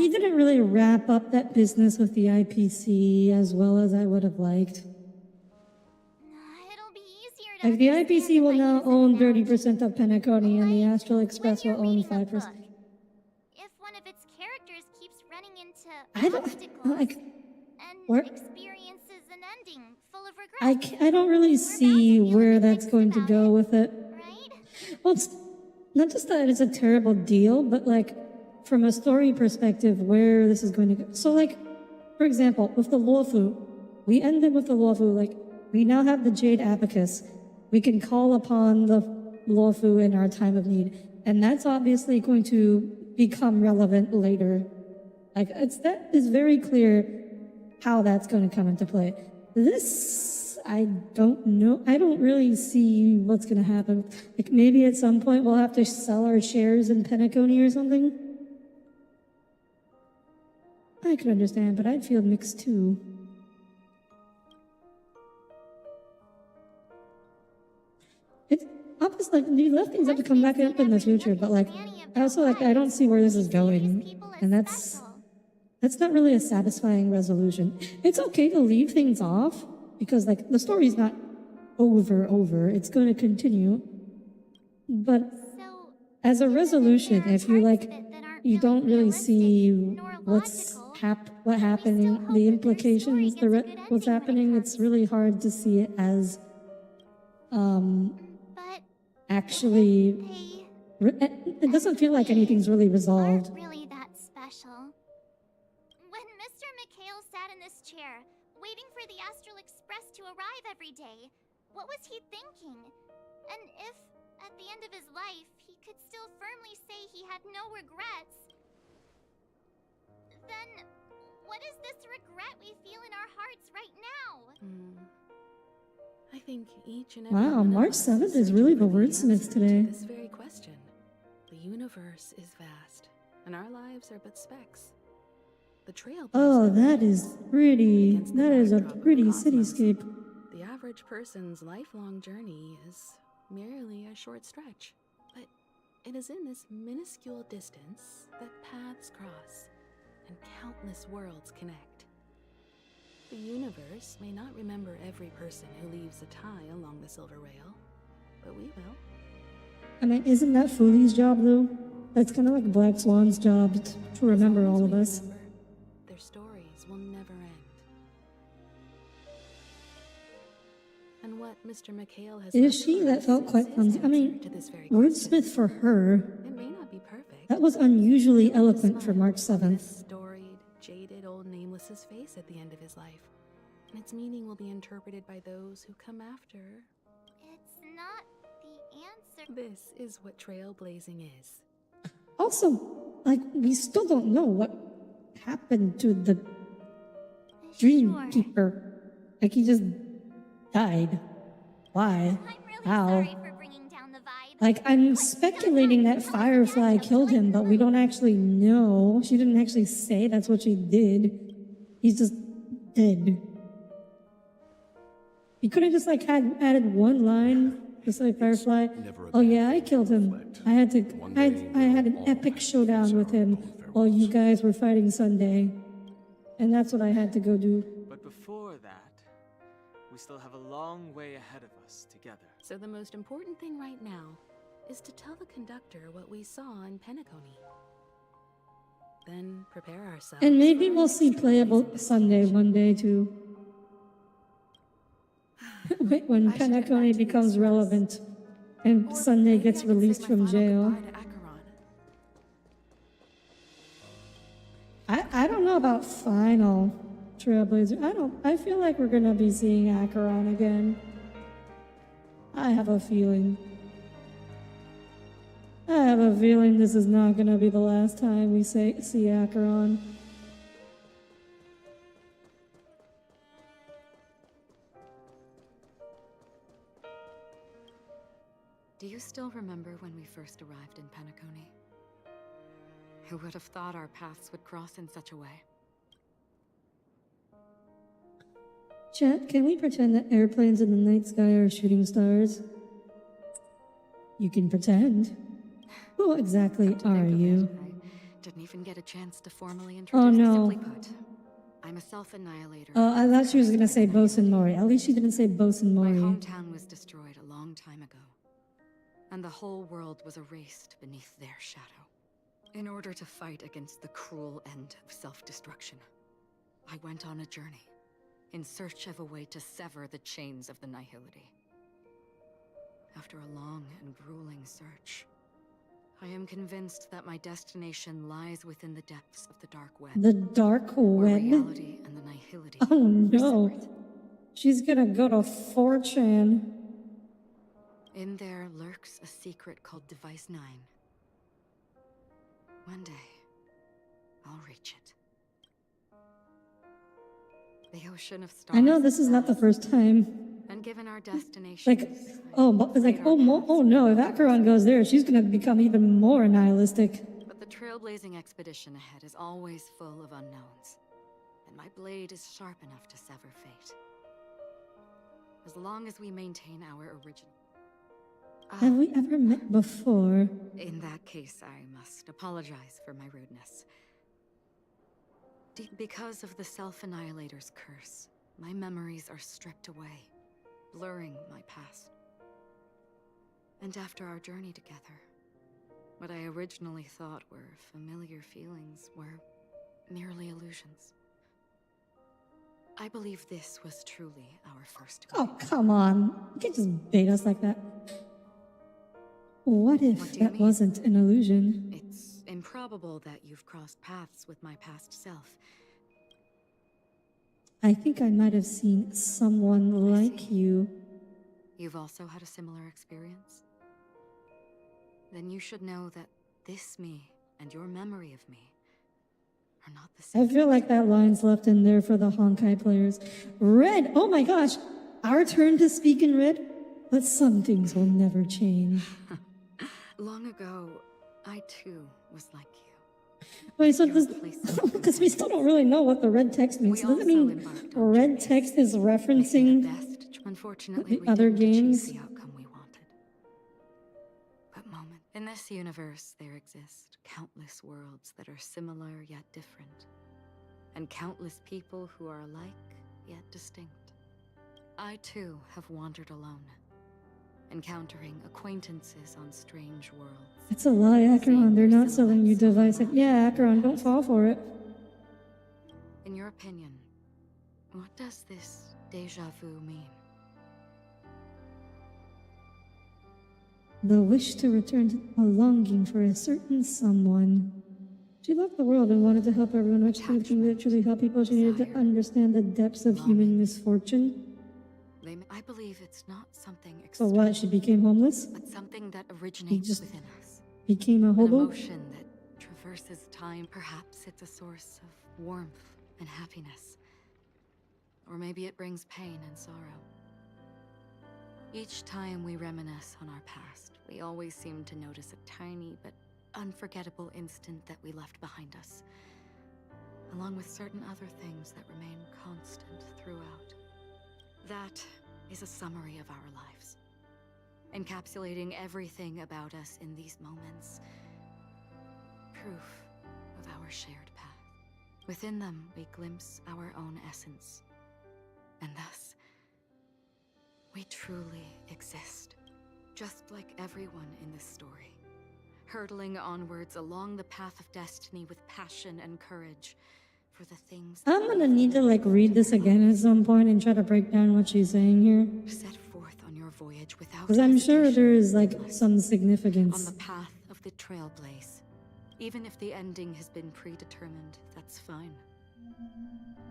didn't really wrap up that business with the IPC as well as I would have liked. Like, the IPC will now own 30% of Penacony, and the Astral Express will own 5%. If one of its characters keeps running into I don't obstacles like. and Where, experiences an ending full of regret. I don't really see where that's going to go with it. Well, it's not just that it's a terrible deal, but like from a story perspective, where this is going to go. So, like, for example, with the Luofu, we ended with the Luofu. Like, we now have the Jade Abacus. We can call upon the Luofu in our time of need, and that's obviously going to become relevant later. Like, that is very clear how that's going to come into play. This, I don't know. I don't really see what's going to happen. Like, maybe at some point we'll have to sell our shares in Penacony or something. I could understand, but I'd feel mixed too. It's obviously, like, these left things have to come back up in the future, but like, I also, like, I don't see where this is going, and that's not really a satisfying resolution. It's okay to leave things off, because, like, the story's not over. It's going to continue. But as a resolution, if you, like, you don't really see what happening, the implications, what's happening, it's really hard to see it as, actually, it doesn't feel like anything's really resolved. Really that special. When Mr. Mikhail sat in this chair, waiting for the Astral Express to arrive every day, what was he thinking? And if, at the end of his life, he could still firmly say he had no regrets, then what is this regret we feel in our hearts right now? I think each and every Wow, one of March us 7th is searching really for the wordsmith answer to today. This very question. The universe is vast, and our lives are but specks. The trailblazer. Oh, that is pretty. That is a pretty cityscape. The average person's lifelong journey is merely a short stretch. But it is in this minuscule distance that paths cross and countless worlds connect. The universe may not remember every person who leaves a tie along the Silver Rail, but we will. I mean, isn't that Foolie's job, though? That's kind of like Black Swan's job to remember all of us. Their stories will never end. And what Mr. McHale has Is she? That felt quite clumsy. I mean, wordsmith for her. It may not be perfect. That was unusually eloquent for March 7th. Storied, jaded old Nameless's face at the end of his life. And its meaning will be interpreted by those who come after. It's not the answer. This is what trailblazing is. Also, like, we still don't know what happened to the Dreamkeeper. Like, he just died. Why? How? Like, I'm speculating that Firefly killed him, but we don't actually know. She didn't actually say that's what she did. He's just dead. You could have just, like, added one line, just like Firefly. Oh yeah, I killed him. I had an epic showdown with him while you guys were fighting Sunday. And that's what I had to go do. But before that, we still have a long way ahead of us together. So the most important thing right now is to tell the conductor what we saw in Penacony. Then prepare ourselves. And maybe we'll see playable Sunday one day too. When Penacony becomes relevant and Sunday gets released from jail. I don't know about final Trailblazer. I feel like we're gonna be seeing Acheron again. I have a feeling. I have a feeling this is not gonna be the last time we see Acheron. Do you still remember when we first arrived in Penacony? Who would have thought our paths would cross in such a way? Chat, can we pretend that airplanes in the night sky are shooting stars? You can pretend. Who exactly are you? Didn't even get a chance to formally introduce. Oh no. Simply put, I'm a self-annihilator. Oh, I thought she was gonna say Bosun Mori. At least she didn't say Bosun My Mori. hometown was destroyed a long time ago, and the whole world was erased beneath their shadow. In order to fight against the cruel end of self-destruction, I went on a journey, in search of a way to sever the chains of the Nihility. After a long and grueling search, I am convinced that my destination lies within the depths of the dark web. The dark where web? reality and the Nihility Oh no. She's gonna go to 4chan. In there lurks a secret called Device 9. One day, I'll reach it. The ocean of stars. I know this is not the first time. And given our destination, Like, oh no, if Acheron goes there, she's gonna become even more nihilistic. but the trailblazing expedition ahead is always full of unknowns, and my blade is sharp enough to sever fate. As long as we maintain our original. Have we ever met before? In that case, I must apologize for my rudeness. Because of the Self-Annihilator's curse, my memories are stripped away, blurring my past. And after our journey together, what I originally thought were familiar feelings were merely illusions. I believe this was truly our first meeting. Oh, come on. You can't just bait us like that. What if that wasn't an illusion? It's improbable that you've crossed paths with my past self. I think I might have seen someone like you. You've also had a similar experience? Then you should know that this me and your memory of me are not the same. I feel like that line's left in there for the Honkai players. Red! Oh my gosh! our turn to speak in red, but some things will never change. Long ago, I too was like you. Wait, so does because we still don't really know what the red text means. So does it mean red text is referencing Unfortunately, the other games? the outcome we wanted. But moment, in this universe, there exist countless worlds that are similar yet different, and countless people who are alike yet distinct. I too have wandered alone, encountering acquaintances on strange worlds. It's a lie, Acheron. They're not selling you device. Yeah, Acheron, don't fall for it. In your opinion, what does this deja vu mean? The wish to return to a longing for a certain someone. She loved the world and wanted to help everyone, which can literally help people. She needed to understand the depths of human misfortune. I believe it's not something So what, she became homeless? but something that originates within us. Became a An hobo? emotion that traverses time. Perhaps it's a source of warmth and happiness. Or maybe it brings pain and sorrow. Each time we reminisce on our past, we always seem to notice a tiny but unforgettable instant that we left behind us, along with certain other things that remain constant throughout. That is a summary of our lives, encapsulating everything about us in these moments. Proof of our shared path. Within them, we glimpse our own essence, and thus, we truly exist, just like everyone in this story, hurtling onwards along the path of destiny with passion and courage for the things I'm gonna need to like read this again at some point and try to break down what she's saying here. set forth on your voyage without Because I'm sure hesitation, there is like some on significance. the path of the trailblaze. Even if the ending has been predetermined, that's fine.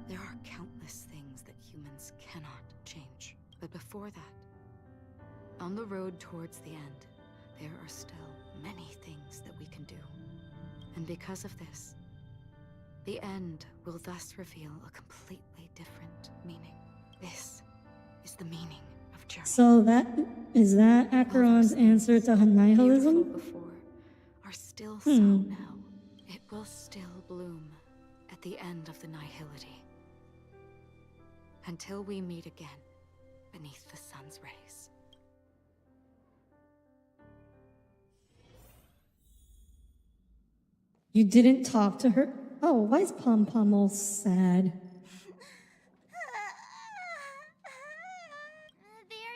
There are countless things that humans cannot change. But before that, on the road towards the end, there are still many things that we can do. And because of this, the end will thus reveal a completely different meaning. This is the meaning of journey. So is that Acheron's answer to nihilism? Before are still so now. It will still bloom at the end of the nihility. Until we meet again beneath the sun's rays. You didn't talk to her? Oh, why is Pom Pom all sad?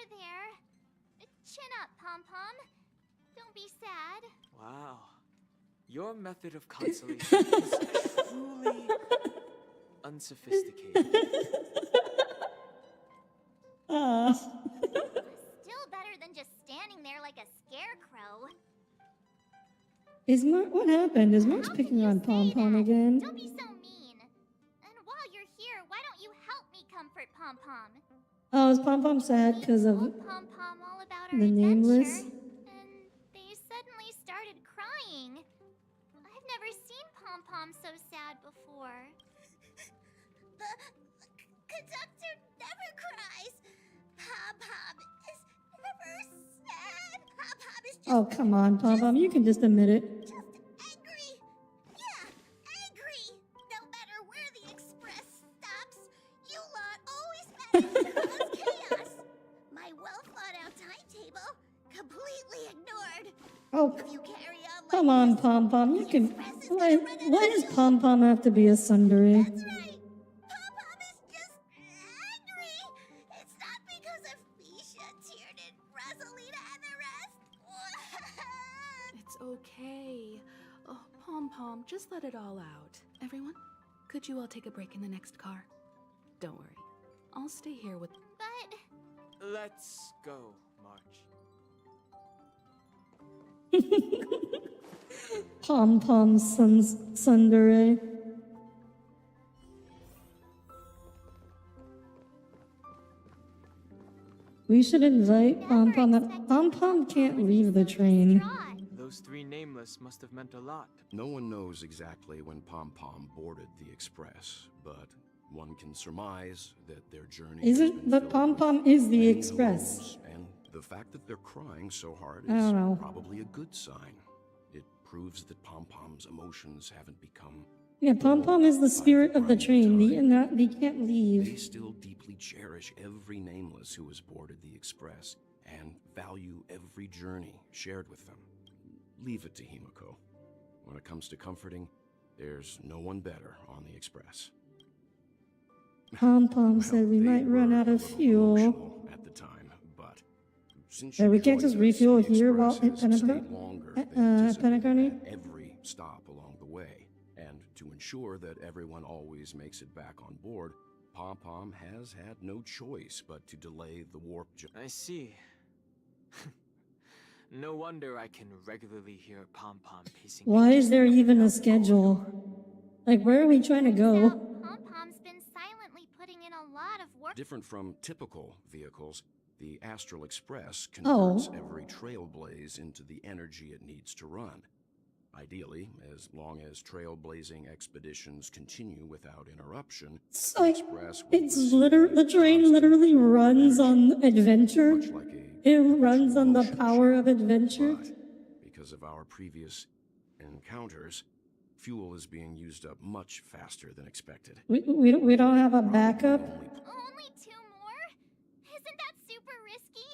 There. Chin up, Pom Pom. Don't be sad. Wow. Your method of consolation is truly unsophisticated. Still better than just standing there like a scarecrow. Is what happened? Is Mark's picking on Pom Pom again? Don't be so mean. And while you're here, why don't you help me comfort Pom Pom? Oh, is Pom Pom sad because of Pom Pom all about our the nameless? adventure, and they suddenly started crying. I've never seen Pom Pom so sad before. The conductor never cries. Pom Pom is never sad. Pom Pom is Oh, come on, Pom Pom. You can just admit it. angry. Yeah, angry. No matter where the express stops, you lot always manage to cause chaos. My well thought out timetable completely ignored. Oh, If you carry on like come on, Pom Pom. You can. Why does Pom Pom have to be a tsundere? That's right. Pom Pom is just angry. It's not because of Fisha, Tiernan, Rosalina, and the rest. It's okay. Oh, Pom Pom, just let it all out. Everyone, could you all take a break in the next car? Don't worry. I'll stay here with... But... Let's go, March. Pom Pom tsundere. We should invite Pom Pom. Pom Pom can't leave the train. Those three nameless must have meant a lot. No one knows exactly when Pom Pom boarded the Express, but one can surmise that their journey Isn't the Pom Pom is the Express? hellos, and the fact that they're crying so hard I is don't know. probably a good sign. It proves that Pom Pom's emotions haven't become. Yeah, Pom Pom is the spirit of the train. They can't leave. They still deeply cherish every nameless who has boarded the Express and value every journey shared with them. Leave it to Himiko. When it comes to comforting, there's no one better on the Express. Pom Pom said we might run out of fuel. At the time, but since Yeah, you we can't joined just us, refuel the here while Express at has stayed longer than anticipated Penacony. at every stop along the way. And to ensure that everyone always makes it back on board, Pom Pom has had no choice but to delay the warp jump. I see. No wonder I can regularly hear Pom Pom pacing. Why is there even a schedule? Like, where are we trying to go? Pom Pom's been silently putting in a lot of work. Different from typical vehicles, the Astral Express Oh. converts every trailblaze into the energy it needs to run. Ideally, as long as trailblazing expeditions continue without interruption, So the Express will it's receive the train literally runs on adventure. much like a It runs on the power of adventure. because of our previous encounters, fuel is being used up much faster than expected. We don't have a backup. Only 2 more? Isn't that super risky?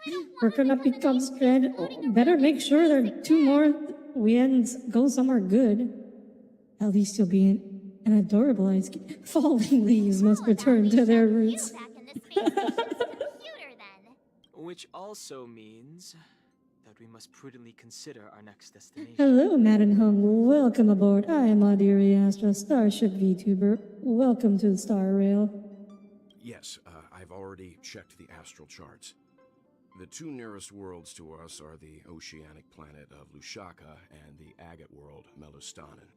I don't We're gonna become stranded. Oh, better make sure there are 2 more. We end go somewhere good. At least you'll be an adorable ice cream. Falling leaves must return to their roots. Which also means that we must prudently consider our next destination. Hello, Madden Hung. Welcome aboard. I am Audire Astra, starship VTuber. Welcome to Star Rail. Yes, I've already checked the astral charts. The 2 nearest worlds to us are the oceanic planet of Lushaka and the agate world, Melustanen.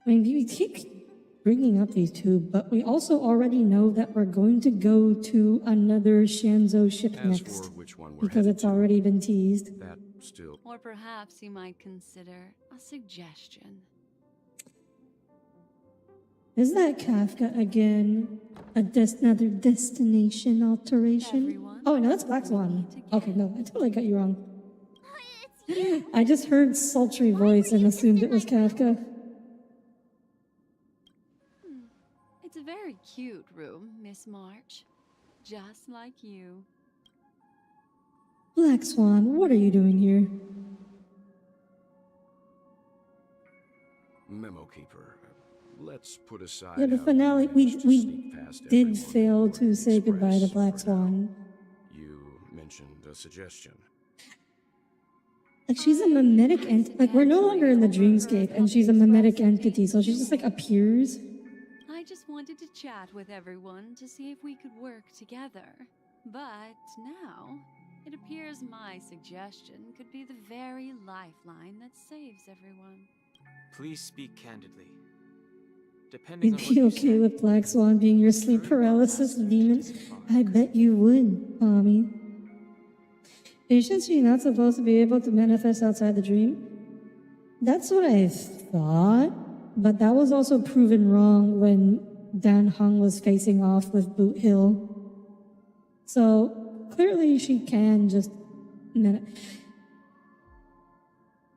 I mean, we keep bringing up these 2, but we also already know that we're going to go to another Shanzhou ship As next. for which one we're Because headed it's already been teased. that still... Or perhaps you might consider a suggestion. Is that Kafka again? Another destination alteration? Oh, no, that's Black Swan. Okay, no, I totally got you wrong. I just heard sultry voice and assumed it was Kafka. It's a very cute room, Miss March. Just like you. Black Swan, what are you doing here? Memo Keeper, let's put aside... Yeah, the how finale, you we managed to sneak past did fail to say goodbye to Black Swan. You mentioned a suggestion. Like, she's a mimetic entity. Like, we're no longer in the dreamscape, and she's a mimetic entity, so she just, like, appears. I just wanted to chat with everyone to see if we could work together. But now, it appears my suggestion could be the very lifeline that saves everyone. Please speak candidly. Depending You'd on what be you okay with Black Swan being your sleep paralysis demon? I bet you would, Tommy. Isn't she not supposed to be able to manifest outside the dream? That's what I thought, but that was also proven wrong when Dan Hung was facing off with Boot Hill. So, clearly she can just...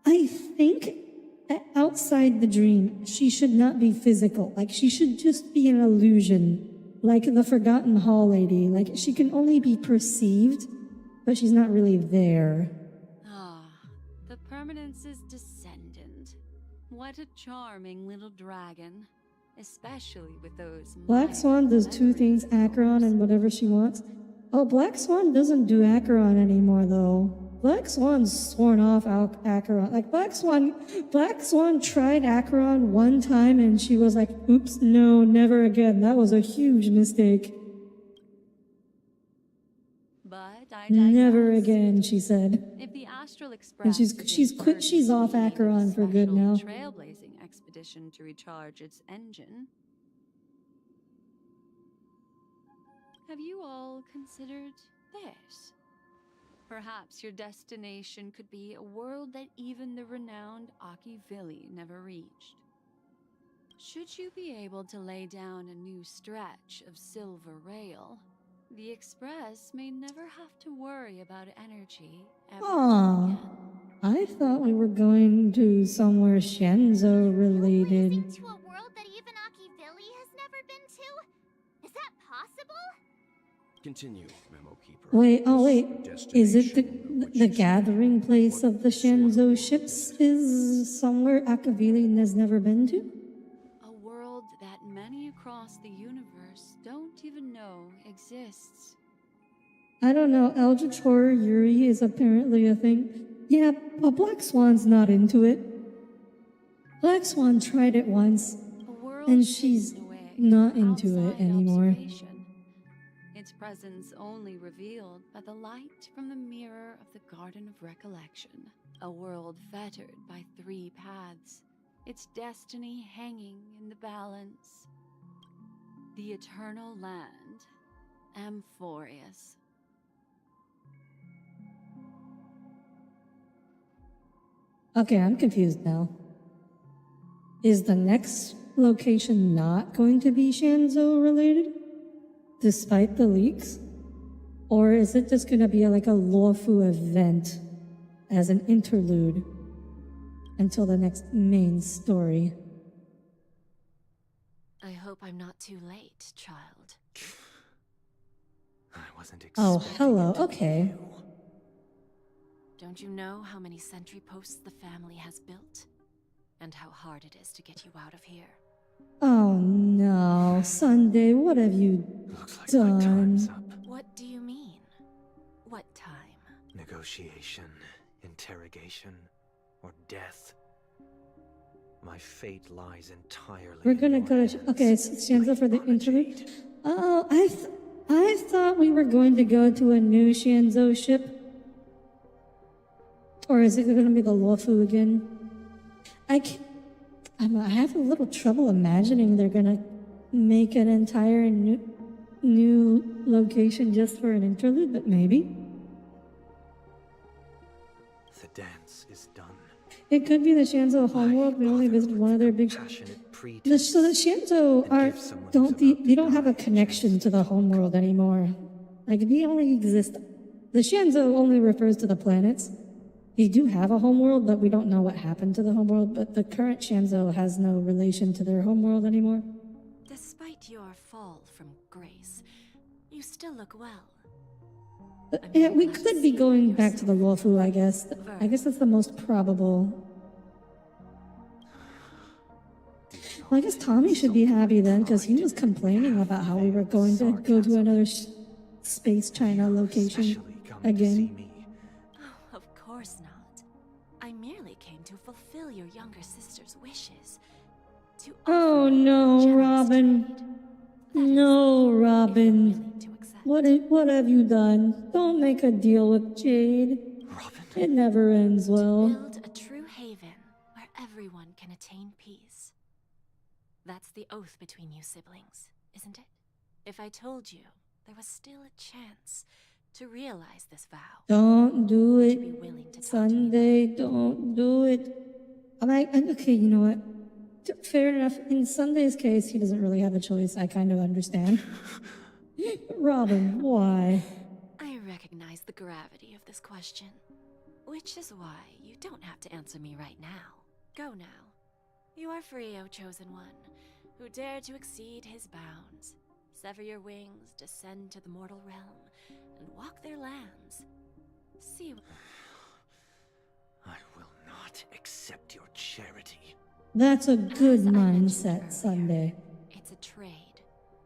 I think that outside the dream, she should not be physical. Like, she should just be an illusion. Like the Forgotten Hall lady. Like, she can only be perceived, but she's not really there. Ah, the Permanence's descendant. What a charming little dragon. Especially with those... Black Swan does 2 things, Acheron and whatever she wants. Oh, Black Swan doesn't do Acheron anymore, though. Black Swan's sworn off Acheron. Like, Black Swan tried Acheron one time and she was like, oops, no, never again. That was a huge mistake. But I Never again, she said. If the Astral Express And she's off Acheron for good now. Trailblazing expedition to recharge its engine. Have you all considered this? Perhaps your destination could be a world that even the renowned Akivilli never reached. should you be able to lay down a new stretch of silver rail, the Express may never have to worry about energy ever Aw, again. I thought we were going to somewhere Shenzo related. To a world that even Akivili has never been to? Is that possible? Continue, Memo Keeper. Wait, oh wait, is it Destination the gathering place of the Shenzo ships is somewhere Akavili has never been to? A world that many across the universe don't even know exists. I don't know, Eldritch Horror Yuri is apparently a thing. Yeah, but Black Swan's not into it. Black Swan tried it once, and she's not into it anymore. Observation. Its presence only revealed by the light from the mirror of the Garden of Recollection. A world fettered by 3 paths, its destiny hanging in the balance. The Eternal Land, Amphorius. Okay, I'm confused now. Is the next location not going to be Shanzo related? Despite the leaks? Or is it just gonna be like a Lawfu event as an interlude until the next main story? I hope I'm not too late, child. I wasn't Oh, expecting hello, it to be okay. you. Don't you know how many sentry posts the family has built? And how hard it is to get you out of here? Oh no, Sunday, what have you done? What do you mean? What time? Negotiation, interrogation, or death. My fate lies entirely. We're gonna go to, okay, it's Shanzo for the interlude. Oh, I thought we were going to go to a new Shanzo ship. Or is it gonna be the Lawfu again? I have a little trouble imagining they're gonna make an entire new location just for an interlude, but maybe. The dance is done. It could be the Shanzo homeworld. We only visited one of their big. So the Shanzo they don't have a connection to the homeworld anymore. Like they only exist. The Shanzo only refers to the planets. They do have a homeworld, but we don't know what happened to the homeworld. But the current Shanzo has no relation to their homeworld anymore. Despite your fall from grace, you still look well. Yeah, we could be going back to the Lawfu, I guess. I guess that's the most probable. Well, I guess Tommy should be happy then, because he was complaining about how we were going to go to another space China location again. Oh, of course not. I merely came to fulfill your younger sister's wishes. Oh no, Robin. No, Robin. What have you done? Don't make a deal with Jade. It never ends well. Build a true haven where everyone can attain peace. That's the oath between you siblings, isn't it? If I told you there was still a chance to realize this vow, Don't do would it, you be willing to Sunday. Don't do it. Okay, you know what? Fair enough. In Sunday's case, he doesn't really have a choice. I kind of understand. Robin, why? I recognize the gravity of this question, which is why you don't have to answer me right now. Go now. You are free, O Chosen One, who dare to exceed his bounds. Sever your wings, descend to the mortal realm, and walk their lands. See. I will not accept your charity. That's a good mindset, Sunday. It's a trade,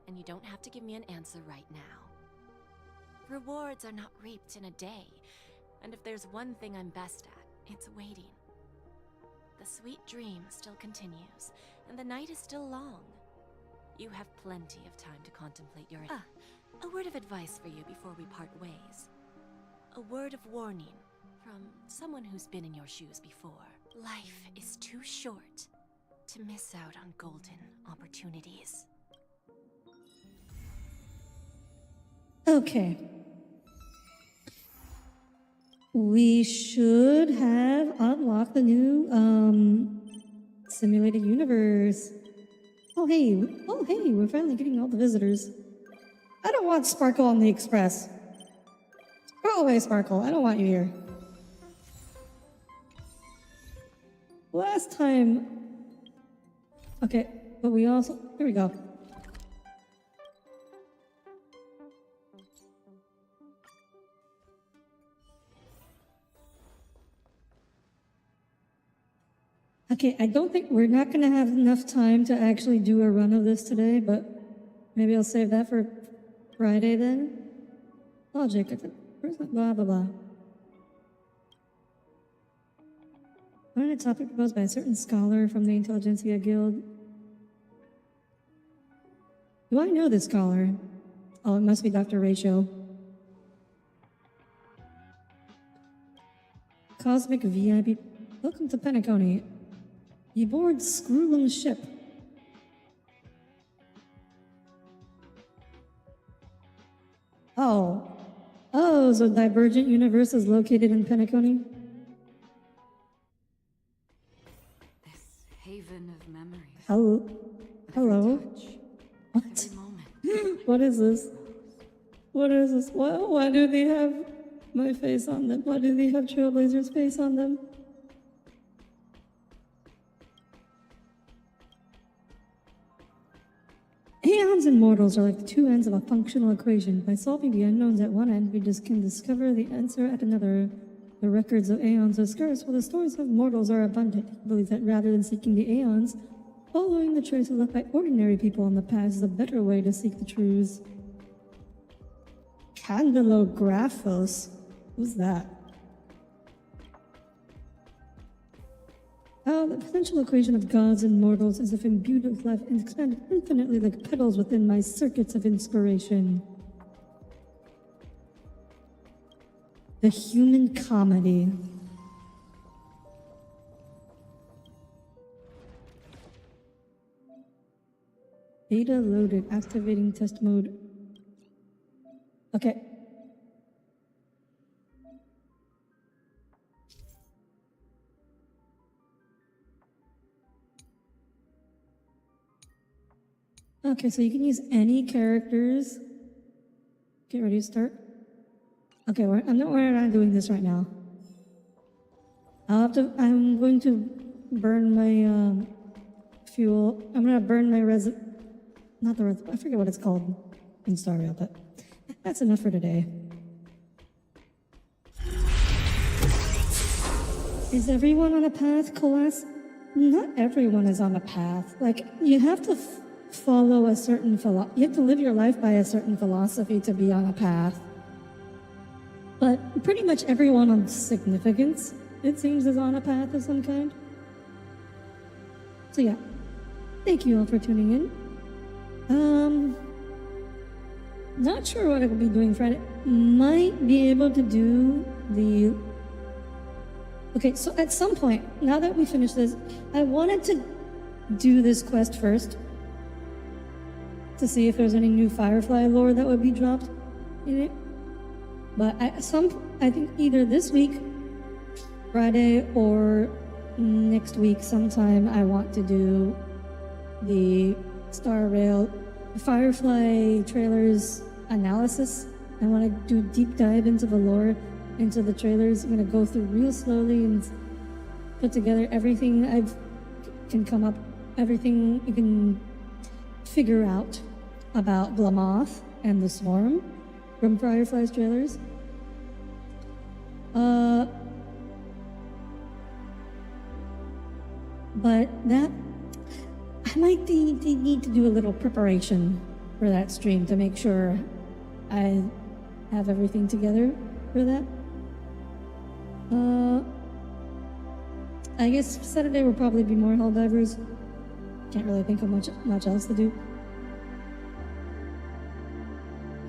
and you don't have to give me an answer right now. Rewards are not reaped in a day, and if there's one thing I'm best at, it's waiting. The sweet dream still continues, and the night is still long. You have plenty of time to contemplate your... a word of advice for you before we part ways. A word of warning from someone who's been in your shoes before. Life is too short to miss out on golden opportunities. Okay. We should have unlocked the new simulated universe. Oh hey, we're finally getting all the visitors. I don't want Sparkle on the Express. Go away, Sparkle. I don't want you here. Last time... Okay, but we also... Here we go. Okay, I don't think we're not going to have enough time to actually do a run of this today, but maybe I'll save that for Friday then. Logic, blah, blah, blah. On a topic proposed by a certain scholar from the Intelligentsia Guild. Do I know this scholar? Oh, it must be Dr. Ratio. Cosmic VIP. Welcome to Penacony. You board Screwlum's ship. Oh. Oh, so Divergent Universe is located in Penacony? This haven of memories. Hello? Hello? What? What is this? What is this? Why do they have my face on them? Why do they have Trailblazer's face on them? Aeons and mortals are like the two ends of a functional equation. By solving the unknowns at one end, we just can discover the answer at another. The records of Aeons are scarce, while the stories of mortals are abundant. He believes that rather than seeking the Aeons, following the traces left by ordinary people in the past is a better way to seek the truths. Candelographos? Who's that? The potential equation of gods and mortals is if imbued with life and expanded infinitely like petals within my circuits of inspiration. The human comedy. Beta loaded, activating test mode. Okay. Okay, so you can use any characters. Get ready to start. Okay, we're not doing this right now. I'm going to burn my fuel. I'm gonna burn my I forget what it's called in Star Rail, but that's enough for today. Is everyone on a path, Colas? Not everyone is on a path. Like, you have to follow a certain you have to live your life by a certain philosophy to be on a path. But pretty much everyone of significance, it seems, is on a path of some kind. So yeah, thank you all for tuning in. Not sure what I will be doing Friday. Might be able to do the... Okay, so at some point, now that we finish this, I wanted to do this quest first to see if there's any new Firefly lore that would be dropped in it. But I think either this week, Friday, or next week sometime, I want to do the Star Rail Firefly trailers analysis. I want to do a deep dive into the lore, into the trailers. I'm going to go through real slowly and put together everything everything you can figure out about Blamoth and the Swarm from Firefly's trailers. But that, I might need to do a little preparation for that stream to make sure I have everything together for that. I guess Saturday will probably be more Helldivers. Can't really think of much else to do.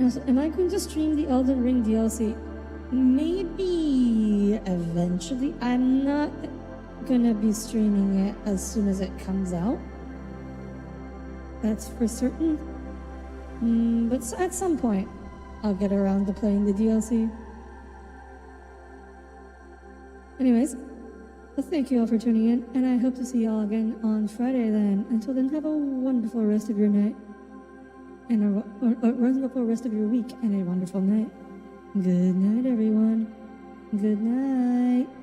So am I going to stream the Elden Ring DLC? Maybe eventually. I'm not gonna be streaming it as soon as it comes out. That's for certain. But at some point, I'll get around to playing the DLC. Anyways, thank you all for tuning in, and I hope to see y'all again on Friday then. Until then, have a wonderful rest of your night. And a wonderful rest of your week and a wonderful night. Good night, everyone. Good night.